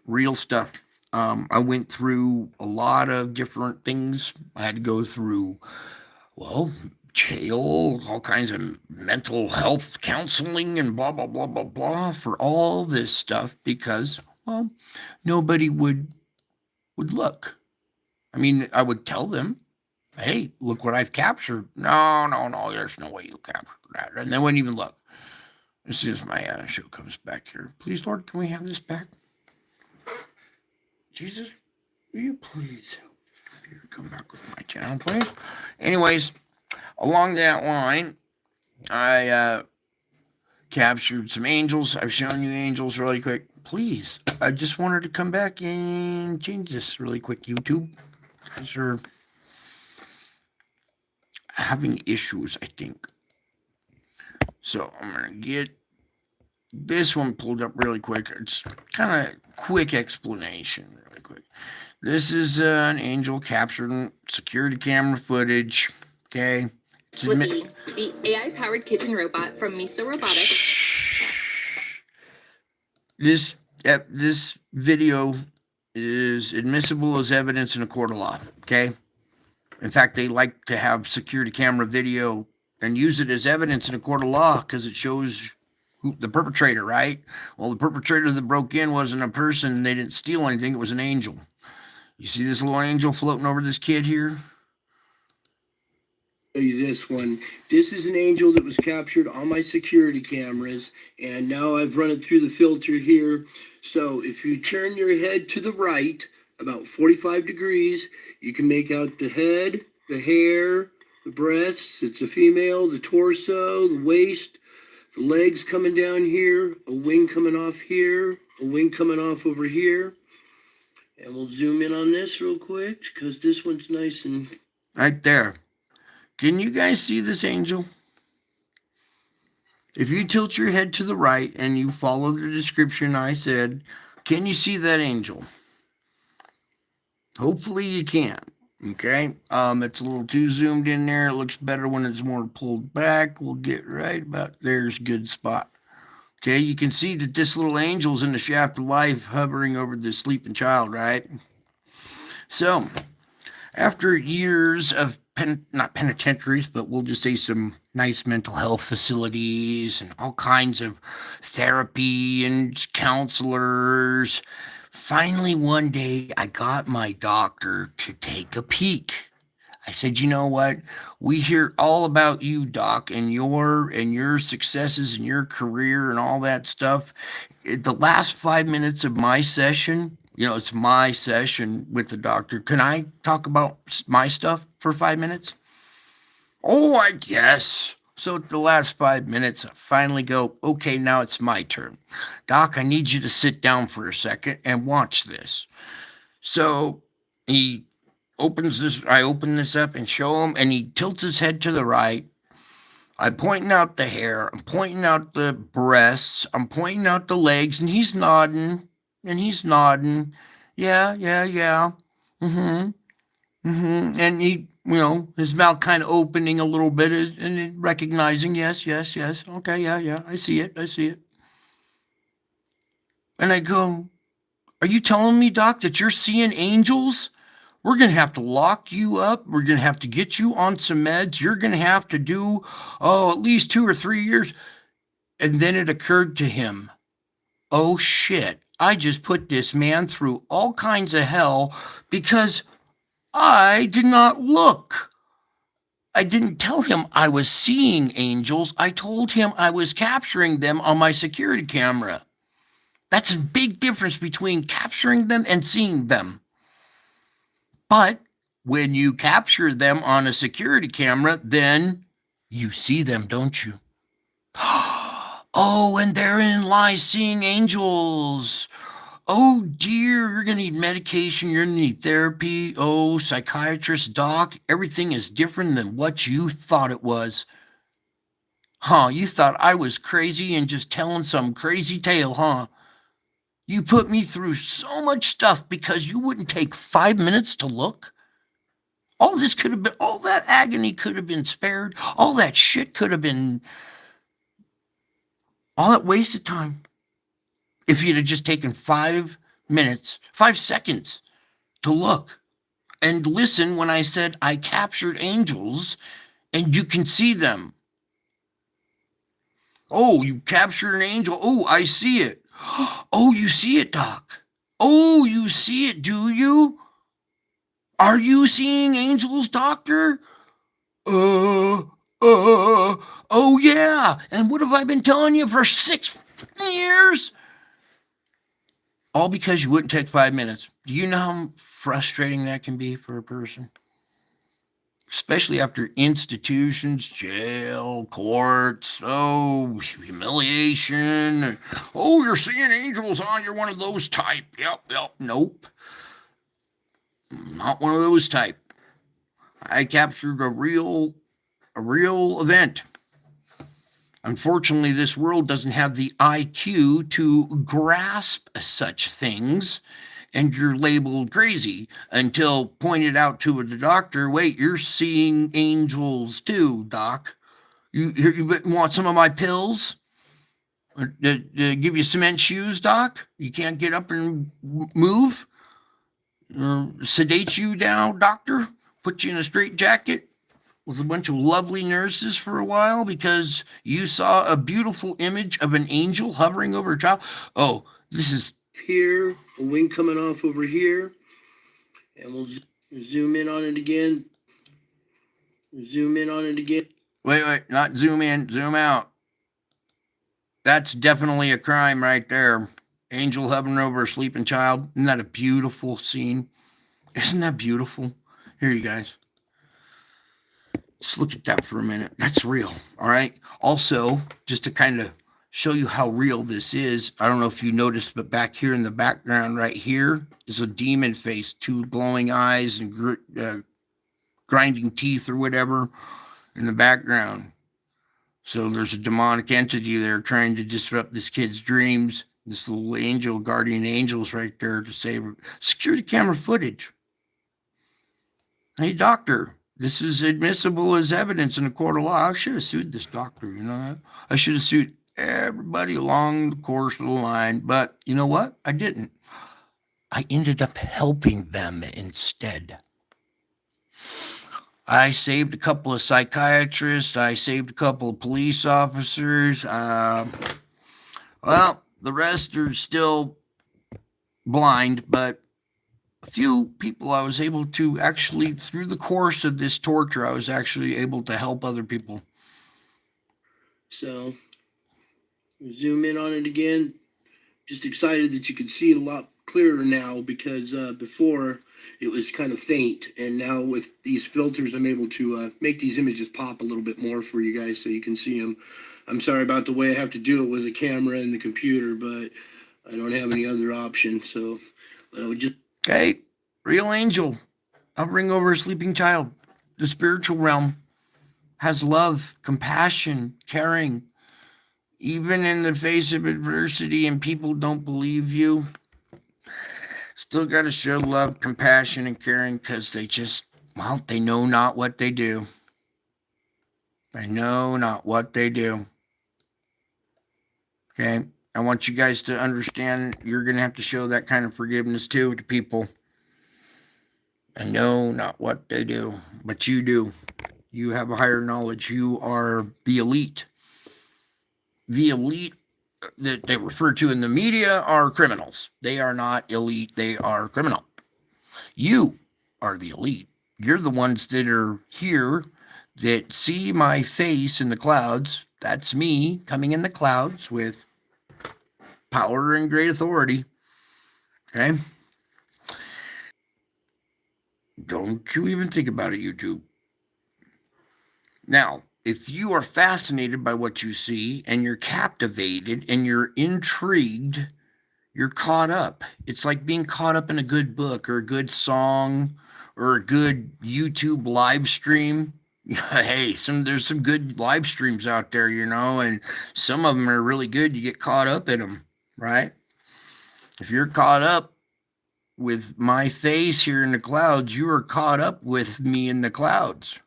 real stuff. I went through a lot of different things. I had to go through, well, jail, all kinds of mental health counseling and blah, blah, blah, blah, blah for all this stuff because, well, nobody would look. I mean, I would tell them, hey, look what I've captured. No, there's no way you captured that. And they wouldn't even look. As soon as my show comes back here, please, Lord, can we have this back? Jesus, will you please come back with my channel, please? Anyways, along that line, I captured some angels. I've shown you angels really quick. Please, I just wanted to come back and change this really quick, YouTube. You guys are having issues, I think. So I'm going to get this one pulled up really quick. It's kind of quick explanation, really quick. This is an angel captured in security camera footage. Okay. Flippy, the AI-powered kitchen robot from Miso Robotics. This video is admissible as evidence in a court of law. Okay. In fact, they like to have security camera video and use it as evidence in a court of law because it shows the perpetrator, right? Well, the perpetrator that broke in wasn't a person. They didn't steal anything. It was an angel. You see this little angel floating over this kid here? Show you this one. This is an angel that was captured on my security cameras, and now I've run it through the filter here. So if you turn your head to the right about 45 degrees, you can make out the head, the hair, the breasts. It's a female, the torso, the waist, the legs coming down here, a wing coming off here, a wing coming off over here. And we'll zoom in on this real quick because this one's nice and right there. Can you guys see this angel? If you tilt your head to the right and you follow the description I said, can you see that angel? Hopefully you can. Okay. It's a little too zoomed in there. It looks better when it's more pulled back. We'll get right about there's a good spot. Okay, you can see that this little angel's in the shaft of life hovering over this sleeping child, right? So, after years of not penitentiaries, but we'll just say some nice mental health facilities and all kinds of therapy and counselors, finally one day I got my doctor to take a peek. I said, you know what? We hear all about you, Doc, and your successes and your career and all that stuff. The last 5 minutes of my session, it's my session with the doctor. Can I talk about my stuff for 5 minutes? Oh, I guess. So at the last 5 minutes, I finally go, okay, now it's my turn. Doc, I need you to sit down for a second and watch this. So I open this up and show him, and he tilts his head to the right. I'm pointing out the hair, I'm pointing out the breasts, I'm pointing out the legs, and he's nodding, Yeah, yeah, yeah. Mm-hmm. Mm-hmm. And he, his mouth kind of opening a little bit and recognizing, yes, yes, yes. Okay, yeah, yeah. I see it. And I go, are you telling me, Doc, that you're seeing angels? We're going to have to lock you up. We're going to have to get you on some meds. You're going to have to do, at least 2 or 3 years. And then it occurred to him, oh shit, I just put this man through all kinds of hell because I did not look. I didn't tell him I was seeing angels. I told him I was capturing them on my security camera. That's a big difference between capturing them and seeing them. But when you capture them on a security camera, then you see them, don't you? Oh, and therein lies seeing angels. Oh dear, you're going to need medication, you're going to need therapy. Oh, psychiatrist, doc, everything is different than what you thought it was. Huh, you thought I was crazy and just telling some crazy tale, huh? You put me through so much stuff because you wouldn't take 5 minutes to look? All this could have been, all that agony could have been spared. All that shit could have been, all that wasted time. If you'd have just taken 5 minutes, 5 seconds to look and listen when I said I captured angels and you can see them. Oh, you captured an angel. Oh, I see it. Oh, you see it, Doc. Oh, you see it, do you? Are you seeing angels, Doctor? Uh, oh yeah. And what have I been telling you for 6 years? All because you wouldn't take 5 minutes. Do you know how frustrating that can be for a person? Especially after institutions, jail, courts, humiliation. Oh, you're seeing angels, huh? You're one of those type. Yep, nope. Not one of those type. I captured a real event. Unfortunately, this world doesn't have the IQ to grasp such things, and you're labeled crazy until pointed out to the doctor, wait, you're seeing angels too, doc. You want some of my pills? Give you cement shoes, doc? You can't get up and move? Sedate you now, doctor? Put you in a straitjacket with a bunch of lovely nurses for a while because you saw a beautiful image of an angel hovering over a child? Oh, this is here, a wing coming off over here, and we'll just zoom in on it again. Zoom in on it again. Wait, not zoom in, zoom out. That's definitely a crime right there. Angel hovering over a sleeping child. Isn't that a beautiful scene? Isn't that beautiful? Here, you guys. Just look at that for a minute. That's real. All right. Also, just to kind of show you how real this is, I don't know if you noticed, but back here in the background right here is a demon face, two glowing eyes and grinding teeth or whatever in the background. So there's a demonic entity there trying to disrupt this kid's dreams. This little angel, guardian angels right there to save her. Security camera footage. Hey, doctor, this is admissible as evidence in a court of law. I should have sued this doctor, you know that? I should have sued everybody along the course of the line. But you know what? I didn't. I ended up helping them instead. I saved a couple of psychiatrists. I saved a couple of police officers. Well, the rest are still blind, but a few people I was able to actually, through the course of this torture, I was actually able to help other people. So, zoom in on it again. Just excited that you can see it a lot clearer now because before it was kind of faint, and now with these filters I'm able to make these images pop a little bit more for you guys so you can see them. I'm sorry about the way I have to do it with the camera and the computer, but I don't have any other option. So I would just okay, real angel hovering over a sleeping child. The spiritual realm has love, compassion, caring. Even in the face of adversity and people don't believe you, still got to show love, compassion, and caring because they just, well, they know not what they do. They know not what they do. Okay? I want you guys to understand you're going to have to show that kind of forgiveness too to people. I know not what they do, but you do. You have a higher knowledge. You are the elite. The elite that they refer to in the media are criminals. They are not elite. They are criminal. You are the elite. You're the ones that are here that see my face in the clouds. That's me coming in the clouds with power and great authority. Okay? Don't you even think about it, YouTube. Now, if you are fascinated by what you see and you're captivated and you're intrigued, you're caught up. It's like being caught up in a good book or a good song or a good YouTube live stream. Hey, there's some good live streams out there, you know, and some of them are really good. You get caught up in them, right? If you're caught up with my face here in the clouds, you are caught up with me in the clouds.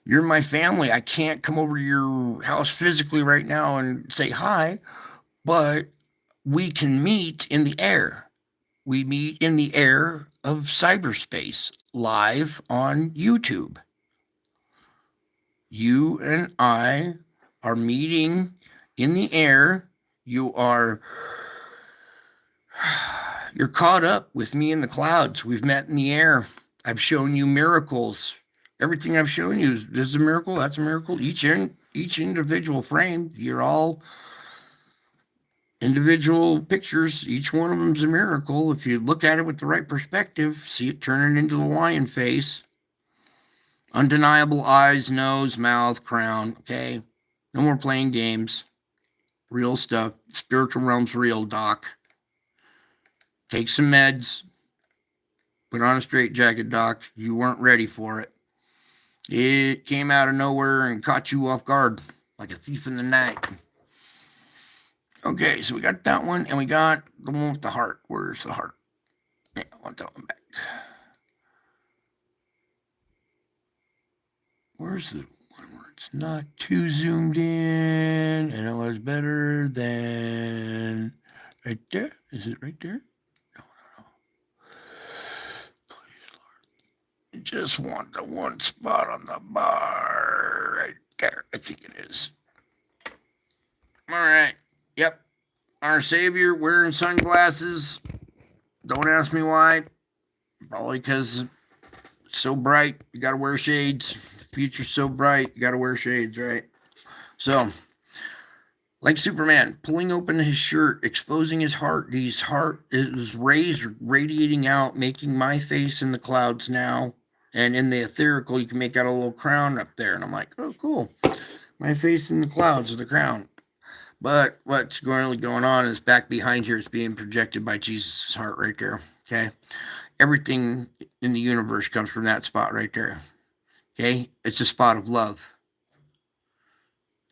You're my family. I can't come over to your house physically right now and say hi, but we can meet in the air. We meet in the air of cyberspace live on YouTube. You and I are meeting in the air. You're caught up with me in the clouds. We've met in the air. I've shown you miracles. Everything I've shown you is a miracle. That's a miracle. Each individual frame, you're all individual pictures. Each one of them is a miracle. If you look at it with the right perspective, see it turning into the lion face. Undeniable eyes, nose, mouth, crown. Okay? No more playing games. Real stuff. Spiritual realm's real, Doc. Take some meds. Put on a straitjacket, Doc. You weren't ready for it. It came out of nowhere and caught you off guard. like a thief in the night. Okay, so we got that one, and we got the one with the heart. Where's the heart? Yeah, I want that one back. Where's the one where it's not too zoomed in, and it was better than right there? Is it right there? No. Please, Lord. I just want the one spot on the bar right there. I think it is. All right. Yep. Our Savior wearing sunglasses. Don't ask me why. Probably because it's so bright. You got to wear shades. The future's so bright. You got to wear shades, right? So, like Superman, pulling open his shirt, exposing his heart. His rays radiating out, making my face in the clouds now. And in the etherical, you can make out a little crown up there. And I'm like, oh, cool. My face in the clouds of the crown. But what's really going on is back behind here is being projected by Jesus' heart right there. Okay. Everything in the universe comes from that spot right there. Okay. It's a spot of love.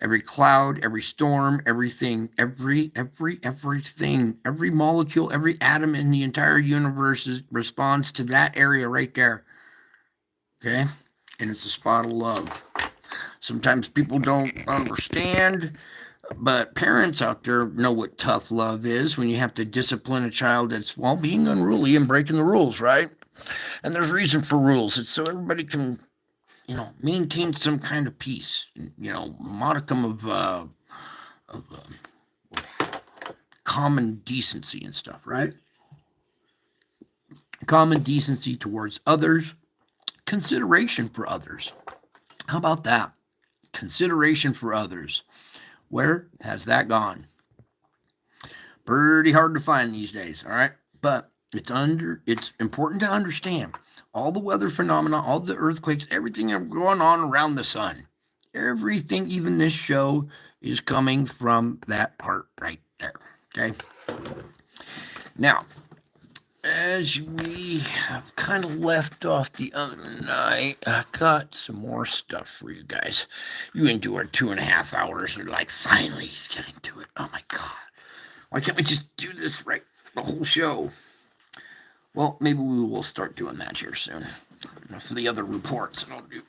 Every cloud, every storm, everything, everything, every molecule, every atom in the entire universe responds to that area right there. Okay. And it's a spot of love. Sometimes people don't understand. But parents out there know what tough love is when you have to discipline a child that's, well, being unruly and breaking the rules, right? And there's reason for rules. It's so everybody can, maintain some kind of peace, modicum of common decency and stuff, right? Common decency towards others, consideration for others. How about that? Consideration for others. Where has that gone? Pretty hard to find these days, all right? But it's important to understand all the weather phenomena, all the earthquakes, everything going on around the sun. Everything, even this show, is coming from that part right there. Okay? Now, as we have kind of left off the other night, I got some more stuff for you guys. You endured 2.5 hours, and you're like, finally, he's getting to it. Oh my God. Why can't we just do this right the whole show? Well, maybe we will start doing that here soon. Enough of the other reports, and I'll do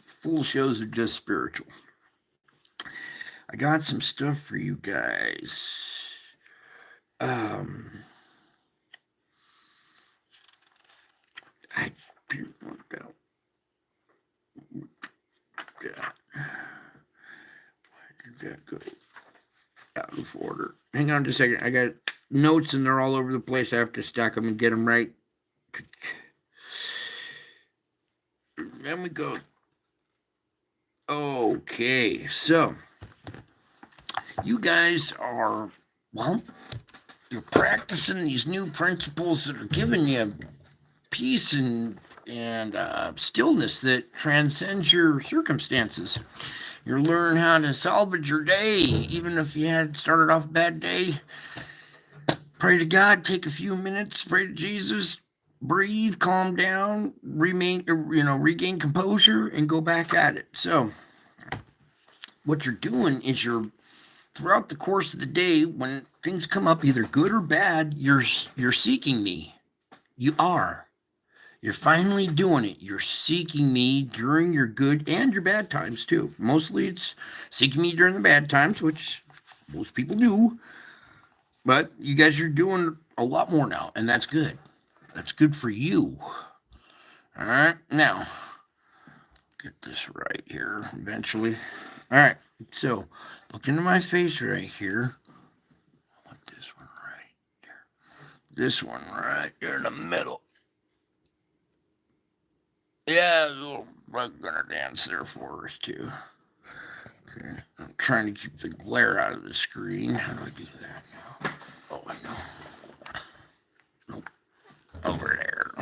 full shows are just spiritual. I got some stuff for you guys. I didn't want that. Why did that go out of order? Hang on just a second. I got notes and they're all over the place. I have to stack them and get them right. Then we go. Okay, so you guys are, well, you're practicing these new principles that are giving you peace and stillness that transcends your circumstances. You're learning how to salvage your day, even if you had started off a bad day. Pray to God, take a few minutes, pray to Jesus, breathe, calm down, regain composure, and go back at it. So, what you're doing is throughout the course of the day, when things come up, either good or bad, you're seeking me. You are. You're finally doing it. You're seeking me during your good and your bad times, too. Mostly it's seeking me during the bad times, which most people do. But you guys are doing a lot more now, and that's good. That's good for you. All right. Now, get this right here eventually. All right. So, look into my face right here. I want this one right there. This one right there in the middle. Yeah, there's a little bug gonna dance there for us too. Okay, I'm trying to keep the glare out of the screen. How do I do that now? Oh, I know. Nope. Over there.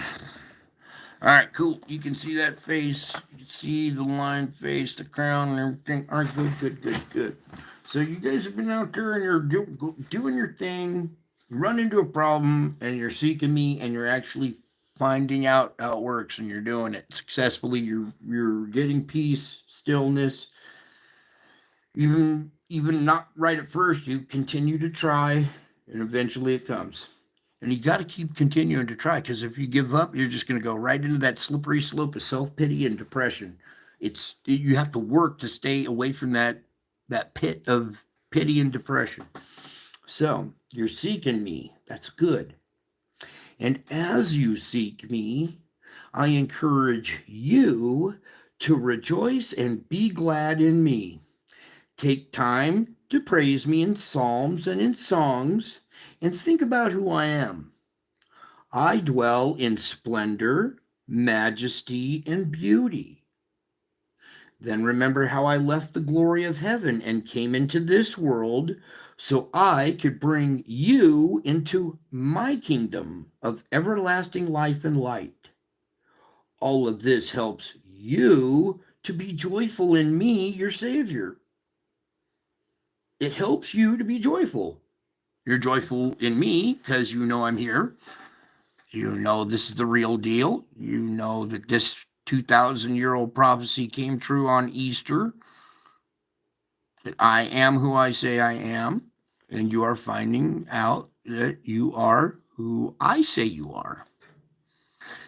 All right, cool. You can see that face. You can see the line face, the crown, and everything. All right, good. So you guys have been out there and you're doing your thing. You run into a problem and you're seeking me and you're actually finding out how it works and you're doing it successfully. You're getting peace, stillness. Even not right at first, you continue to try, and eventually it comes. And you got to keep continuing to try, because if you give up, you're just going to go right into that slippery slope of self-pity and depression. You have to work to stay away from that pit of pity and depression. So you're seeking me. That's good. And as you seek me, I encourage you to rejoice and be glad in me. Take time to praise me in psalms and in songs, and think about who I am. I dwell in splendor, majesty, and beauty. Then remember how I left the glory of heaven and came into this world so I could bring you into my kingdom of everlasting life and light. All of this helps you to be joyful in me, your Savior. It helps you to be joyful. You're joyful in me because you know I'm here. You know this is the real deal. You know that this 2,000-year-old prophecy came true on Easter. That I am who I say I am. And you are finding out that you are who I say you are.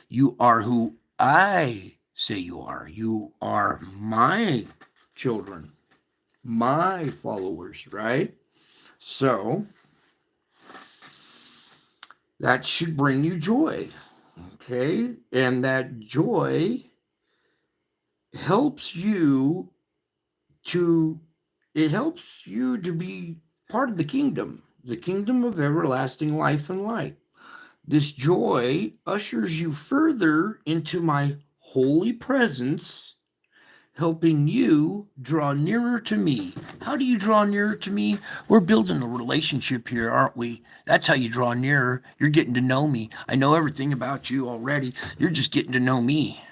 You are who I say you are. You are my children, my followers, right? So that should bring you joy, okay? And that joy helps you to be part of the kingdom of everlasting life and light. This joy ushers you further into my holy presence, helping you draw nearer to me. How do you draw nearer to me? We're building a relationship here, aren't we? That's how you draw nearer. You're getting to know me. I know everything about you already. You're just getting to know me.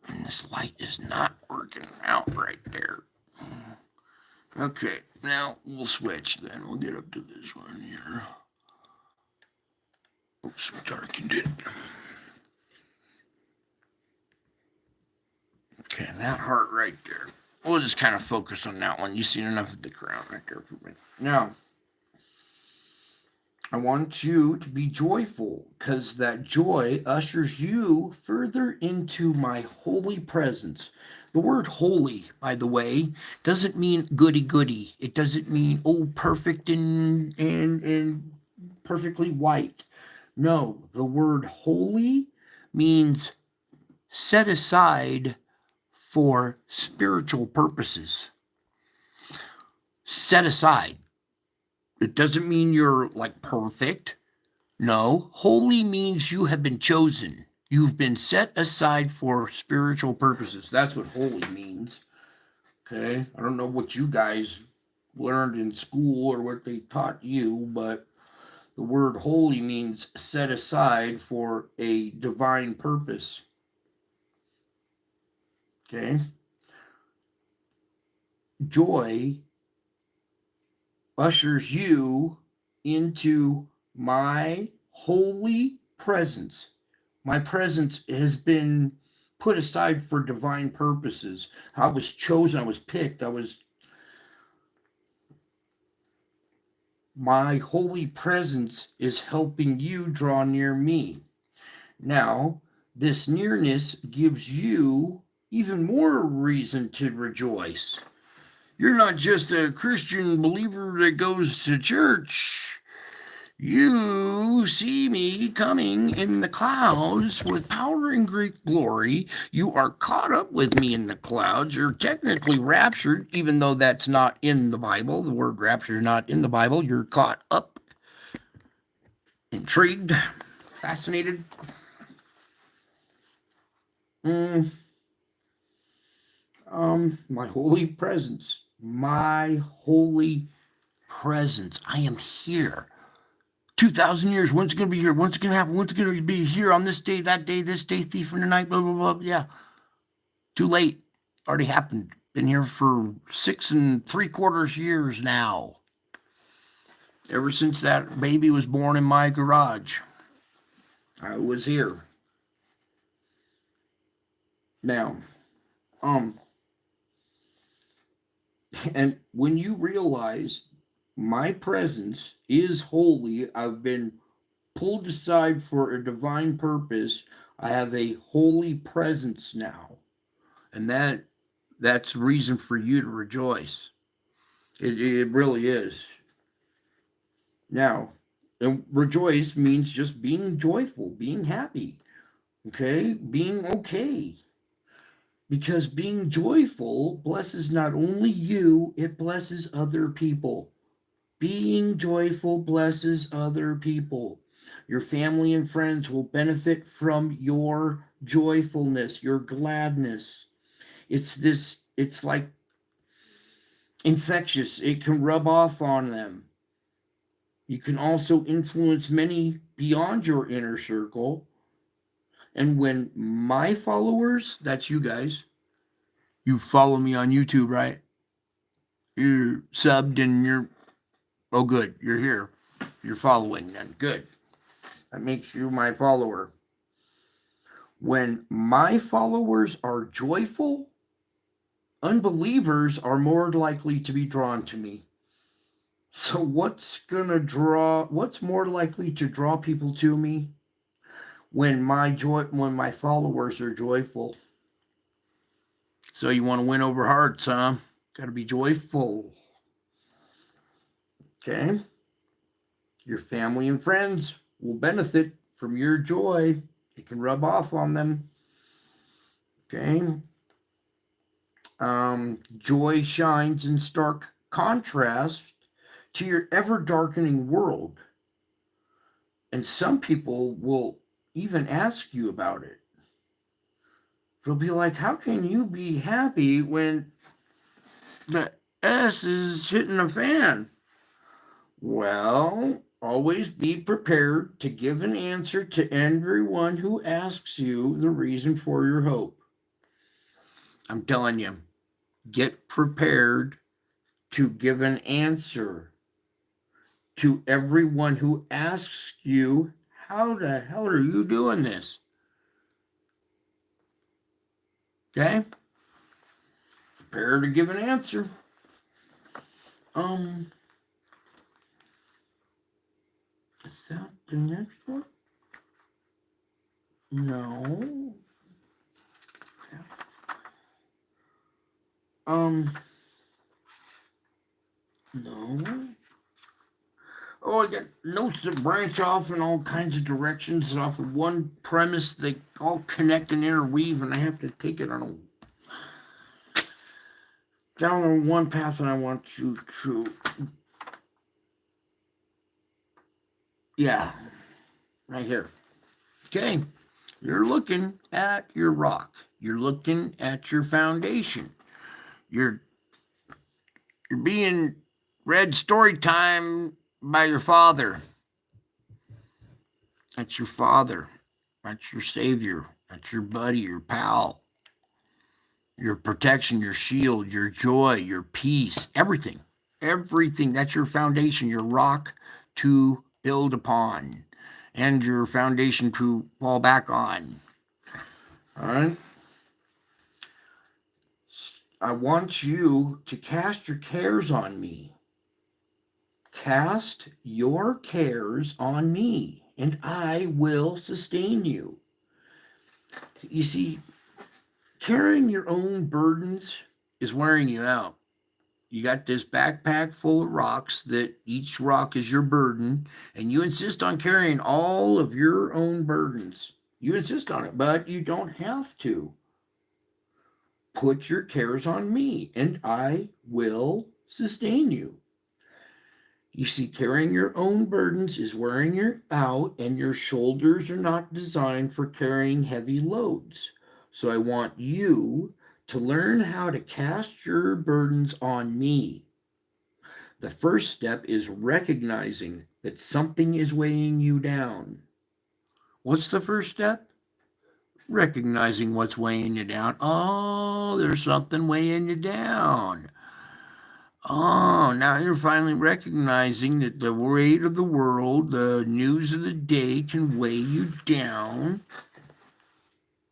And this light is not working out right there. Okay, now we'll switch then. We'll get up to this one here. Oops, we darkened it. Okay, that heart right there. We'll just kind of focus on that one. You've seen enough of the crown right there for me. Now, I want you to be joyful because that joy ushers you further into my holy presence. The word holy, by the way, doesn't mean goody goody. It doesn't mean perfect and perfectly white. No, the word holy means set aside for spiritual purposes. Set aside. It doesn't mean you're like perfect. No, holy means you have been chosen. You've been set aside for spiritual purposes. That's what holy means. Okay? I don't know what you guys learned in school or what they taught you, but the word holy means set aside for a divine purpose. Okay? Joy ushers you into my holy presence. My presence has been put aside for divine purposes. I was chosen, I was picked, my holy presence is helping you draw near me. Now, this nearness gives you even more reason to rejoice. You're not just a Christian believer that goes to church. You see me coming in the clouds with power and great glory. You are caught up with me in the clouds. You're technically raptured, even though that's not in the Bible. The word rapture is not in the Bible. You're caught up, intrigued, fascinated. My holy presence. My holy presence. I am here. 2,000 years. When's it going to be here? When's it going to happen? When's it going to be here on this day, that day, this day, thief in the night, blah, blah, blah. Yeah. Too late. Already happened. Been here for 6 3/4 years now. Ever since that baby was born in my garage, I was here. Now, And when you realize my presence is holy, I've been pulled aside for a divine purpose, I have a holy presence now. And that's reason for you to rejoice. It really is. Now, and rejoice means just being joyful, being happy, okay? Being okay. Because being joyful blesses not only you, it blesses other people. Being joyful blesses other people. Your family and friends will benefit from your joyfulness, your gladness. It's like infectious. It can rub off on them. You can also influence many beyond your inner circle. And when my followers, that's you guys, you follow me on YouTube, right? You're subbed and oh, good, you're here. You're following then. Good. That makes you my follower. When my followers are joyful, unbelievers are more likely to be drawn to me. So what's more likely to draw people to me? When my followers are joyful. So you want to win over hearts, huh? Got to be joyful. Okay? Your family and friends will benefit from your joy. It can rub off on them. Okay? Joy shines in stark contrast to your ever darkening world. And some people will even ask you about it. They'll be like, how can you be happy when the S is hitting a fan? Well, always be prepared to give an answer to everyone who asks you the reason for your hope. I'm telling you, get prepared to give an answer to everyone who asks you, how the hell are you doing this? Okay? Prepare to give an answer. Is that the next one? No. No. Oh, I got notes that branch off in all kinds of directions off of one premise. They all connect and interweave, and I have to take it down on one path, and I want you to, yeah, right here. Okay, you're looking at your rock. You're looking at your foundation. You're being read story time by your father. That's your father. That's your savior. That's your buddy, your pal, your protection, your shield, your joy, your peace, everything. Everything. That's your foundation, your rock to build upon, and your foundation to fall back on. All right? I want you to cast your cares on me. Cast your cares on me, and I will sustain you. You see, carrying your own burdens is wearing you out. You got this backpack full of rocks that each rock is your burden, and you insist on carrying all of your own burdens. You insist on it, but you don't have to. Put your cares on me, and I will sustain you. You see, carrying your own burdens is wearing you out, and your shoulders are not designed for carrying heavy loads. So I want you to learn how to cast your burdens on me. The first step is recognizing that something is weighing you down. What's the first step? Recognizing what's weighing you down. Oh, there's something weighing you down. Oh, now you're finally recognizing that the weight of the world, the news of the day can weigh you down.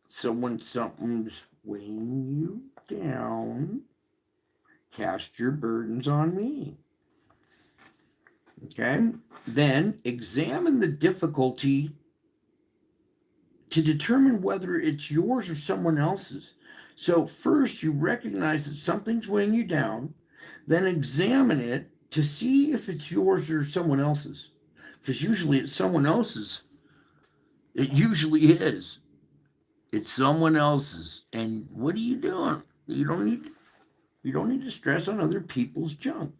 So when something's weighing you down, cast your burdens on me. Okay? Then examine the difficulty to determine whether it's yours or someone else's. So first you recognize that something's weighing you down, then examine it to see if it's yours or someone else's. Because usually it's someone else's. It usually is. It's someone else's. And what are you doing? You don't need to stress on other people's junk.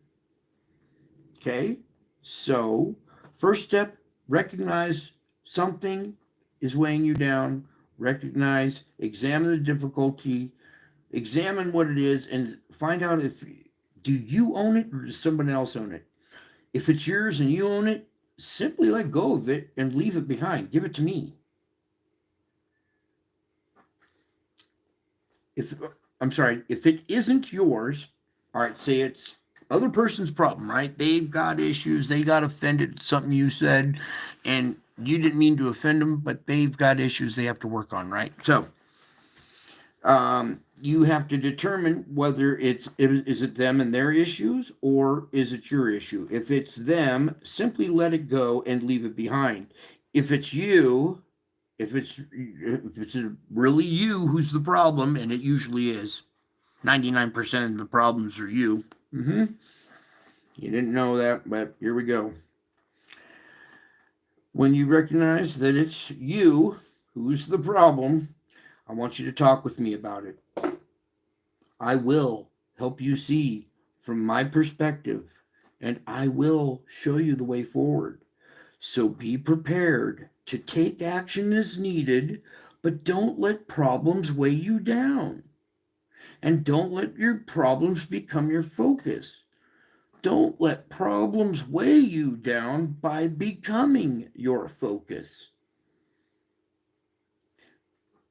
Okay? So, first step, recognize something is weighing you down. Recognize, examine the difficulty, examine what it is, and find out if do you own it or does someone else own it. If it's yours and you own it, simply let go of it and leave it behind. Give it to me. If it isn't yours, all right, say it's other person's problem, right? They've got issues, they got offended at something you said, and you didn't mean to offend them, but they've got issues they have to work on, right? So you have to determine whether is it them and their issues, or is it your issue. If it's them, simply let it go and leave it behind. If it's you, if it's really you who's the problem, and it usually is, 99% of the problems are you. You didn't know that, but here we go. When you recognize that it's you who's the problem, I want you to talk with me about it. I will help you see from my perspective, and I will show you the way forward. So be prepared to take action as needed, but don't let problems weigh you down. And don't let your problems become your focus. Don't let problems weigh you down by becoming your focus.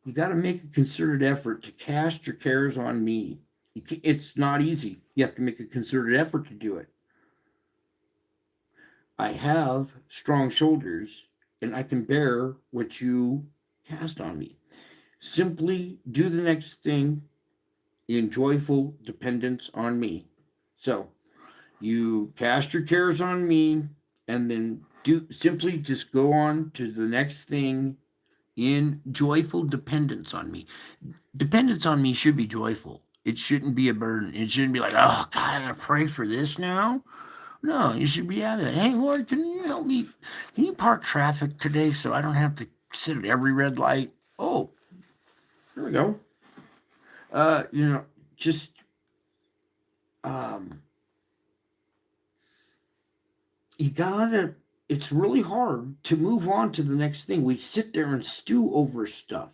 You got to make a concerted effort to cast your cares on me. It's not easy. You have to make a concerted effort to do it. I have strong shoulders, and I can bear what you cast on me. Simply do the next thing in joyful dependence on me. So you cast your cares on me, and then simply just go on to the next thing in joyful dependence on me. Dependence on me should be joyful. It shouldn't be a burden. It shouldn't be like, oh God, I gotta pray for this now. No, you should be having, hey Lord, can you help me? Can you park traffic today so I don't have to sit at every red light? Oh, there we go. Just you gotta, it's really hard to move on to the next thing. We sit there and stew over stuff.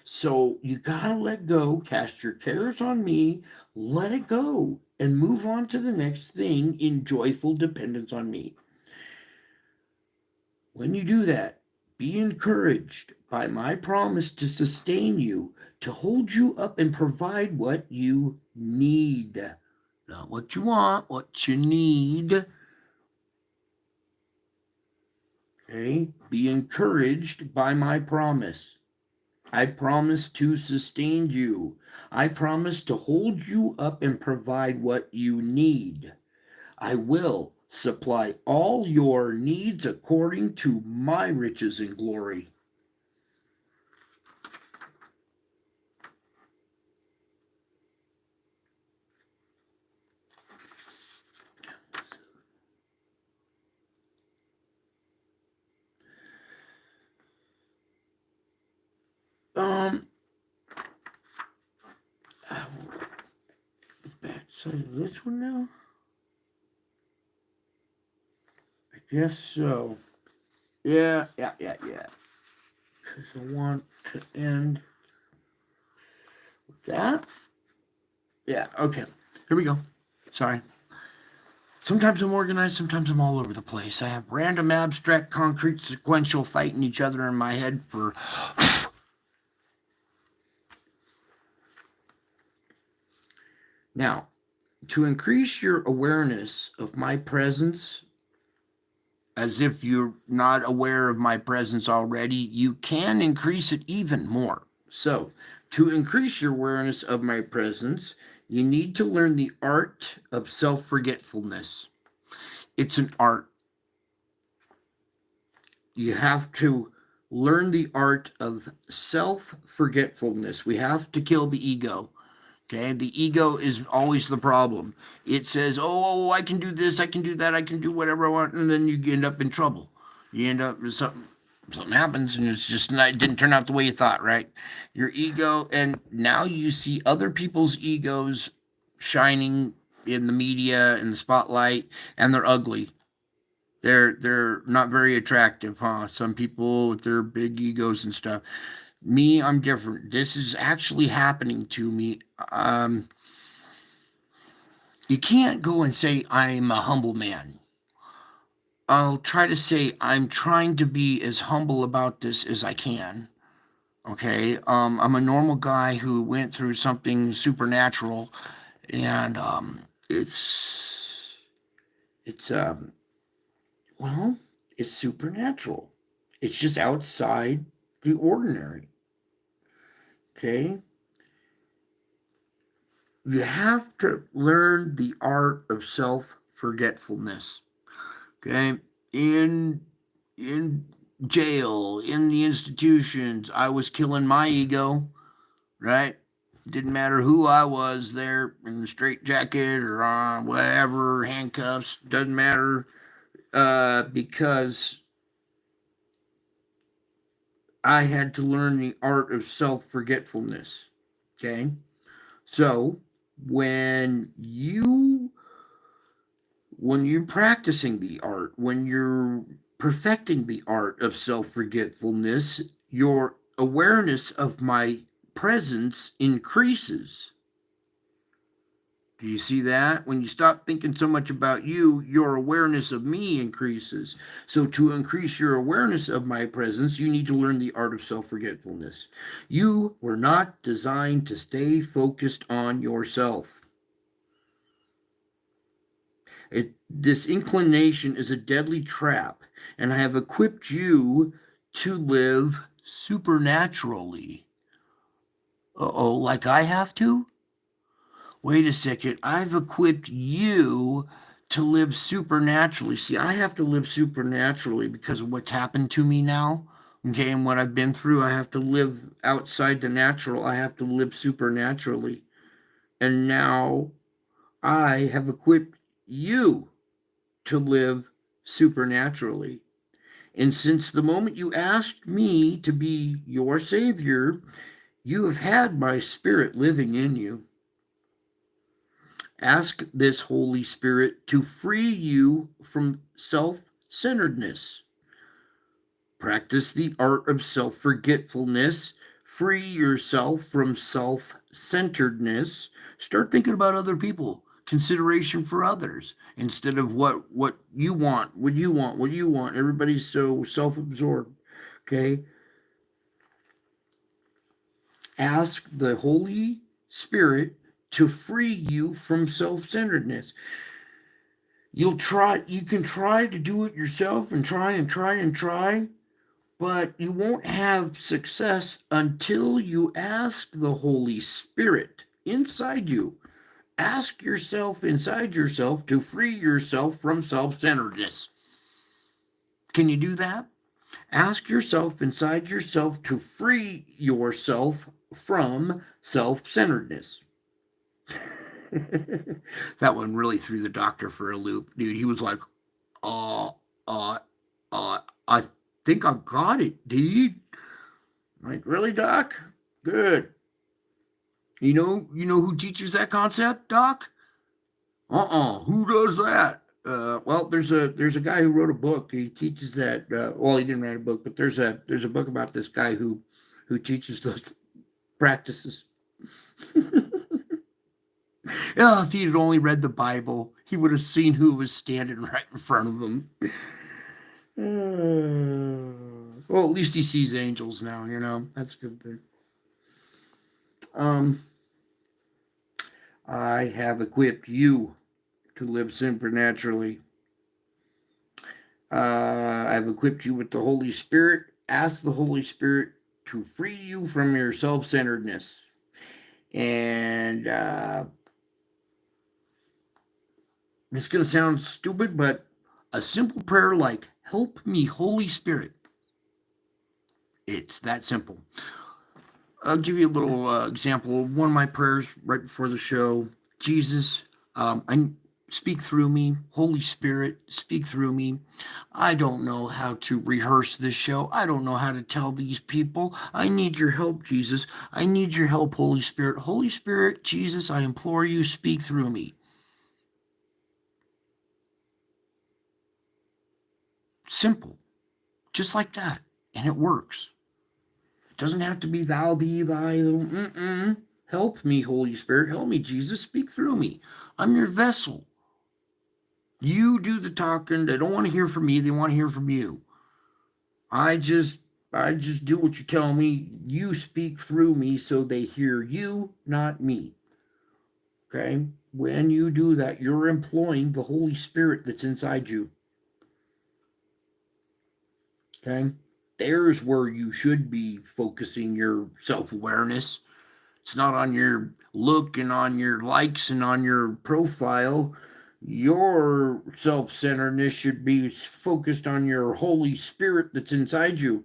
So you gotta let go, cast your cares on me, let it go, and move on to the next thing in joyful dependence on me. When you do that, be encouraged by my promise to sustain you, to hold you up and provide what you need. Not what you want, what you need. Okay? Be encouraged by my promise. I promise to sustain you. I promise to hold you up and provide what you need. I will supply all your needs according to my riches and glory. The back side of this one now? I guess so. Yeah. Because I want to end with that. Yeah, okay. Here we go. Sorry. Sometimes I'm organized, sometimes I'm all over the place. I have random, abstract, concrete, sequential fighting each other in my head for... Now, to increase your awareness of my presence, as if you're not aware of my presence already, you can increase it even more. So, To increase your awareness of my presence, you need to learn the art of self-forgetfulness. It's an art. You have to learn the art of self-forgetfulness. We have to kill the ego. Okay, the ego is always the problem. It says, "Oh, I can do this, I can do that, I can do whatever I want," and then you end up in trouble. You end up with something happens, and it's just not. It didn't turn out the way you thought, right? Your ego, and now you see other people's egos shining in the media, in the spotlight, and they're ugly. They're not very attractive, huh? Some people with their big egos and stuff. Me, I'm different. This is actually happening to me. You can't go and say I'm a humble man. I'll try to say I'm trying to be as humble about this as I can. Okay, I'm a normal guy who went through something supernatural, and it's well, it's supernatural. It's just outside the ordinary. Okay, you have to learn the art of self-forgetfulness. Okay, in in jail, in the institutions, I was killing my ego, right? Didn't matter who I was there in the straitjacket or whatever, handcuffs, doesn't matter, because I had to learn the art of self forgetfulness. Okay, so when you when you're practicing the art, when you're perfecting the art of self forgetfulness, your awareness of my presence increases. Do you see that? When you stop thinking so much about you, your awareness of me increases. So, to increase your awareness of my presence, you need to learn the art of self forgetfulness. You were not designed to stay focused on yourself. This inclination is a deadly trap, and I have equipped you to live supernaturally. Uh-oh, like I have to? Wait a second. I've equipped you to live supernaturally. See, I have to live supernaturally because of what's happened to me now. Okay, and what I've been through, I have to live outside the natural. I have to live supernaturally. And now I have equipped you to live supernaturally. And since the moment you asked me to be your Savior, you have had my Spirit living in you. Ask this Holy Spirit to free you from self centeredness. Practice the art of self forgetfulness. Free yourself from self centeredness. Start thinking about other people, consideration for others, instead of what you want, what you want, what you want. Everybody's so self absorbed. Okay? Ask the Holy Spirit to free you from self centeredness. You can try to do it yourself and try and try and try, but you won't have success until you ask the Holy Spirit inside you. Ask yourself inside yourself to free yourself from self centeredness. Can you do that? Ask yourself inside yourself to free yourself from self centeredness. That one really threw the doctor for a loop, dude. He was like, uh, uh, I think I got it, dude. I'm like, really, Doc? Good. You know who teaches that concept, Doc? Who does that? Well, there's a guy who wrote a book. He teaches that. Well, he didn't write a book, but there's a book about this guy who teaches those practices. Yeah, if he had only read the Bible, he would have seen who was standing right in front of him. Well, at least he sees angels now. That's a good thing. I have equipped you to live supernaturally. I've equipped you with the Holy Spirit. Ask the Holy Spirit to free you from your self centeredness. And it's going to sound stupid, but a simple prayer like, "Help me, Holy Spirit." It's that simple. I'll give you a little example. One of my prayers right before the show: Jesus, I speak through me. Holy Spirit, speak through me. I don't know how to rehearse this show. I don't know how to tell these people. I need your help, Jesus. I need your help, Holy Spirit. Holy Spirit, Jesus, I implore you, speak through me. Simple. Just like that. And it works. It doesn't have to be thou, thee, thy. Help me, Holy Spirit. Help me, Jesus. Speak through me. I'm your vessel. You do the talking. They don't want to hear from me. They want to hear from you. I just do what you tell me. You speak through me so they hear you, not me. Okay? When you do that, you're employing the Holy Spirit that's inside you. Okay? There's where you should be focusing your self-awareness. It's not on your look and on your likes and on your profile. Your self-centeredness should be focused on your Holy Spirit that's inside you.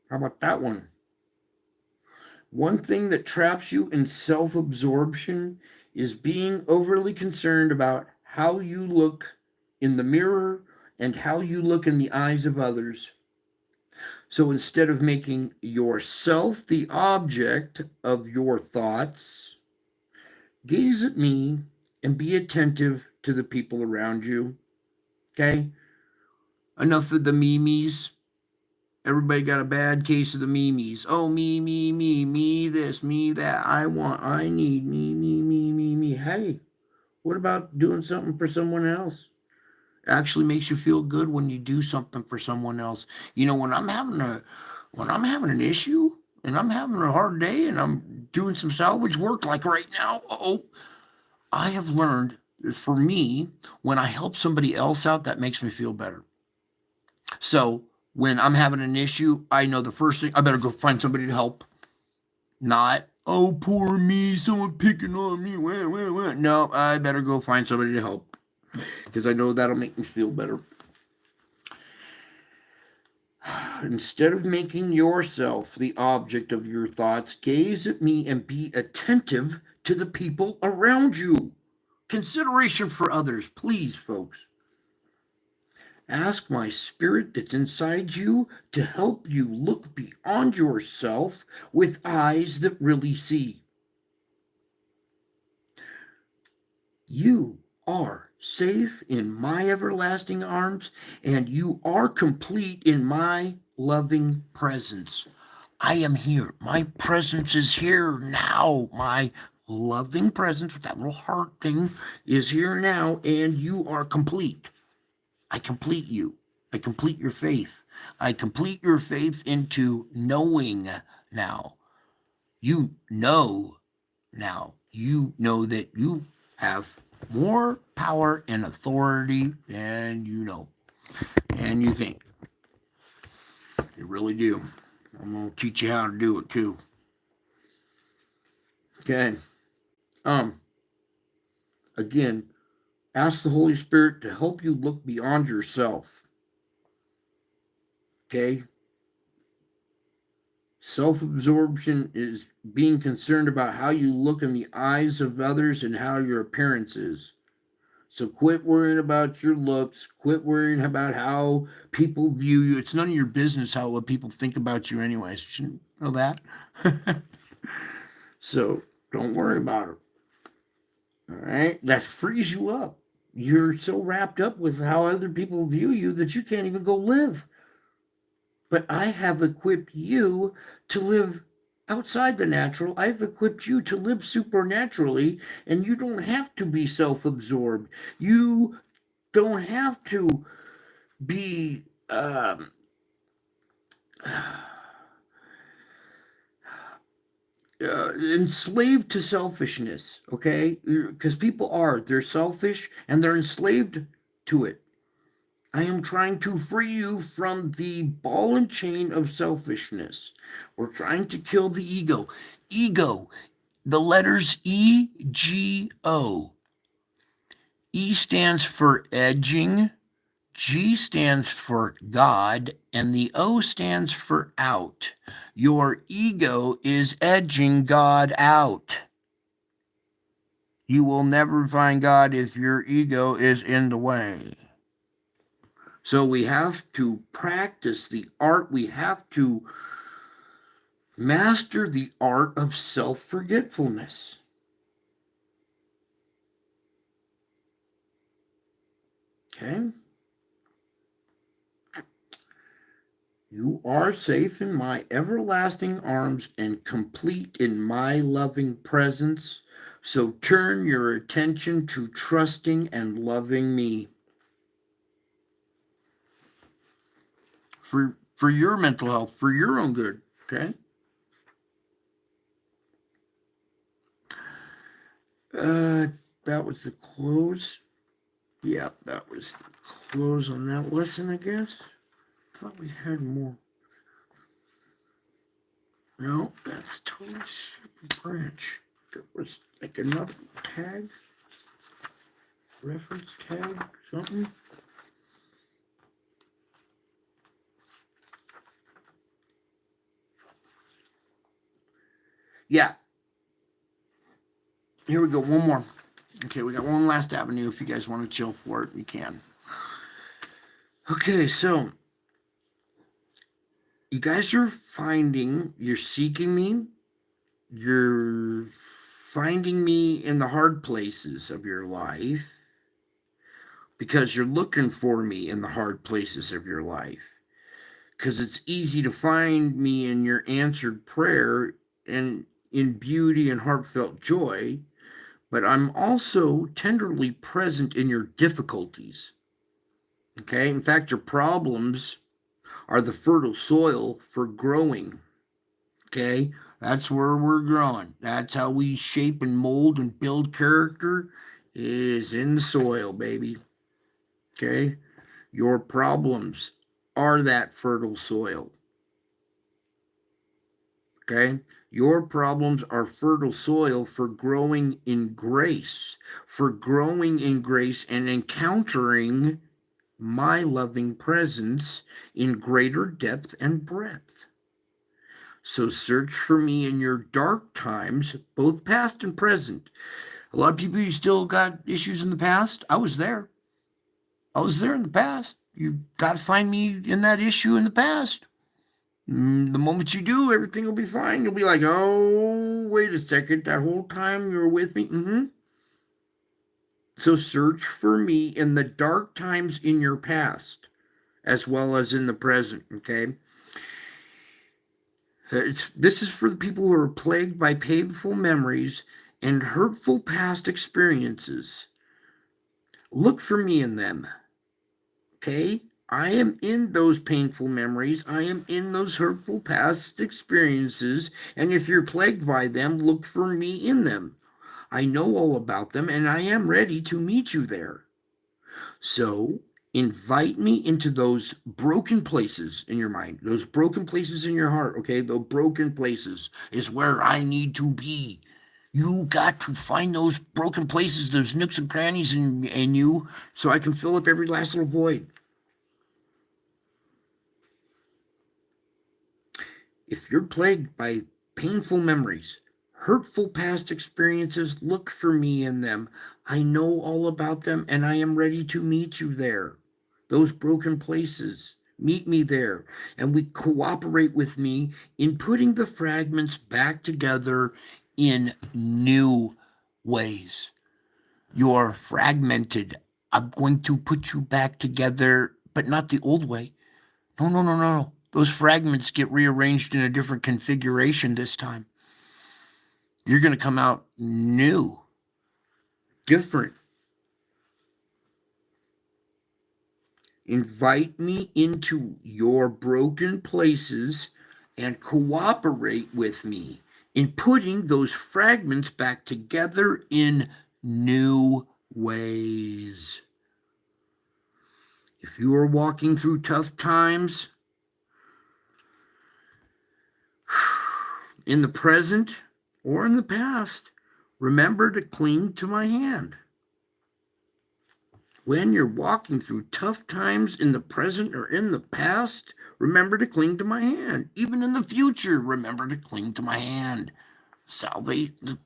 How about that one? One thing that traps you in self-absorption is being overly concerned about how you look in the mirror and how you look in the eyes of others. So instead of making yourself the object of your thoughts, gaze at me and be attentive to the people around you. Okay? Enough of the memes. Everybody got a bad case of the memes. Oh, me, this, me, that. I need, me. Hey, what about doing something for someone else? Actually makes you feel good when you do something for someone else. You know, when I'm having an issue and I'm having a hard day and I'm doing some salvage work like right now, I have learned that for me, when I help somebody else out, that makes me feel better. So when I'm having an issue, I know the first thing, I better go find somebody to help. Not, oh, poor me, someone picking on me. No, I better go find somebody to help because I know that'll make me feel better. Instead of making yourself the object of your thoughts, gaze at me and be attentive to the people around you. Consideration for others, please, folks. Ask my spirit that's inside you to help you look beyond yourself with eyes that really see. You are safe in my everlasting arms, and you are complete in my loving presence. I am here. My presence is here now. My loving presence with that little heart thing is here now, and you are complete. I complete you. I complete your faith. I complete your faith into knowing now. You know now. You know that you have more power and authority than you know and you think. You really do. I'm going to teach you how to do it too. Okay. Again, ask the Holy Spirit to help you look beyond yourself. Okay? Self-absorption is being concerned about how you look in the eyes of others and how your appearance is. So quit worrying about your looks. Quit worrying about how people view you. It's none of your business what people think about you anyways. Shouldn't know that. So don't worry about it. All right? That frees you up. You're so wrapped up with how other people view you that you can't even go live. But I have equipped you to live outside the natural. I've equipped you to live supernaturally, and you don't have to be self-absorbed. You don't have to be enslaved to selfishness, okay? Because people they're selfish and they're enslaved to it. I am trying to free you from the ball and chain of selfishness. We're trying to kill the ego. Ego, the letters EGO. E stands for edging, G stands for God, and the O stands for out. Your ego is edging God out. You will never find God if your ego is in the way. So we have to practice the art. We have to master the art of self-forgetfulness. Okay? You are safe in my everlasting arms and complete in my loving presence. So turn your attention to trusting and loving me. For your mental health, for your own good, okay? That was the close. Yeah, that was the close on that lesson, I guess. I thought we had more. No, that's totally separate branch. There was like another tag, reference tag, something. Yeah. Here we go. One more. Okay, we got one last avenue. If you guys want to chill for it, we can. Okay, so you guys are you're seeking me. You're finding me in the hard places of your life because you're looking for me in the hard places of your life. Because it's easy to find me in your answered prayer and in beauty and heartfelt joy, but I'm also tenderly present in your difficulties. Okay, in fact, your problems are the fertile soil for growing. Okay, that's where we're growing. That's how we shape and mold and build character, is in the soil, baby. Okay, your problems are that fertile soil. Okay, your problems are fertile soil for growing in grace, and encountering my loving presence in greater depth and breadth. So search for me in your dark times, both past and present. A lot of people, you still got issues in the past. I was there. In the past. You got to find me in that issue in the past. The moment you do, everything will be fine. You'll be like, oh, wait a second. That whole time you were with me. So search for me in the dark times in your past, as well as in the present, okay? This is for the people who are plagued by painful memories and hurtful past experiences. Look for me in them, okay? I am in those painful memories. I am in those hurtful past experiences. And if you're plagued by them, look for me in them. I know all about them, and I am ready to meet you there. So invite me into those broken places in your mind, those broken places in your heart, okay? The broken places is where I need to be. You got to find those broken places, those nooks and crannies in you, so I can fill up every last little void. If you're plagued by painful memories, hurtful past experiences, look for me in them. I know all about them, and I am ready to meet you there. Those broken places, meet me there, and we cooperate with me in putting the fragments back together in new ways. You're fragmented. I'm going to put you back together, but not the old way. No. Those fragments get rearranged in a different configuration this time. You're going to come out new, different. Invite me into your broken places and cooperate with me in putting those fragments back together in new ways. If you are walking through tough times in the present or in the past, remember to cling to my hand. When you're walking through tough times in the present or in the past, remember to cling to my hand. Even in the future, remember to cling to my hand. Salvation,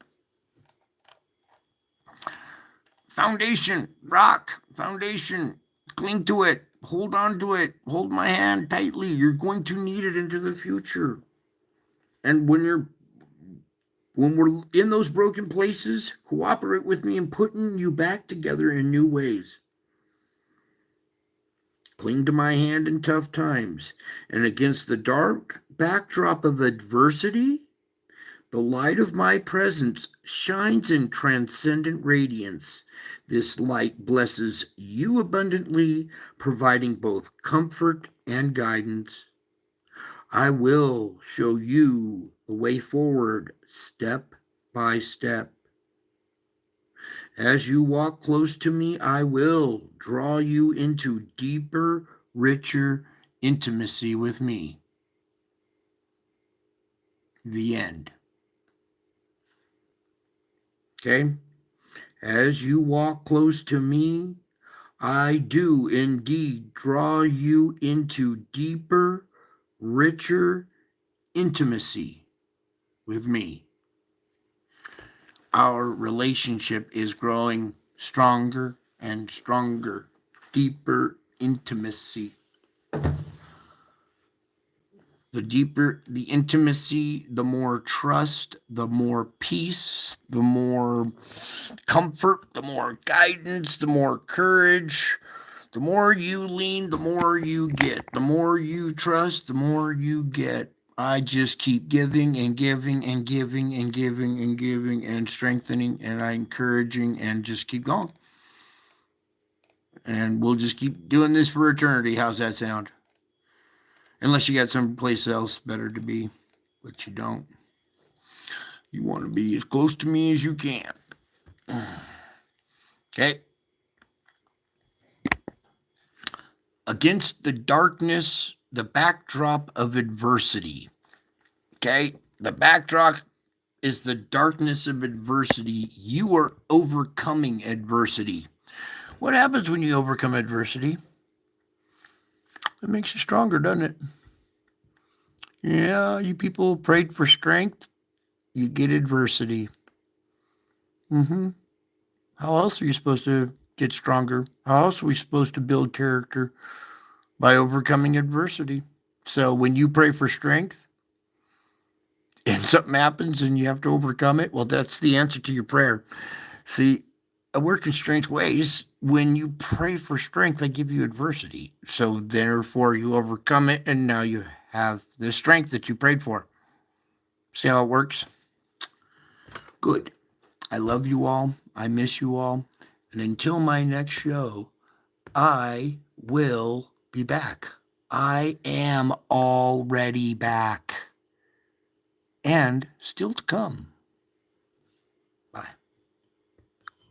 foundation, rock, foundation, cling to it, hold on to it, hold my hand tightly. You're going to need it into the future. And when we're in those broken places, cooperate with me in putting you back together in new ways. Cling to my hand in tough times. And against the dark backdrop of adversity, the light of my presence shines in transcendent radiance. This light blesses you abundantly, providing both comfort and guidance. I will show you the way forward, step by step. As you walk close to me, I will draw you into deeper, richer intimacy with me. The end. Okay? As you walk close to me, I do indeed draw you into deeper, richer intimacy with me. Our relationship is growing stronger and stronger, deeper intimacy. The deeper the intimacy, the more trust, the more peace, the more comfort, the more guidance, the more courage. The more you lean, the more you get. The more you trust, the more you get. I just keep giving and giving and giving and giving and giving and strengthening, and I encouraging, and just keep going. And we'll just keep doing this for eternity. How's that sound? Unless you got someplace else better to be, but you don't. You want to be as close to me as you can. Okay. Against the darkness, the backdrop of adversity. Okay, the backdrop is the darkness of adversity. You are overcoming adversity. What happens when you overcome adversity? It makes you stronger, doesn't it? Yeah, you people prayed for strength, you get adversity. How else are you supposed to get stronger? How else are we supposed to build character? By overcoming adversity. So when you pray for strength, and something happens and you have to overcome it, well, that's the answer to your prayer. See, I work in strange ways. When you pray for strength, I give you adversity. So therefore, you overcome it, and now you have the strength that you prayed for. See how it works? Good. I love you all. I miss you all. And until my next show, I will be back. I am already back. And still to come.